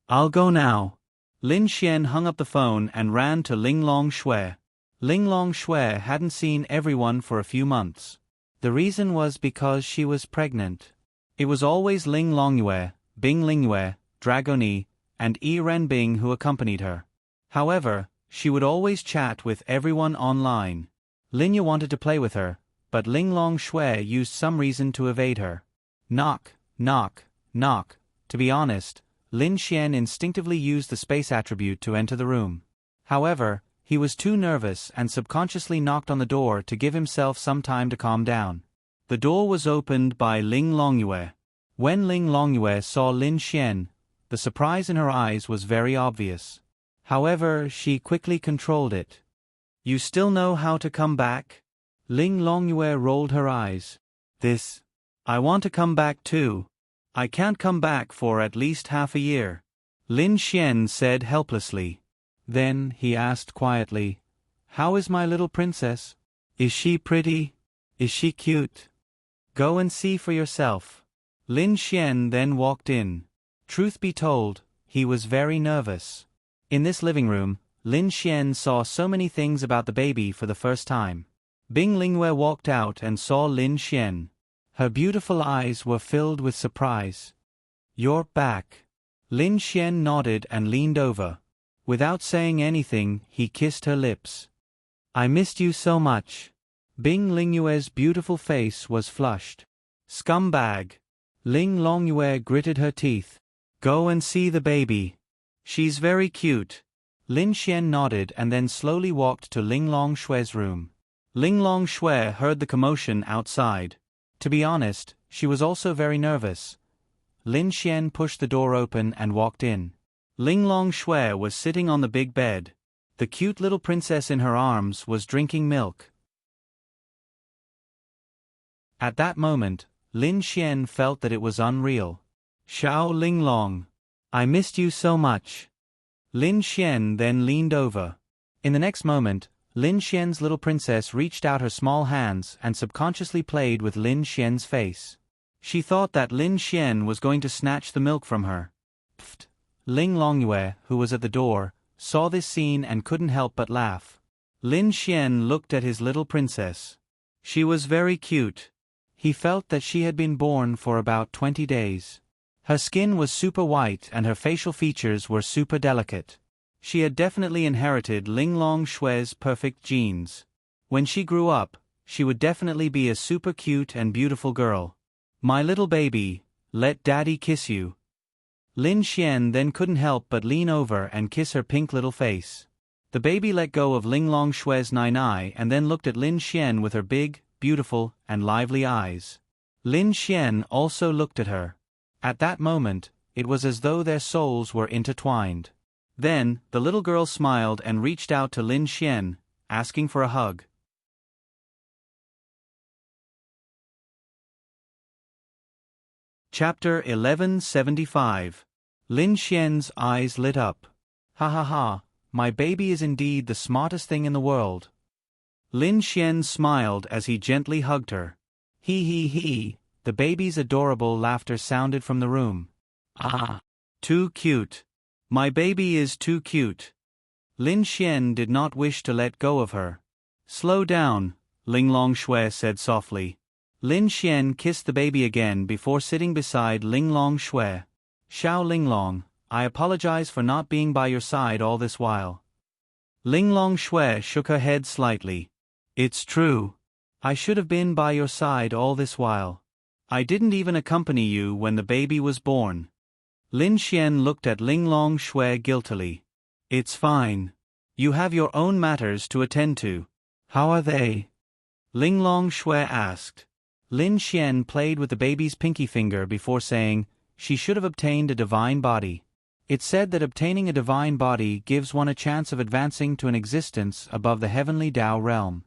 I'll go now. Lin Xian hung up the phone and ran to Linglong Shui. Linglong Shui hadn't seen everyone for a few months. The reason was because she was pregnant. It was always Ling Longyue, Bing Lingyue, Dragoni, and Yi Renbing who accompanied her. However, she would always chat with everyone online. Lin Yu wanted to play with her, but Linglong Shui used some reason to evade her. Knock, knock, knock. To be honest, Lin Xian instinctively used the space attribute to enter the room. However, he was too nervous and subconsciously knocked on the door to give himself some time to calm down. The door was opened by Ling Longyue. When Ling Longyue saw Lin Xian, the surprise in her eyes was very obvious. However, she quickly controlled it. You still know how to come back? Ling Longyue rolled her eyes. I want to come back too. I can't come back for at least half a year. Lin Xian said helplessly. Then he asked quietly, how is my little princess? Is she pretty? Is she cute? Go and see for yourself. Lin Xian then walked in. Truth be told, he was very nervous. In this living room, Lin Xian saw so many things about the baby for the first time. Bing Lingyue walked out and saw Lin Xian. Her beautiful eyes were filled with surprise. You're back. Lin Xian nodded and leaned over. Without saying anything, he kissed her lips. I missed you so much. Bing Lingyue's beautiful face was flushed. Scumbag. Ling Longyue gritted her teeth. Go and see the baby. She's very cute. Lin Xian nodded and then slowly walked to Linglong Shui's room. Linglong Shui heard the commotion outside. To be honest, she was also very nervous. Lin Xian pushed the door open and walked in. Linglong Shui was sitting on the big bed. The cute little princess in her arms was drinking milk. At that moment, Lin Xian felt that it was unreal. Xiao Linglong. I missed you so much. Lin Xian then leaned over. In the next moment, Lin Xian's little princess reached out her small hands and subconsciously played with Lin Xian's face. She thought that Lin Xian was going to snatch the milk from her. Pfft. Ling Longyue, who was at the door, saw this scene and couldn't help but laugh. Lin Xian looked at his little princess. She was very cute. He felt that she had been born for about 20 days. Her skin was super white and her facial features were super delicate. She had definitely inherited Linglong Shui's perfect genes. When she grew up, she would definitely be a super cute and beautiful girl. My little baby, let daddy kiss you. Lin Xian then couldn't help but lean over and kiss her pink little face. The baby let go of Linglong Shui's nai and then looked at Lin Xian with her big, beautiful, and lively eyes. Lin Xian also looked at her. At that moment, it was as though their souls were intertwined. Then, the little girl smiled and reached out to Lin Xian, asking for a hug. Chapter 1175. Lin Xian's eyes lit up. Ha ha ha, my baby is indeed the smartest thing in the world. Lin Xian smiled as he gently hugged her. He he he, the baby's adorable laughter sounded from the room. Ah, too cute. My baby is too cute. Lin Xian did not wish to let go of her. Slow down, Linglong Shui said softly. Lin Xian kissed the baby again before sitting beside Linglong Shui. Xiao Linglong, I apologize for not being by your side all this while. Linglong Shui shook her head slightly. It's true. I should have been by your side all this while. I didn't even accompany you when the baby was born. Lin Xian looked at Linglong Shui guiltily. It's fine. You have your own matters to attend to. How are they? Linglong Shui asked. Lin Xian played with the baby's pinky finger before saying, she should have obtained a divine body. It's said that obtaining a divine body gives one a chance of advancing to an existence above the heavenly Tao realm.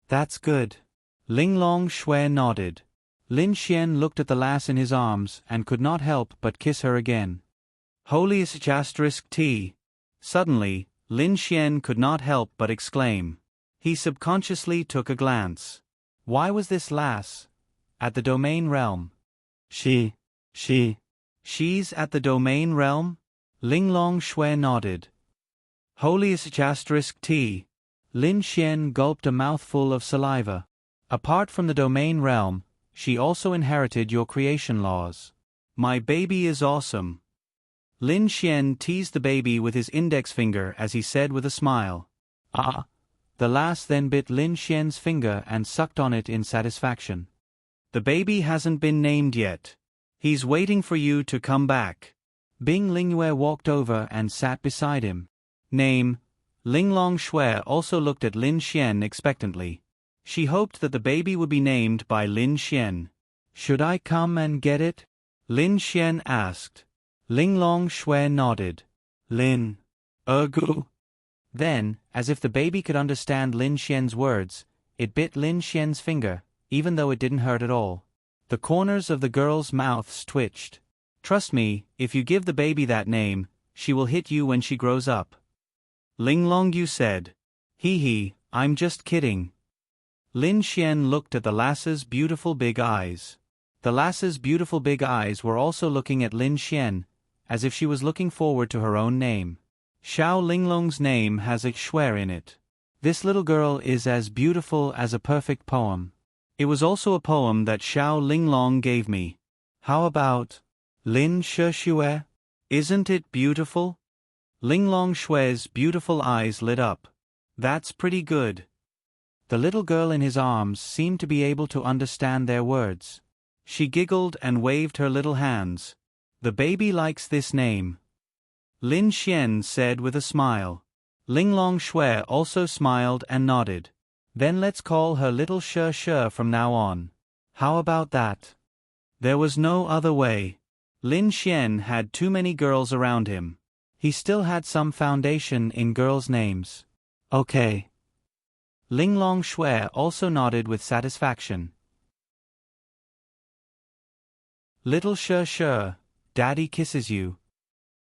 That's good. Linglong Shui nodded. Lin Xian looked at the lass in his arms and could not help but kiss her again. Holy *T. Suddenly, Lin Xian could not help but exclaim. He subconsciously took a glance. Why was this lass at the domain realm? She's at the domain realm? Linglong Shui nodded. Holy *T. Lin Xian gulped a mouthful of saliva. Apart from the domain realm, she also inherited your creation laws. My baby is awesome. Lin Xian teased the baby with his index finger as he said with a smile. Ah! The lass then bit Lin Xian's finger and sucked on it in satisfaction. The baby hasn't been named yet. He's waiting for you to come back. Bing Lingyue walked over and sat beside him. Name. Linglong Shui also looked at Lin Xian expectantly. She hoped that the baby would be named by Lin Xian. Should I come and get it? Lin Xian asked. Linglong Shui nodded. Lin. Ergu. Then, as if the baby could understand Lin Xian's words, it bit Lin Xian's finger, even though it didn't hurt at all. The corners of the girl's mouths twitched. Trust me, if you give the baby that name, she will hit you when she grows up. Linglong Yu said. Hee, I'm just kidding. Lin Xian looked at the lass's beautiful big eyes. The lass's beautiful big eyes were also looking at Lin Xian, as if she was looking forward to her own name. Xiao Linglong's name has a shui in it. This little girl is as beautiful as a perfect poem. It was also a poem that Xiao Linglong gave me. How about Lin Shue? Isn't it beautiful? Linglong Shui's beautiful eyes lit up. That's pretty good. The little girl in his arms seemed to be able to understand their words. She giggled and waved her little hands. The baby likes this name. Lin Xian said with a smile. Linglong Shui also smiled and nodded. Then let's call her little Shi from now on. How about that? There was no other way. Lin Xian had too many girls around him. He still had some foundation in girls' names. Okay. Linglong Shui also nodded with satisfaction. Little Shi, Daddy kisses you.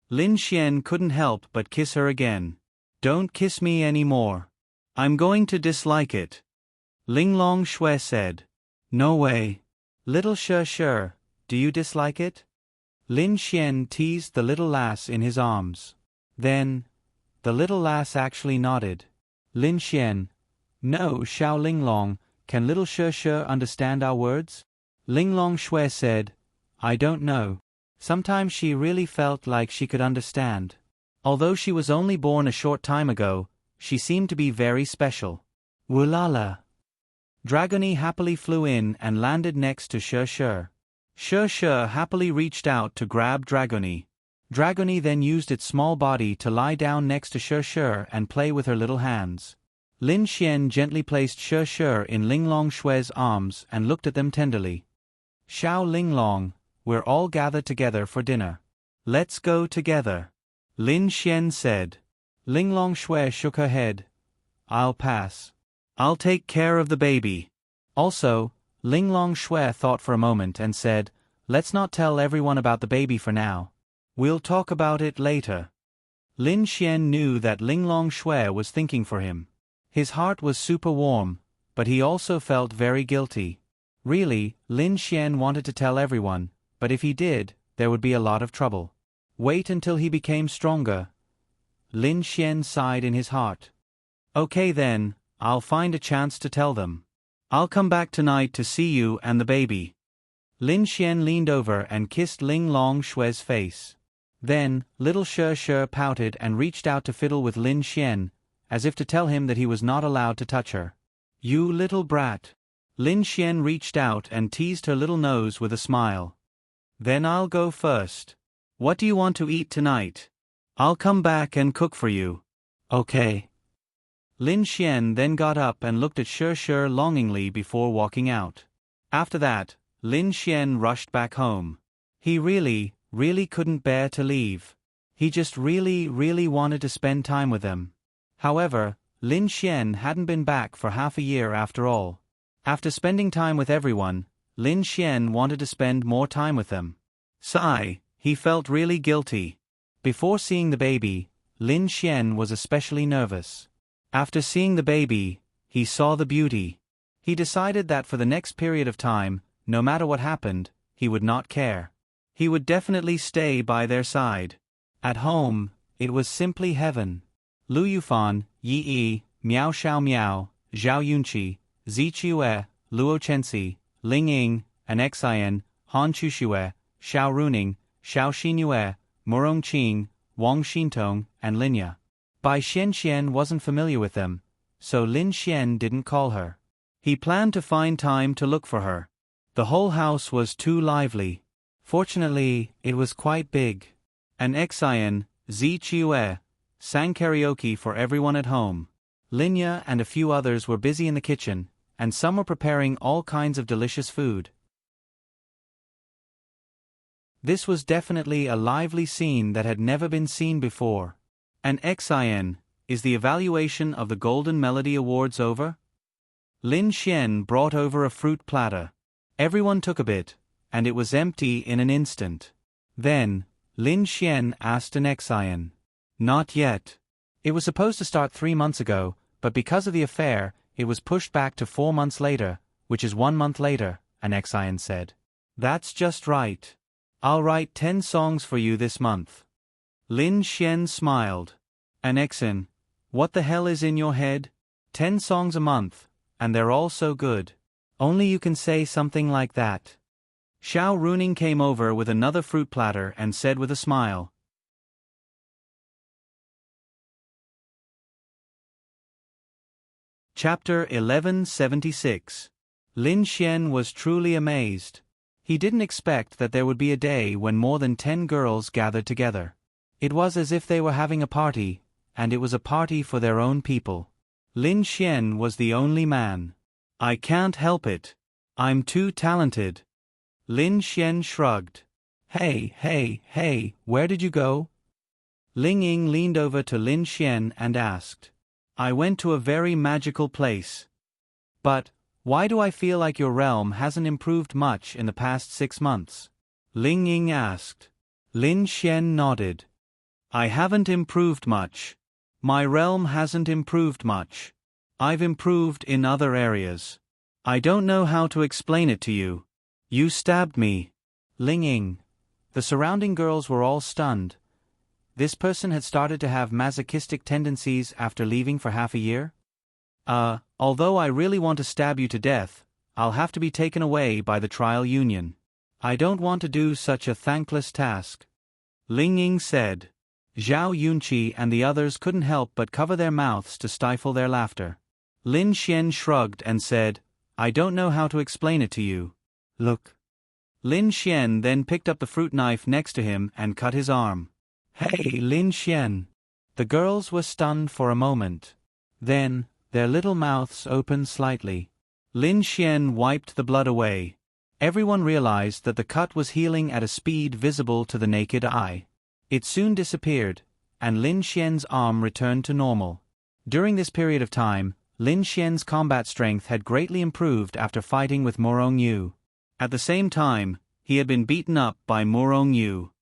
Lin Xian couldn't help but kiss her again. Don't kiss me anymore. I'm going to dislike it. Linglong Shui said. No way. Little Shi, do you dislike it? Lin Xian teased the little lass in his arms. Then, the little lass actually nodded. Lin Xian. No, Xiao Linglong, can little Shi understand our words? Linglong Shui said. I don't know. Sometimes she really felt like she could understand. Although she was only born a short time ago, she seemed to be very special. Woolala. Dragony happily flew in and landed next to Shi. Shi happily reached out to grab Dragony. Dragony then used its small body to lie down next to Shi and play with her little hands. Lin Xian gently placed Shi in Linglong Shui's arms and looked at them tenderly. Xiao Linglong, we're all gathered together for dinner. Let's go together. Lin Xian said. Linglong Shui shook her head. I'll pass. I'll take care of the baby. Also, Linglong Shui thought for a moment and said, let's not tell everyone about the baby for now. We'll talk about it later. Lin Xian knew that Linglong Shui was thinking for him. His heart was super warm, but he also felt very guilty. Really, Lin Xian wanted to tell everyone, but if he did, there would be a lot of trouble. Wait until he became stronger. Lin Xian sighed in his heart. Okay then, I'll find a chance to tell them. I'll come back tonight to see you and the baby. Lin Xian leaned over and kissed Linglong Shui's face. Then, little Shi pouted and reached out to fiddle with Lin Xian, as if to tell him that he was not allowed to touch her. You little brat. Lin Xian reached out and teased her little nose with a smile. Then I'll go first. What do you want to eat tonight? I'll come back and cook for you. Okay. Lin Xian then got up and looked at Shi longingly before walking out. After that, Lin Xian rushed back home. He really couldn't bear to leave. He just really wanted to spend time with them. However, Lin Xian hadn't been back for half a year after all. After spending time with everyone, Lin Xian wanted to spend more time with them. Sigh, he felt really guilty. Before seeing the baby, Lin Xian was especially nervous. After seeing the baby, he saw the beauty. He decided that for the next period of time, no matter what happened, he would not care. He would definitely stay by their side. At home, it was simply heaven. Lu Yufan, Yi Yi, Miao Xiao Miao, Zhao Yunqi, Zi Qiue, Luo Chenxi, Ling Ying, and Xian, Han Chuxue, Xiao Runing, Xiao Xinyue, Murong Qing, Wang Xintong, and Linya. Bai Xian wasn't familiar with them, so Lin Xian didn't call her. He planned to find time to look for her. The whole house was too lively. Fortunately, it was quite big. And Xian, Zi Qiue, sang karaoke for everyone at home. Linya and a few others were busy in the kitchen, and some were preparing all kinds of delicious food. This was definitely a lively scene that had never been seen before. And Xian, is the evaluation of the Golden Melody Awards over? Lin Xian brought over a fruit platter. Everyone took a bit, and it was empty in an instant. Then, Lin Xian asked an Xian. Not yet. It was supposed to start 3 months ago, but because of the affair, it was pushed back to 4 months later, which is 1 month later, an Xian said. That's just right. I'll write 10 songs for you this month. Lin Xian smiled. An Xian, what the hell is in your head? 10 songs a month, and they're all so good. Only you can say something like that. Xiao Runing came over with another fruit platter and said with a smile. Chapter 1176. Lin Xian was truly amazed. He didn't expect that there would be a day when more than 10 girls gathered together. It was as if they were having a party, and it was a party for their own people. Lin Xian was the only man. I can't help it. I'm too talented. Lin Xian shrugged. Hey, where did you go? Ling Ying leaned over to Lin Xian and asked. I went to a very magical place. But, why do I feel like your realm hasn't improved much in the past 6 months? Ling Ying asked. Lin Xian nodded. I haven't improved much. My realm hasn't improved much. I've improved in other areas. I don't know how to explain it to you. You stabbed me. Ling Ying. The surrounding girls were all stunned. This person had started to have masochistic tendencies after leaving for half a year? Although I really want to stab you to death, I'll have to be taken away by the trial union. I don't want to do such a thankless task. Ling Ying said. Zhao Yunqi and the others couldn't help but cover their mouths to stifle their laughter. Lin Xian shrugged and said, I don't know how to explain it to you. Look. Lin Xian then picked up the fruit knife next to him and cut his arm. Hey, Lin Xian. The girls were stunned for a moment. Then, their little mouths opened slightly. Lin Xian wiped the blood away. Everyone realized that the cut was healing at a speed visible to the naked eye. It soon disappeared, and Lin Xian's arm returned to normal. During this period of time, Lin Xian's combat strength had greatly improved after fighting with Murong Yu. At the same time, he had been beaten up by Murong Yu.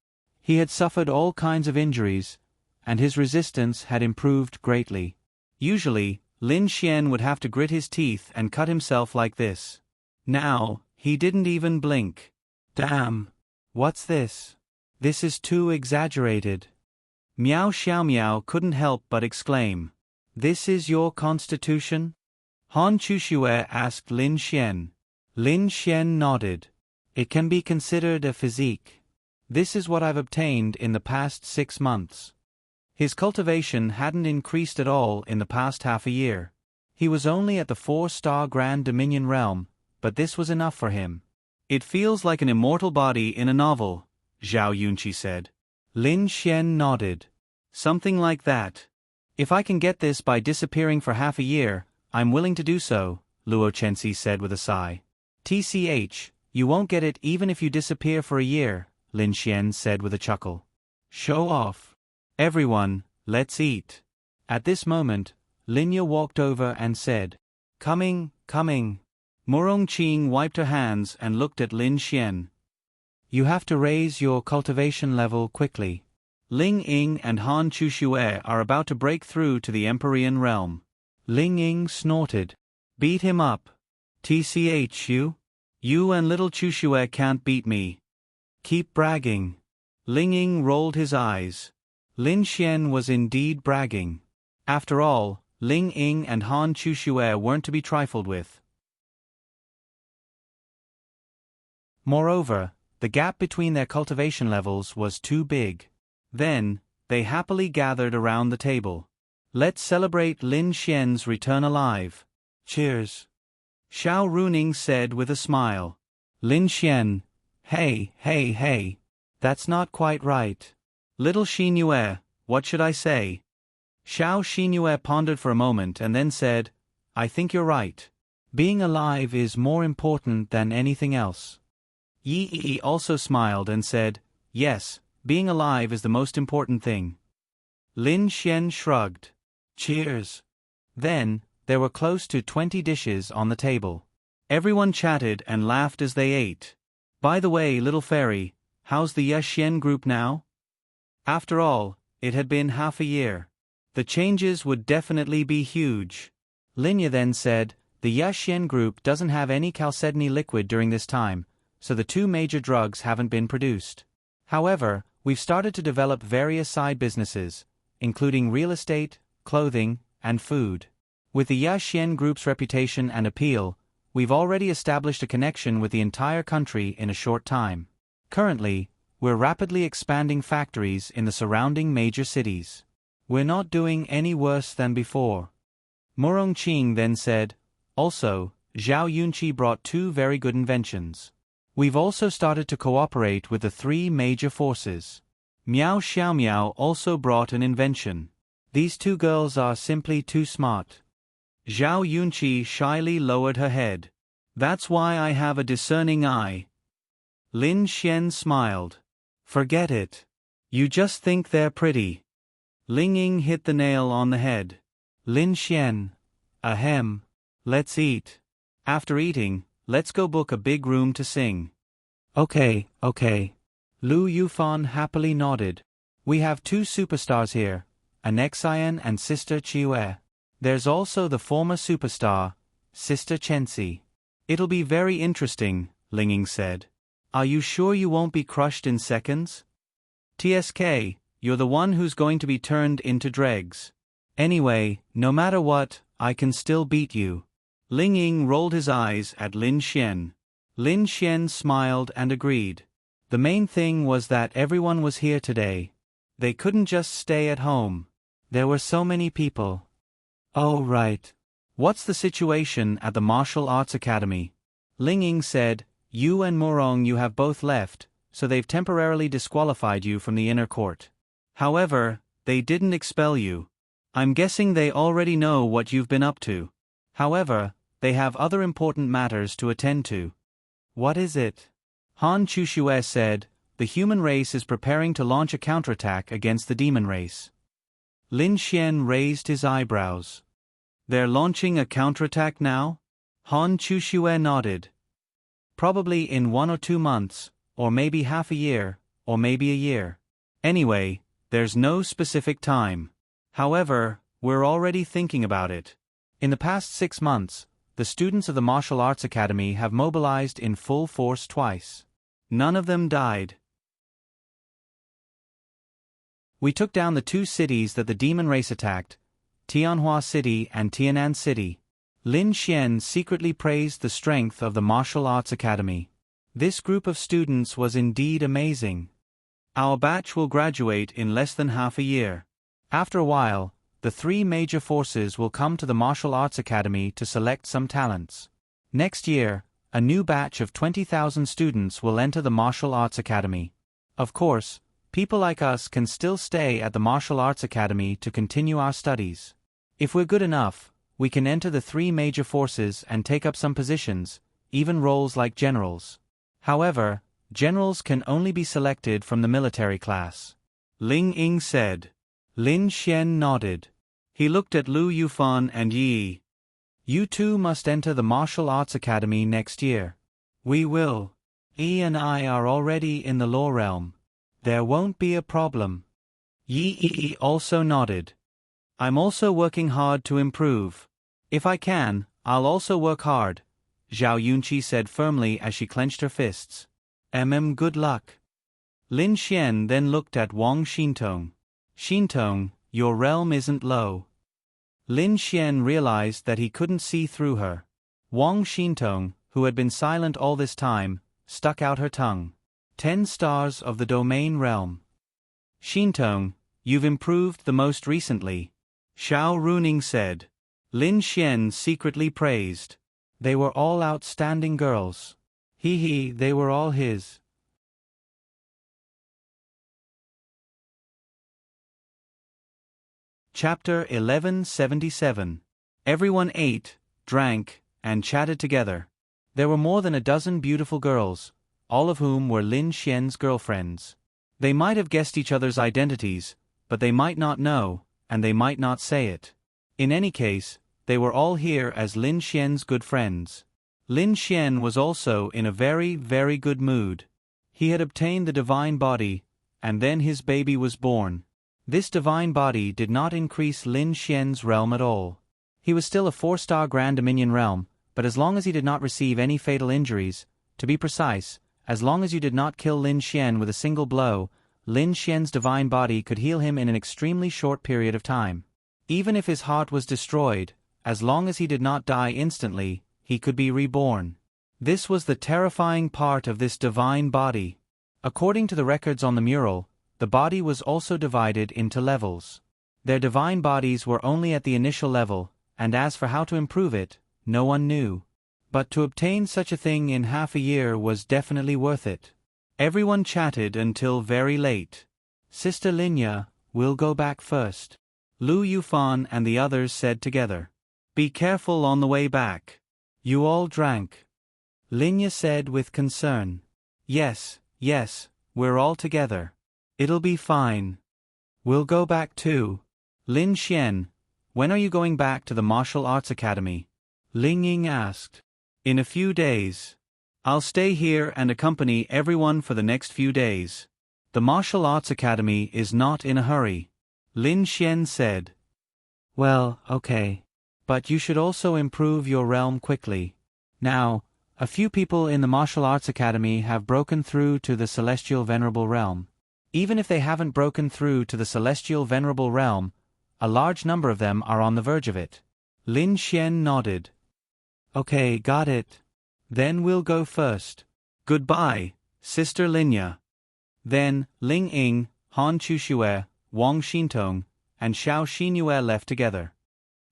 He had suffered all kinds of injuries, and his resistance had improved greatly. Usually, Lin Xian would have to grit his teeth and cut himself like this. Now, he didn't even blink. Damn! What's this? This is too exaggerated. Miao Xiao Miao couldn't help but exclaim. This is your constitution? Han Chuxue asked Lin Xian. Lin Xian nodded. It can be considered a physique. This is what I've obtained in the past 6 months. His cultivation hadn't increased at all in the past half a year. He was only at the 4-star Grand Dominion realm, but this was enough for him. It feels like an immortal body in a novel, Zhao Yunqi said. Lin Xian nodded. Something like that. If I can get this by disappearing for half a year, I'm willing to do so, Luo Chenxi said with a sigh. TCH, you won't get it even if you disappear for a year, Lin Xian said with a chuckle. Show off. Everyone, let's eat. At this moment, Linya walked over and said, Coming. Murong Qing wiped her hands and looked at Lin Xian. You have to raise your cultivation level quickly. Ling Ying and Han Chuxue are about to break through to the Empyrean realm. Ling Ying snorted. Beat him up. TCH you and little Chuxue can't beat me. Keep bragging. Ling Ying rolled his eyes. Lin Xian was indeed bragging. After all, Ling Ying and Han Chuxue weren't to be trifled with. Moreover, the gap between their cultivation levels was too big. Then, they happily gathered around the table. Let's celebrate Lin Xian's return alive. Cheers. Xiao Runing said with a smile. Lin Xian. Hey. That's not quite right. Little Xinue, what should I say? Xiao Xinue pondered for a moment and then said, I think you're right. Being alive is more important than anything else. Yi also smiled and said, yes, being alive is the most important thing. Lin Xian shrugged. Cheers. Then, there were close to 20 dishes on the table. Everyone chatted and laughed as they ate. By the way, little fairy, how's the Xian group now? After all, it had been half a year. The changes would definitely be huge. Linya then said, the Xian group doesn't have any chalcedony liquid during this time, so the two major drugs haven't been produced. However, we've started to develop various side businesses, including real estate, clothing, and food. With the Xian group's reputation and appeal, we've already established a connection with the entire country in a short time. Currently, we're rapidly expanding factories in the surrounding major cities. We're not doing any worse than before. Murong Qing then said, also, Zhao Yunqi brought two very good inventions. We've also started to cooperate with the three major forces. Miao Xiaomiao also brought an invention. These two girls are simply too smart. Zhao Yunqi shyly lowered her head. That's why I have a discerning eye. Lin Xian smiled. Forget it. You just think they're pretty. Ling Ying hit the nail on the head. Lin Xian. Ahem. Let's eat. After eating, let's go book a big room to sing. Okay. Lu Yufan happily nodded. We have two superstars here, Anexian and Sister Chiue. There's also the former superstar, Sister Chenxi. It'll be very interesting, Ling Ying said. Are you sure you won't be crushed in seconds? TSK, you're the one who's going to be turned into dregs. Anyway, no matter what, I can still beat you. Ling Ying rolled his eyes at Lin Xian. Lin Xian smiled and agreed. The main thing was that everyone was here today. They couldn't just stay at home. There were so many people. Oh right. What's the situation at the Martial Arts Academy? Ling Ying said, you and Murong you have both left, so they've temporarily disqualified you from the inner court. However, they didn't expel you. I'm guessing they already know what you've been up to. However, they have other important matters to attend to. What is it? Han Chuxue said, the human race is preparing to launch a counterattack against the demon race. Lin Xian raised his eyebrows. They're launching a counterattack now? Han Chuxue nodded. Probably in 1 or 2 months, or maybe half a year, or maybe a year. Anyway, there's no specific time. However, we're already thinking about it. In the past 6 months, the students of the Martial Arts Academy have mobilized in full force twice. None of them died. We took down the 2 cities that the demon race attacked, Tianhua City and Tianan City. Lin Xian secretly praised the strength of the Martial Arts Academy. This group of students was indeed amazing. Our batch will graduate in less than half a year. After a while, the 3 major forces will come to the Martial Arts Academy to select some talents. Next year, a new batch of 20,000 students will enter the Martial Arts Academy. Of course, people like us can still stay at the Martial Arts Academy to continue our studies. If we're good enough, we can enter the 3 major forces and take up some positions, even roles like generals. However, generals can only be selected from the military class. Ling Ying said. Lin Xian nodded. He looked at Lu Yufan and Yi. You two must enter the Martial Arts Academy next year. We will. E and I are already in the law realm. There won't be a problem. Yi also nodded. I'm also working hard to improve. If I can, I'll also work hard, Zhao Yunqi said firmly as she clenched her fists. Good luck. Lin Xian then looked at Wang Xintong. Xintong, your realm isn't low. Lin Xian realized that he couldn't see through her. Wang Xintong, who had been silent all this time, stuck out her tongue. 10 stars of the domain realm. Xintong, you've improved the most recently. Xiao Runing said. Lin Xian secretly praised. They were all outstanding girls. They were all his. Chapter 1177. Everyone ate, drank, and chatted together. There were more than a dozen beautiful girls, all of whom were Lin Xian's girlfriends. They might have guessed each other's identities, but they might not know, and they might not say it. In any case, they were all here as Lin Xian's good friends. Lin Xian was also in a very, very good mood. He had obtained the divine body, and then his baby was born. This divine body did not increase Lin Xian's realm at all. He was still a 4-star Grand Dominion realm, but as long as he did not receive any fatal injuries, to be precise, as long as you did not kill Lin Xian with a single blow, Lin Xian's divine body could heal him in an extremely short period of time. Even if his heart was destroyed, as long as he did not die instantly, he could be reborn. This was the terrifying part of this divine body. According to the records on the mural, the body was also divided into levels. Their divine bodies were only at the initial level, and as for how to improve it, no one knew. But to obtain such a thing in half a year was definitely worth it. Everyone chatted until very late. Sister Linya, we'll go back first. Lu Yufan and the others said together. Be careful on the way back. You all drank. Linya said with concern. Yes, we're all together. It'll be fine. We'll go back too. Lin Xian, when are you going back to the Martial Arts Academy? Ling Ying asked. In a few days. I'll stay here and accompany everyone for the next few days. The Martial Arts Academy is not in a hurry. Lin Xian said. Well, okay. But you should also improve your realm quickly. Now, a few people in the Martial Arts Academy have broken through to the Celestial Venerable Realm. Even if they haven't broken through to the Celestial Venerable Realm, a large number of them are on the verge of it. Lin Xian nodded. Okay, got it. Then we'll go first. Goodbye, Sister Linya. Then, Ling Ying, Han Chuxue, Wang Xintong, and Xiao Xinyue left together.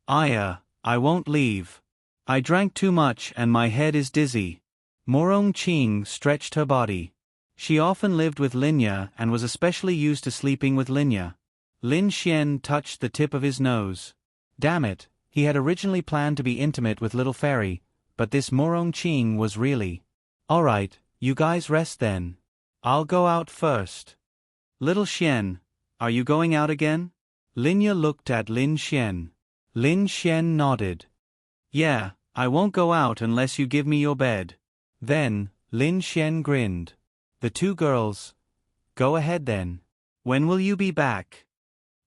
I won't leave. I drank too much and my head is dizzy. Morong Qing stretched her body. She often lived with Linya and was especially used to sleeping with Linya. Lin Xian touched the tip of his nose. Damn it, he had originally planned to be intimate with Little Fairy, but this Morong Qing was really. Alright, you guys rest then. I'll go out first. Little Xian, are you going out again? Linya looked at Lin Xian. Lin Xian nodded. Yeah, I won't go out unless you give me your bed. Then, Lin Xian grinned. The two girls. Go ahead then. When will you be back?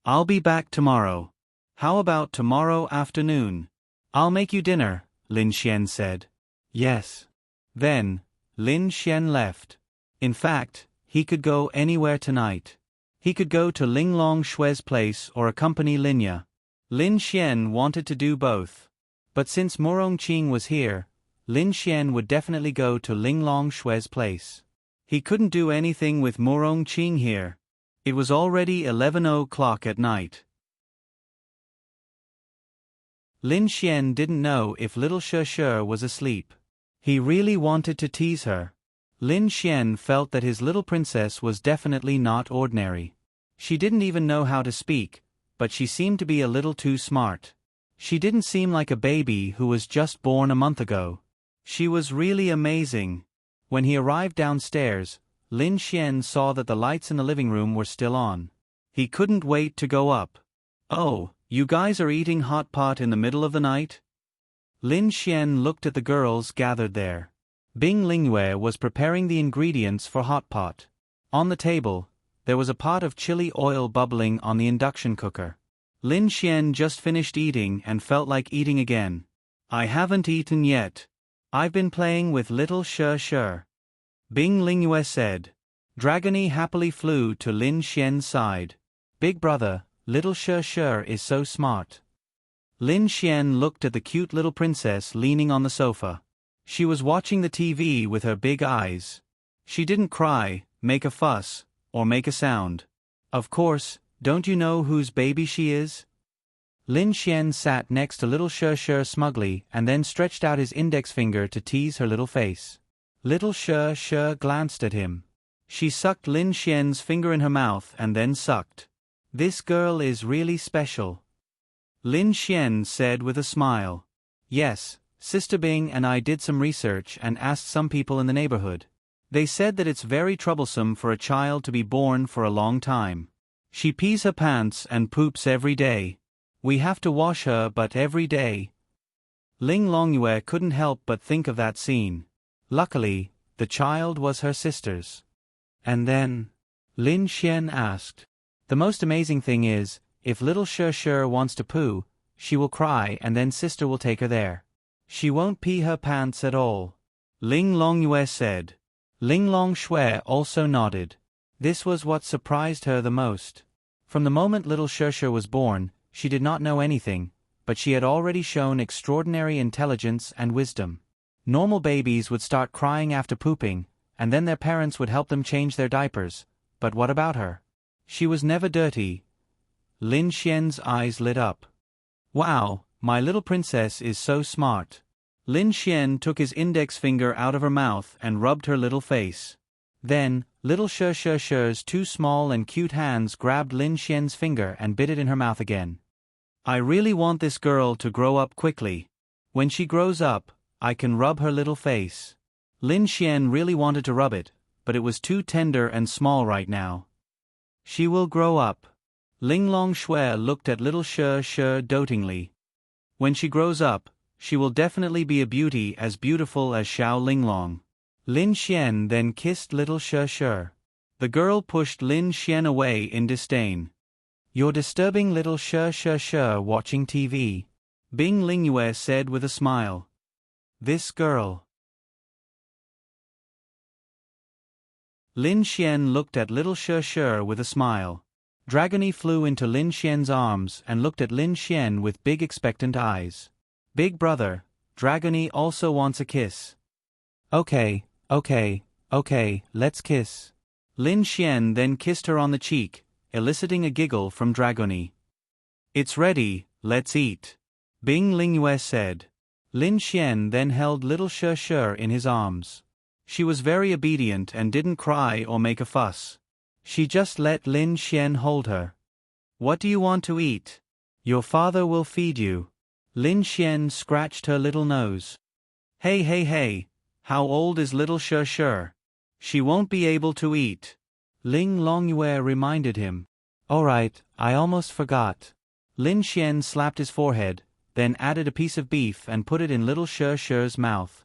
I'll be back tomorrow. How about tomorrow afternoon? I'll make you dinner, Lin Xian said. Yes. Then, Lin Xian left. In fact, he could go anywhere tonight. He could go to Linglong Shue's place or accompany Linya. Lin Xian wanted to do both. But since Morong Qing was here, Lin Xian would definitely go to Linglong Shue's place. He couldn't do anything with Morong Qing here. It was already 11 o'clock at night. Lin Xian didn't know if little She was asleep. He really wanted to tease her. Lin Xian felt that his little princess was definitely not ordinary. She didn't even know how to speak, but she seemed to be a little too smart. She didn't seem like a baby who was just born a month ago. She was really amazing. When he arrived downstairs, Lin Xian saw that the lights in the living room were still on. He couldn't wait to go up. Oh, you guys are eating hot pot in the middle of the night? Lin Xian looked at the girls gathered there. Bing Lingyue was preparing the ingredients for hot pot. On the table, there was a pot of chili oil bubbling on the induction cooker. Lin Xian just finished eating and felt like eating again. I haven't eaten yet. I've been playing with little Shi. Bing Lingyue said. Dragony happily flew to Lin Xian's side. Big brother, little Shi is so smart. Lin Xian looked at the cute little princess leaning on the sofa. She was watching the TV with her big eyes. She didn't cry, make a fuss, or make a sound. Of course, don't you know whose baby she is? Lin Xian sat next to little Shi smugly and then stretched out his index finger to tease her little face. Little Shi glanced at him. She sucked Lin Xian's finger in her mouth and then sucked. This girl is really special. Lin Xian said with a smile. Yes, Sister Bing and I did some research and asked some people in the neighborhood. They said that it's very troublesome for a child to be born for a long time. She pees her pants and poops every day. We have to wash her but every day. Ling Longyue couldn't help but think of that scene. Luckily, the child was her sister's. And then, Lin Xian asked. The most amazing thing is, if little Shi wants to poo, she will cry and then sister will take her there. She won't pee her pants at all. Ling Longyue said. Ling Longshui also nodded. This was what surprised her the most. From the moment little Shi was born, she did not know anything, but she had already shown extraordinary intelligence and wisdom. Normal babies would start crying after pooping, and then their parents would help them change their diapers, but what about her? She was never dirty. Lin Xian's eyes lit up. Wow, my little princess is so smart. Lin Xian took his index finger out of her mouth and rubbed her little face. Then, little Shi's two small and cute hands grabbed Lin Xian's finger and bit it in her mouth again. I really want this girl to grow up quickly. When she grows up, I can rub her little face. Lin Xian really wanted to rub it, but it was too tender and small right now. She will grow up. Ling Longshui looked at little Shi dotingly. When she grows up, she will definitely be a beauty as beautiful as Xiao Linglong. Lin Xian then kissed little Shi. The girl pushed Lin Xian away in disdain. You're disturbing little Shi watching TV. Bing Lingyue said with a smile. This girl. Lin Xian looked at little Shi with a smile. Dragony flew into Lin Xian's arms and looked at Lin Xian with big expectant eyes. Big brother, Dragony also wants a kiss. Okay, let's kiss. Lin Xian then kissed her on the cheek, eliciting a giggle from Dragony. It's ready, let's eat. Bing Lingyue said. Lin Xian then held little Shi in his arms. She was very obedient and didn't cry or make a fuss. She just let Lin Xian hold her. What do you want to eat? Your father will feed you. Lin Xian scratched her little nose. Hey, how old is little Shi? She won't be able to eat. Ling Longyue reminded him. Alright, I almost forgot. Lin Xian slapped his forehead, then added a piece of beef and put it in little Shi's mouth.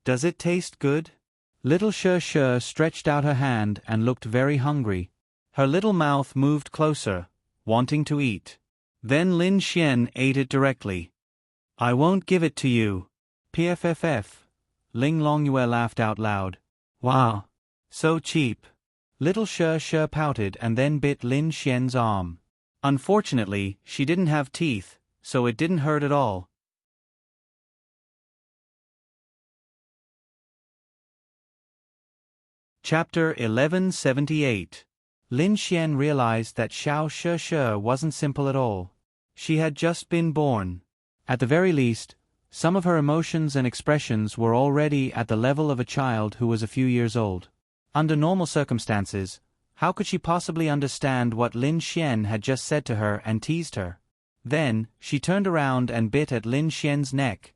Does it taste good? Little Shi stretched out her hand and looked very hungry. Her little mouth moved closer, wanting to eat. Then Lin Xian ate it directly. I won't give it to you. PFFF. Ling Longyue laughed out loud. Wow. So cheap. Little Shi pouted and then bit Lin Xian's arm. Unfortunately, she didn't have teeth, so it didn't hurt at all. Chapter 1178. Lin Xian realized that Xiao Shi wasn't simple at all. She had just been born. At the very least, some of her emotions and expressions were already at the level of a child who was a few years old. Under normal circumstances, how could she possibly understand what Lin Xian had just said to her and teased her? Then, she turned around and bit at Lin Xian's neck.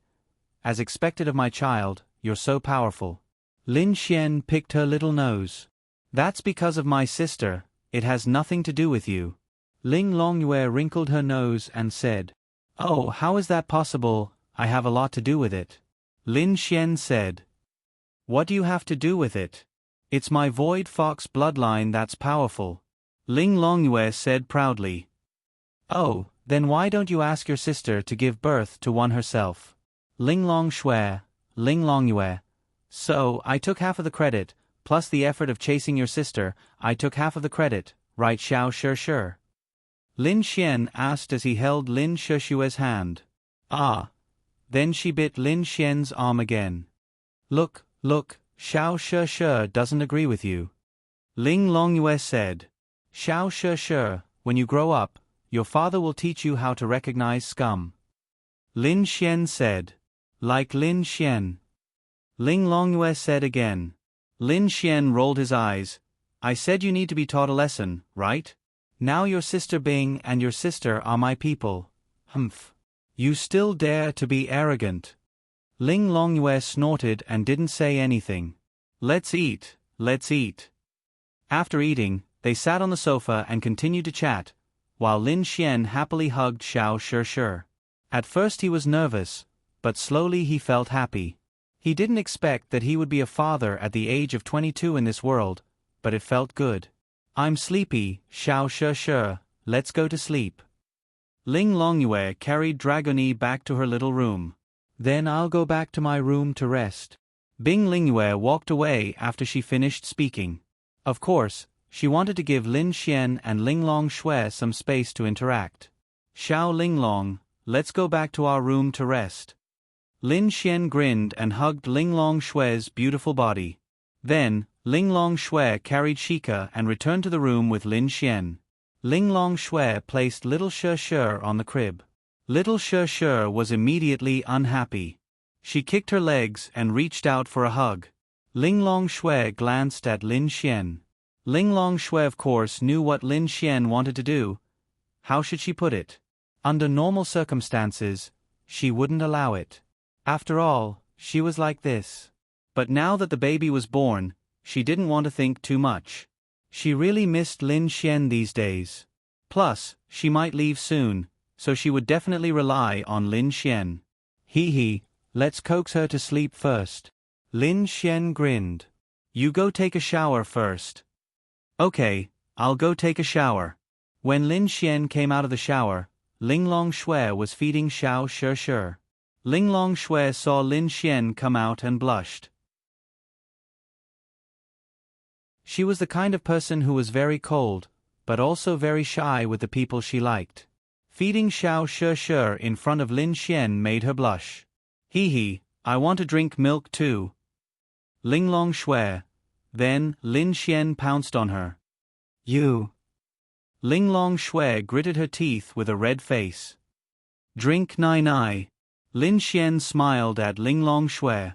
As expected of my child, you're so powerful. Lin Xian picked her little nose. That's because of my sister, it has nothing to do with you. Ling Longyue wrinkled her nose and said, Oh, how is that possible? I have a lot to do with it. Lin Xian said. What do you have to do with it? It's my Void Fox bloodline that's powerful. Ling Longyue said proudly. Oh, then why don't you ask your sister to give birth to one herself? Ling Longshui, Ling Longyue. So, I took half of the credit, plus the effort of chasing your sister, I took half of the credit, right Xiao Shi? Lin Xian asked as he held Lin Shishue's hand. Ah. Then she bit Lin Xian's arm again. Look, Xiao Shi doesn't agree with you. Ling Longyue said. Xiao Shi, when you grow up, your father will teach you how to recognize scum. Lin Xian said. Like Lin Xian. Ling Longyue said again. Lin Xian rolled his eyes. I said you need to be taught a lesson, right? Now your sister Bing and your sister are my people. Humph. You still dare to be arrogant. Ling Longyue snorted and didn't say anything. Let's eat. After eating, they sat on the sofa and continued to chat, while Lin Xian happily hugged Xiao Shi. At first he was nervous, but slowly he felt happy. He didn't expect that he would be a father at the age of 22 in this world, but it felt good. I'm sleepy, Xiao Shi, let's go to sleep. Ling Longyue carried Dragony back to her little room. Then I'll go back to my room to rest. Bing Lingyue walked away after she finished speaking. Of course, she wanted to give Lin Xian and Ling Longshui some space to interact. Xiao Linglong, let's go back to our room to rest. Lin Xian grinned and hugged Ling Longshui's beautiful body. Then, Ling Longshui carried Shika and returned to the room with Lin Xian. Ling Longshui placed little Shi on the crib. Little Shi was immediately unhappy. She kicked her legs and reached out for a hug. Ling Longshui glanced at Lin Xian. Ling Longshui of course knew what Lin Xian wanted to do. How should she put it? Under normal circumstances, she wouldn't allow it. After all, she was like this. But now that the baby was born, she didn't want to think too much. She really missed Lin Xian these days. Plus, she might leave soon, so she would definitely rely on Lin Xian. Let's coax her to sleep first. Lin Xian grinned. You go take a shower first. Okay, I'll go take a shower. When Lin Xian came out of the shower, Ling Longshui was feeding Xiao Shi. Ling Longshui saw Lin Xian come out and blushed. She was the kind of person who was very cold, but also very shy with the people she liked. Feeding Xiao Shi in front of Lin Xian made her blush. I want to drink milk too. Ling Longshui. Then, Lin Xian pounced on her. You. Ling Longshui gritted her teeth with a red face. Drink nai. Lin Xian smiled at Ling Longshui.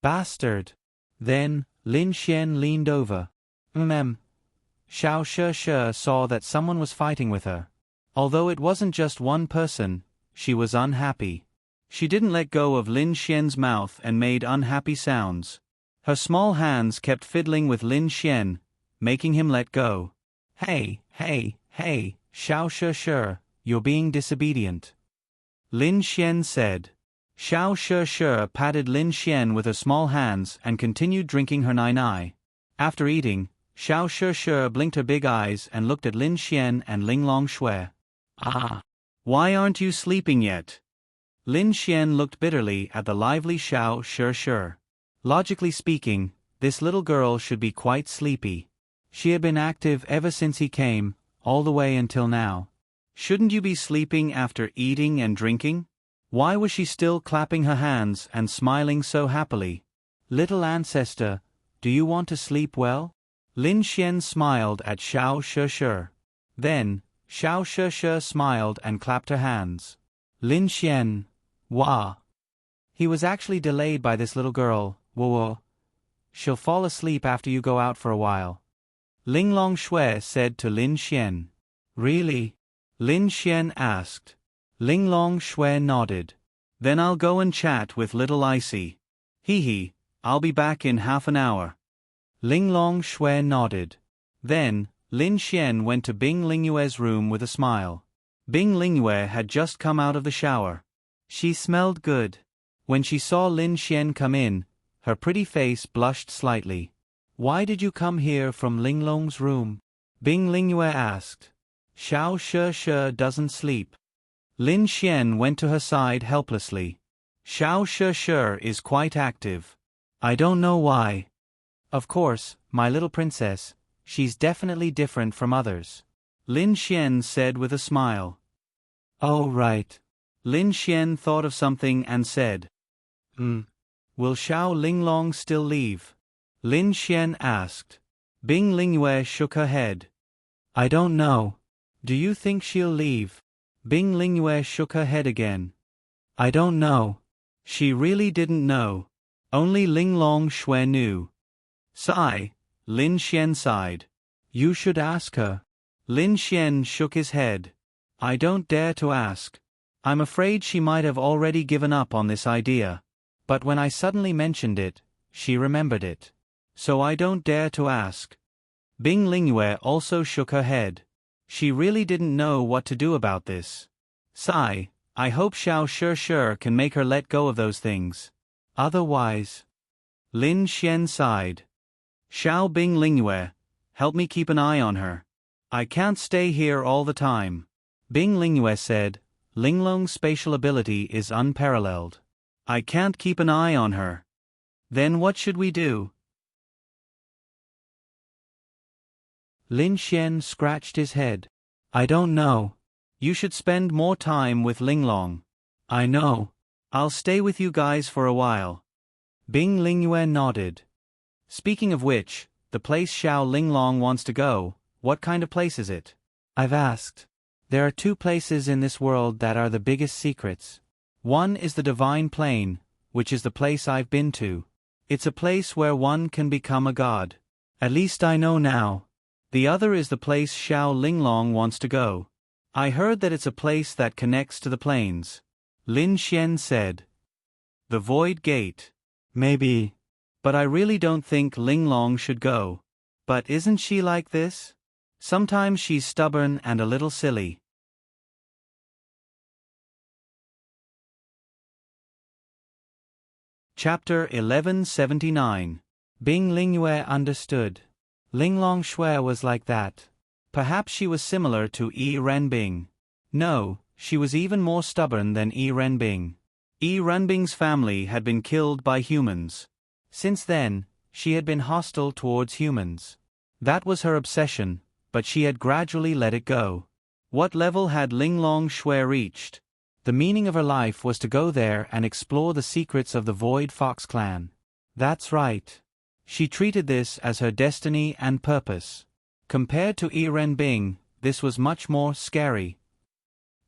Bastard. Then, Lin Xian leaned over. Xiao Shi saw that someone was fighting with her. Although it wasn't just one person, she was unhappy. She didn't let go of Lin Xian's mouth and made unhappy sounds. Her small hands kept fiddling with Lin Xian, making him let go. Hey, Xiao Shi, you're being disobedient. Lin Xian said. Xiao Shi patted Lin Xian with her small hands and continued drinking her nai. After eating, Xiao Shi blinked her big eyes and looked at Lin Xian and Ling Longshui. Why aren't you sleeping yet? Lin Xian looked bitterly at the lively Xiao Shi. Logically speaking, this little girl should be quite sleepy. She had been active ever since he came, all the way until now. Shouldn't you be sleeping after eating and drinking? Why was she still clapping her hands and smiling so happily? Little ancestor, do you want to sleep well? Lin Xian smiled at Xiao Shi. Then, Xiao Shi smiled and clapped her hands. Lin Xian. Wah. He was actually delayed by this little girl. Whoa. She'll fall asleep after you go out for a while. Ling Longshui said to Lin Xian. Really? Lin Xian asked. Ling Longshui nodded. Then I'll go and chat with little Icy. I'll be back in half an hour. Ling Longshui nodded. Then, Lin Xian went to Bing Lingyue's room with a smile. Bing Lingyue had just come out of the shower. She smelled good. When she saw Lin Xian come in, her pretty face blushed slightly. Why did you come here from Linglong's room? Bing Lingyue asked. Xiao She doesn't sleep. Lin Xian went to her side helplessly. Xiao She is quite active. I don't know why. Of course, my little princess, she's definitely different from others. Lin Xian said with a smile. Oh right. Lin Xian thought of something and said. Will Xiao Linglong still leave? Lin Xian asked. Bing Lingyue shook her head. I don't know. Do you think she'll leave? Bing Lingyue shook her head again. I don't know. She really didn't know. Only Linglong Shui knew. Sigh. Lin Xian sighed. You should ask her. Lin Xian shook his head. I don't dare to ask. I'm afraid she might have already given up on this idea. But when I suddenly mentioned it, she remembered it. So I don't dare to ask. Bing Lingyue also shook her head. She really didn't know what to do about this. Sigh. I hope Xiao Shi can make her let go of those things. Otherwise. Lin Xian sighed. Xiao Bing Lingyue, help me keep an eye on her. I can't stay here all the time. Bing Lingyue said, Linglong's spatial ability is unparalleled. I can't keep an eye on her. Then what should we do? Lin Xian scratched his head. I don't know. You should spend more time with Linglong. I know. I'll stay with you guys for a while. Bing Lingyue nodded. Speaking of which, the place Xiao Linglong wants to go, what kind of place is it? I've asked. There are two places in this world that are the biggest secrets. One is the Divine Plane, which is the place I've been to. It's a place where one can become a god. At least I know now. The other is the place Xiao Linglong wants to go. I heard that it's a place that connects to the plains. Lin Xian said. The Void Gate. Maybe. But I really don't think Linglong should go. But isn't she like this? Sometimes she's stubborn and a little silly. Chapter 1179. Bing Lingyue understood. Linglong Shui was like that. Perhaps she was similar to Yi Renbing. No, she was even more stubborn than Yi Renbing. Yi Renbing's family had been killed by humans. Since then, she had been hostile towards humans. That was her obsession, but she had gradually let it go. What level had Linglong Shui reached? The meaning of her life was to go there and explore the secrets of the Void Fox clan. That's right. She treated this as her destiny and purpose. Compared to Yi Renbing, this was much more scary.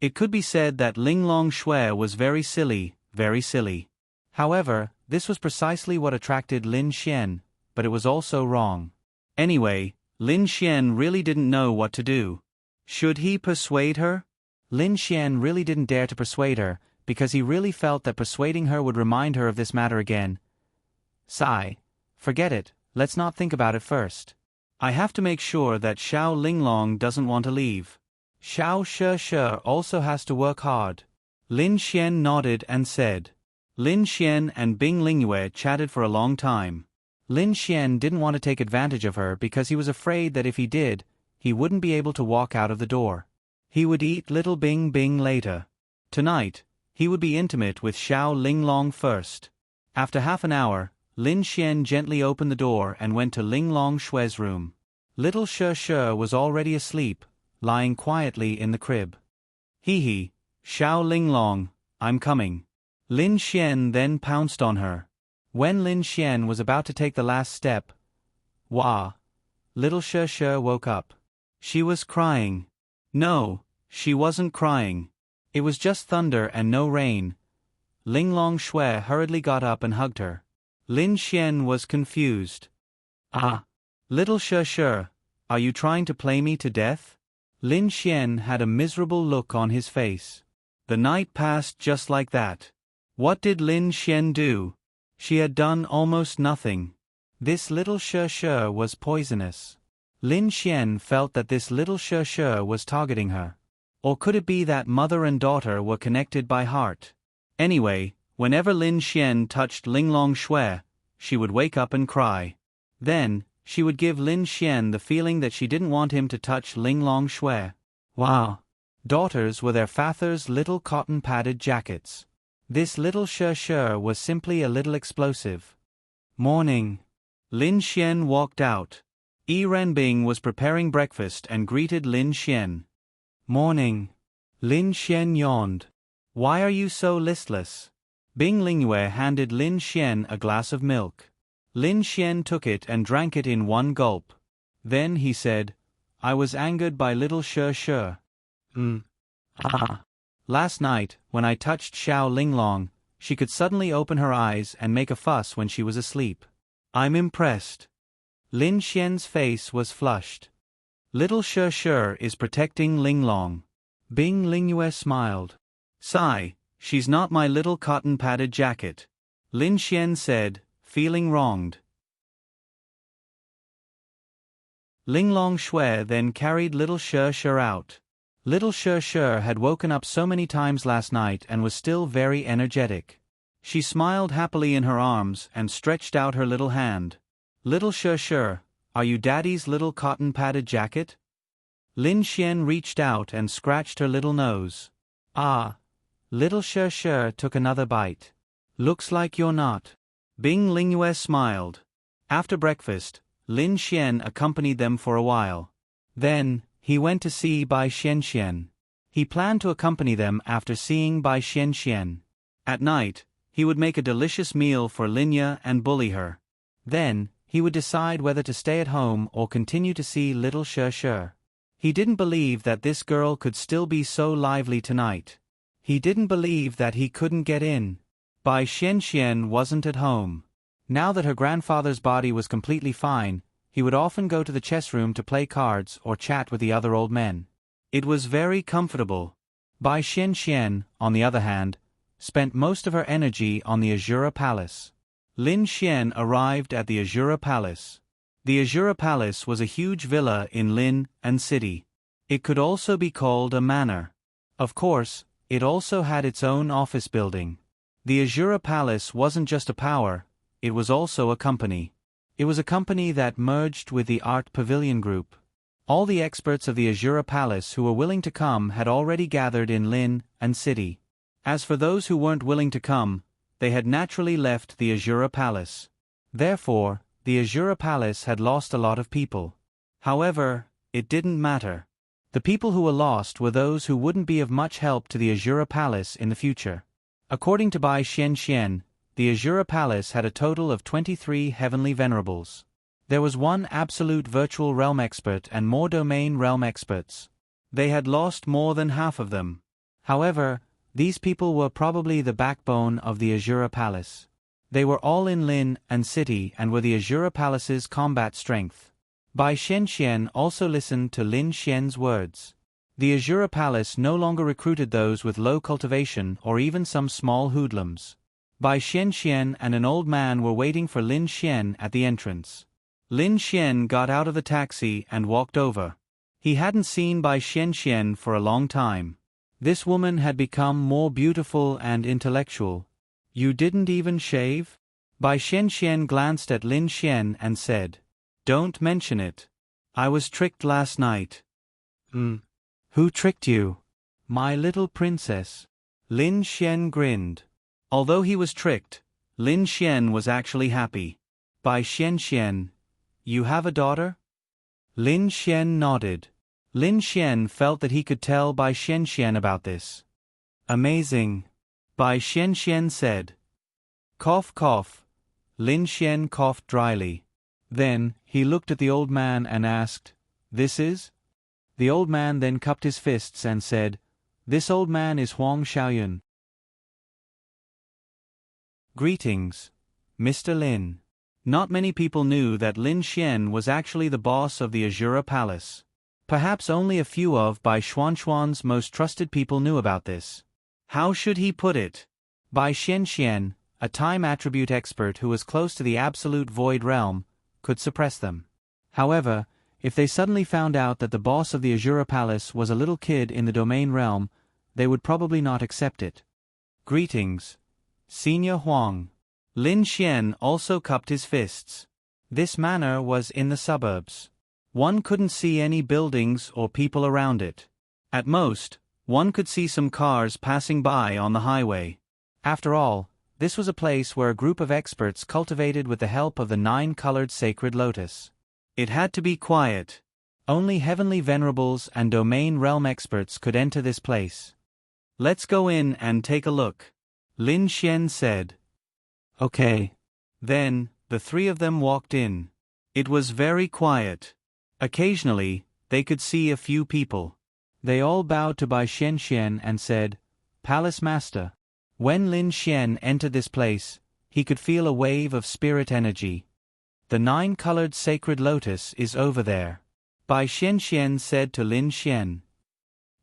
It could be said that Linglong Shui was very silly, very silly. However, this was precisely what attracted Lin Xian, but it was also wrong. Anyway, Lin Xian really didn't know what to do. Should he persuade her? Lin Xian really didn't dare to persuade her, because he really felt that persuading her would remind her of this matter again. Sigh. Forget it, let's not think about it first. I have to make sure that Xiao Linglong doesn't want to leave. Xiao Shi also has to work hard. Lin Xian nodded and said. Lin Xian and Bing Lingyue chatted for a long time. Lin Xian didn't want to take advantage of her because he was afraid that if he did, he wouldn't be able to walk out of the door. He would eat little Bing Bing later. Tonight, he would be intimate with Xiao Linglong first. After half an hour, Lin Xian gently opened the door and went to Linglong Shui's room. Little Shi was already asleep, lying quietly in the crib. Hee, Xiao Linglong, I'm coming. Lin Xian then pounced on her. When Lin Xian was about to take the last step, wah! Little Shi woke up. She was crying. No, she wasn't crying. It was just thunder and no rain. Linglong Shui hurriedly got up and hugged her. Lin Xian was confused. Ah! Little Shi, are you trying to play me to death? Lin Xian had a miserable look on his face. The night passed just like that. What did Lin Xian do? She had done almost nothing. This little Shi was poisonous. Lin Xian felt that this little Shi was targeting her. Or could it be that mother and daughter were connected by heart? Anyway, whenever Lin Xian touched Linglong Shui, she would wake up and cry. Then, she would give Lin Xian the feeling that she didn't want him to touch Linglong Shui. Wow! Daughters were their father's little cotton-padded jackets. This little Shi was simply a little explosive. Morning. Lin Xian walked out. Yi Renbing was preparing breakfast and greeted Lin Xian. Morning. Lin Xian yawned. Why are you so listless? Bing Lingyue handed Lin Xian a glass of milk. Lin Xian took it and drank it in one gulp. Then he said, I was angered by little Shi. Last night, when I touched Xiao Linglong, she could suddenly open her eyes and make a fuss when she was asleep. I'm impressed. Lin Xian's face was flushed. Little Shi is protecting Linglong. Bing Lingyue smiled. Sigh, she's not my little cotton-padded jacket. Lin Xian said, feeling wronged. Linglong Shui then carried little Shi out. Little Shi had woken up so many times last night and was still very energetic. She smiled happily in her arms and stretched out her little hand. Little Shi, are you Daddy's little cotton-padded jacket? Lin Xian reached out and scratched her little nose. Ah. Little Shi took another bite. Looks like you're not. Bing Lingyue smiled. After breakfast, Lin Xian accompanied them for a while. Then, he went to see Bai Xianxian. He planned to accompany them after seeing Bai Xianxian. At night, he would make a delicious meal for Linya and bully her. Then, he would decide whether to stay at home or continue to see little Shi. He didn't believe that this girl could still be so lively tonight. He didn't believe that he couldn't get in. Bai Xianxian wasn't at home. Now that her grandfather's body was completely fine, he would often go to the chess room to play cards or chat with the other old men. It was very comfortable. Bai Xianxian, on the other hand, spent most of her energy on the Azura Palace. Lin Xian arrived at the Azura Palace. The Azura Palace was a huge villa in Lin and City. It could also be called a manor. Of course, it also had its own office building. The Azura Palace wasn't just a power, it was also a company. It was a company that merged with the Art Pavilion Group. All the experts of the Azura Palace who were willing to come had already gathered in Lin and City. As for those who weren't willing to come, they had naturally left the Azura Palace. Therefore, the Azura Palace had lost a lot of people. However, it didn't matter. The people who were lost were those who wouldn't be of much help to the Azura Palace in the future. According to Bai Xianxian, the Azura Palace had a total of 23 heavenly venerables. There was one absolute virtual realm expert and more domain realm experts. They had lost more than half of them. However, these people were probably the backbone of the Azura Palace. They were all in Lin and City and were the Azura Palace's combat strength. Bai Xianxian also listened to Lin Xian's words. The Azura Palace no longer recruited those with low cultivation or even some small hoodlums. Bai Xianxian and an old man were waiting for Lin Xian at the entrance. Lin Xian got out of the taxi and walked over. He hadn't seen Bai Xianxian for a long time. This woman had become more beautiful and intellectual. You didn't even shave? Bai Xianxian glanced at Lin Xian and said, Don't mention it. I was tricked last night. Who tricked you? My little princess. Lin Xian grinned. Although he was tricked, Lin Xian was actually happy. Bai Xianxian, you have a daughter? Lin Xian nodded. Lin Xian felt that he could tell Bai Xianxian about this. Amazing. Bai Xianxian said. Cough cough. Lin Xian coughed dryly. Then, he looked at the old man and asked, This is? The old man then cupped his fists and said, This old man is Huang Xiaoyun. Greetings, Mr. Lin. Not many people knew that Lin Xian was actually the boss of the Azura Palace. Perhaps only a few of Bai Xuanxuan's most trusted people knew about this. How should he put it? Bai Xianxian, a time attribute expert who was close to the absolute void realm, could suppress them. However, if they suddenly found out that the boss of the Azura Palace was a little kid in the domain realm, they would probably not accept it. Greetings, Senior Huang. Lin Xian also cupped his fists. This manor was in the suburbs. One couldn't see any buildings or people around it. At most, one could see some cars passing by on the highway. After all, this was a place where a group of experts cultivated with the help of the 9-colored sacred lotus. It had to be quiet. Only heavenly venerables and domain realm experts could enter this place. Let's go in and take a look, Lin Xian said. Okay. Then, the three of them walked in. It was very quiet. Occasionally, they could see a few people. They all bowed to Bai Xian and said, "Palace Master." When Lin Xian entered this place, he could feel a wave of spirit energy. "The 9-colored sacred lotus is over there," Bai Xian said to Lin Xian.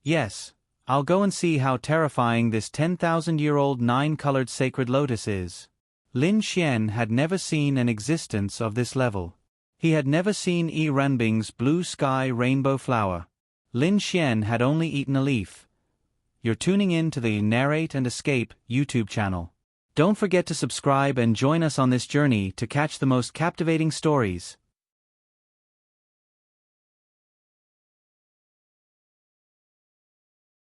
"Yes, I'll go and see how terrifying this 10,000-year-old 9-colored sacred lotus is." Lin Xian had never seen an existence of this level. He had never seen Yi Ranbing's blue sky rainbow flower. Lin Xian had only eaten a leaf. You're tuning in to the Narrate and Escape YouTube channel. Don't forget to subscribe and join us on this journey to catch the most captivating stories.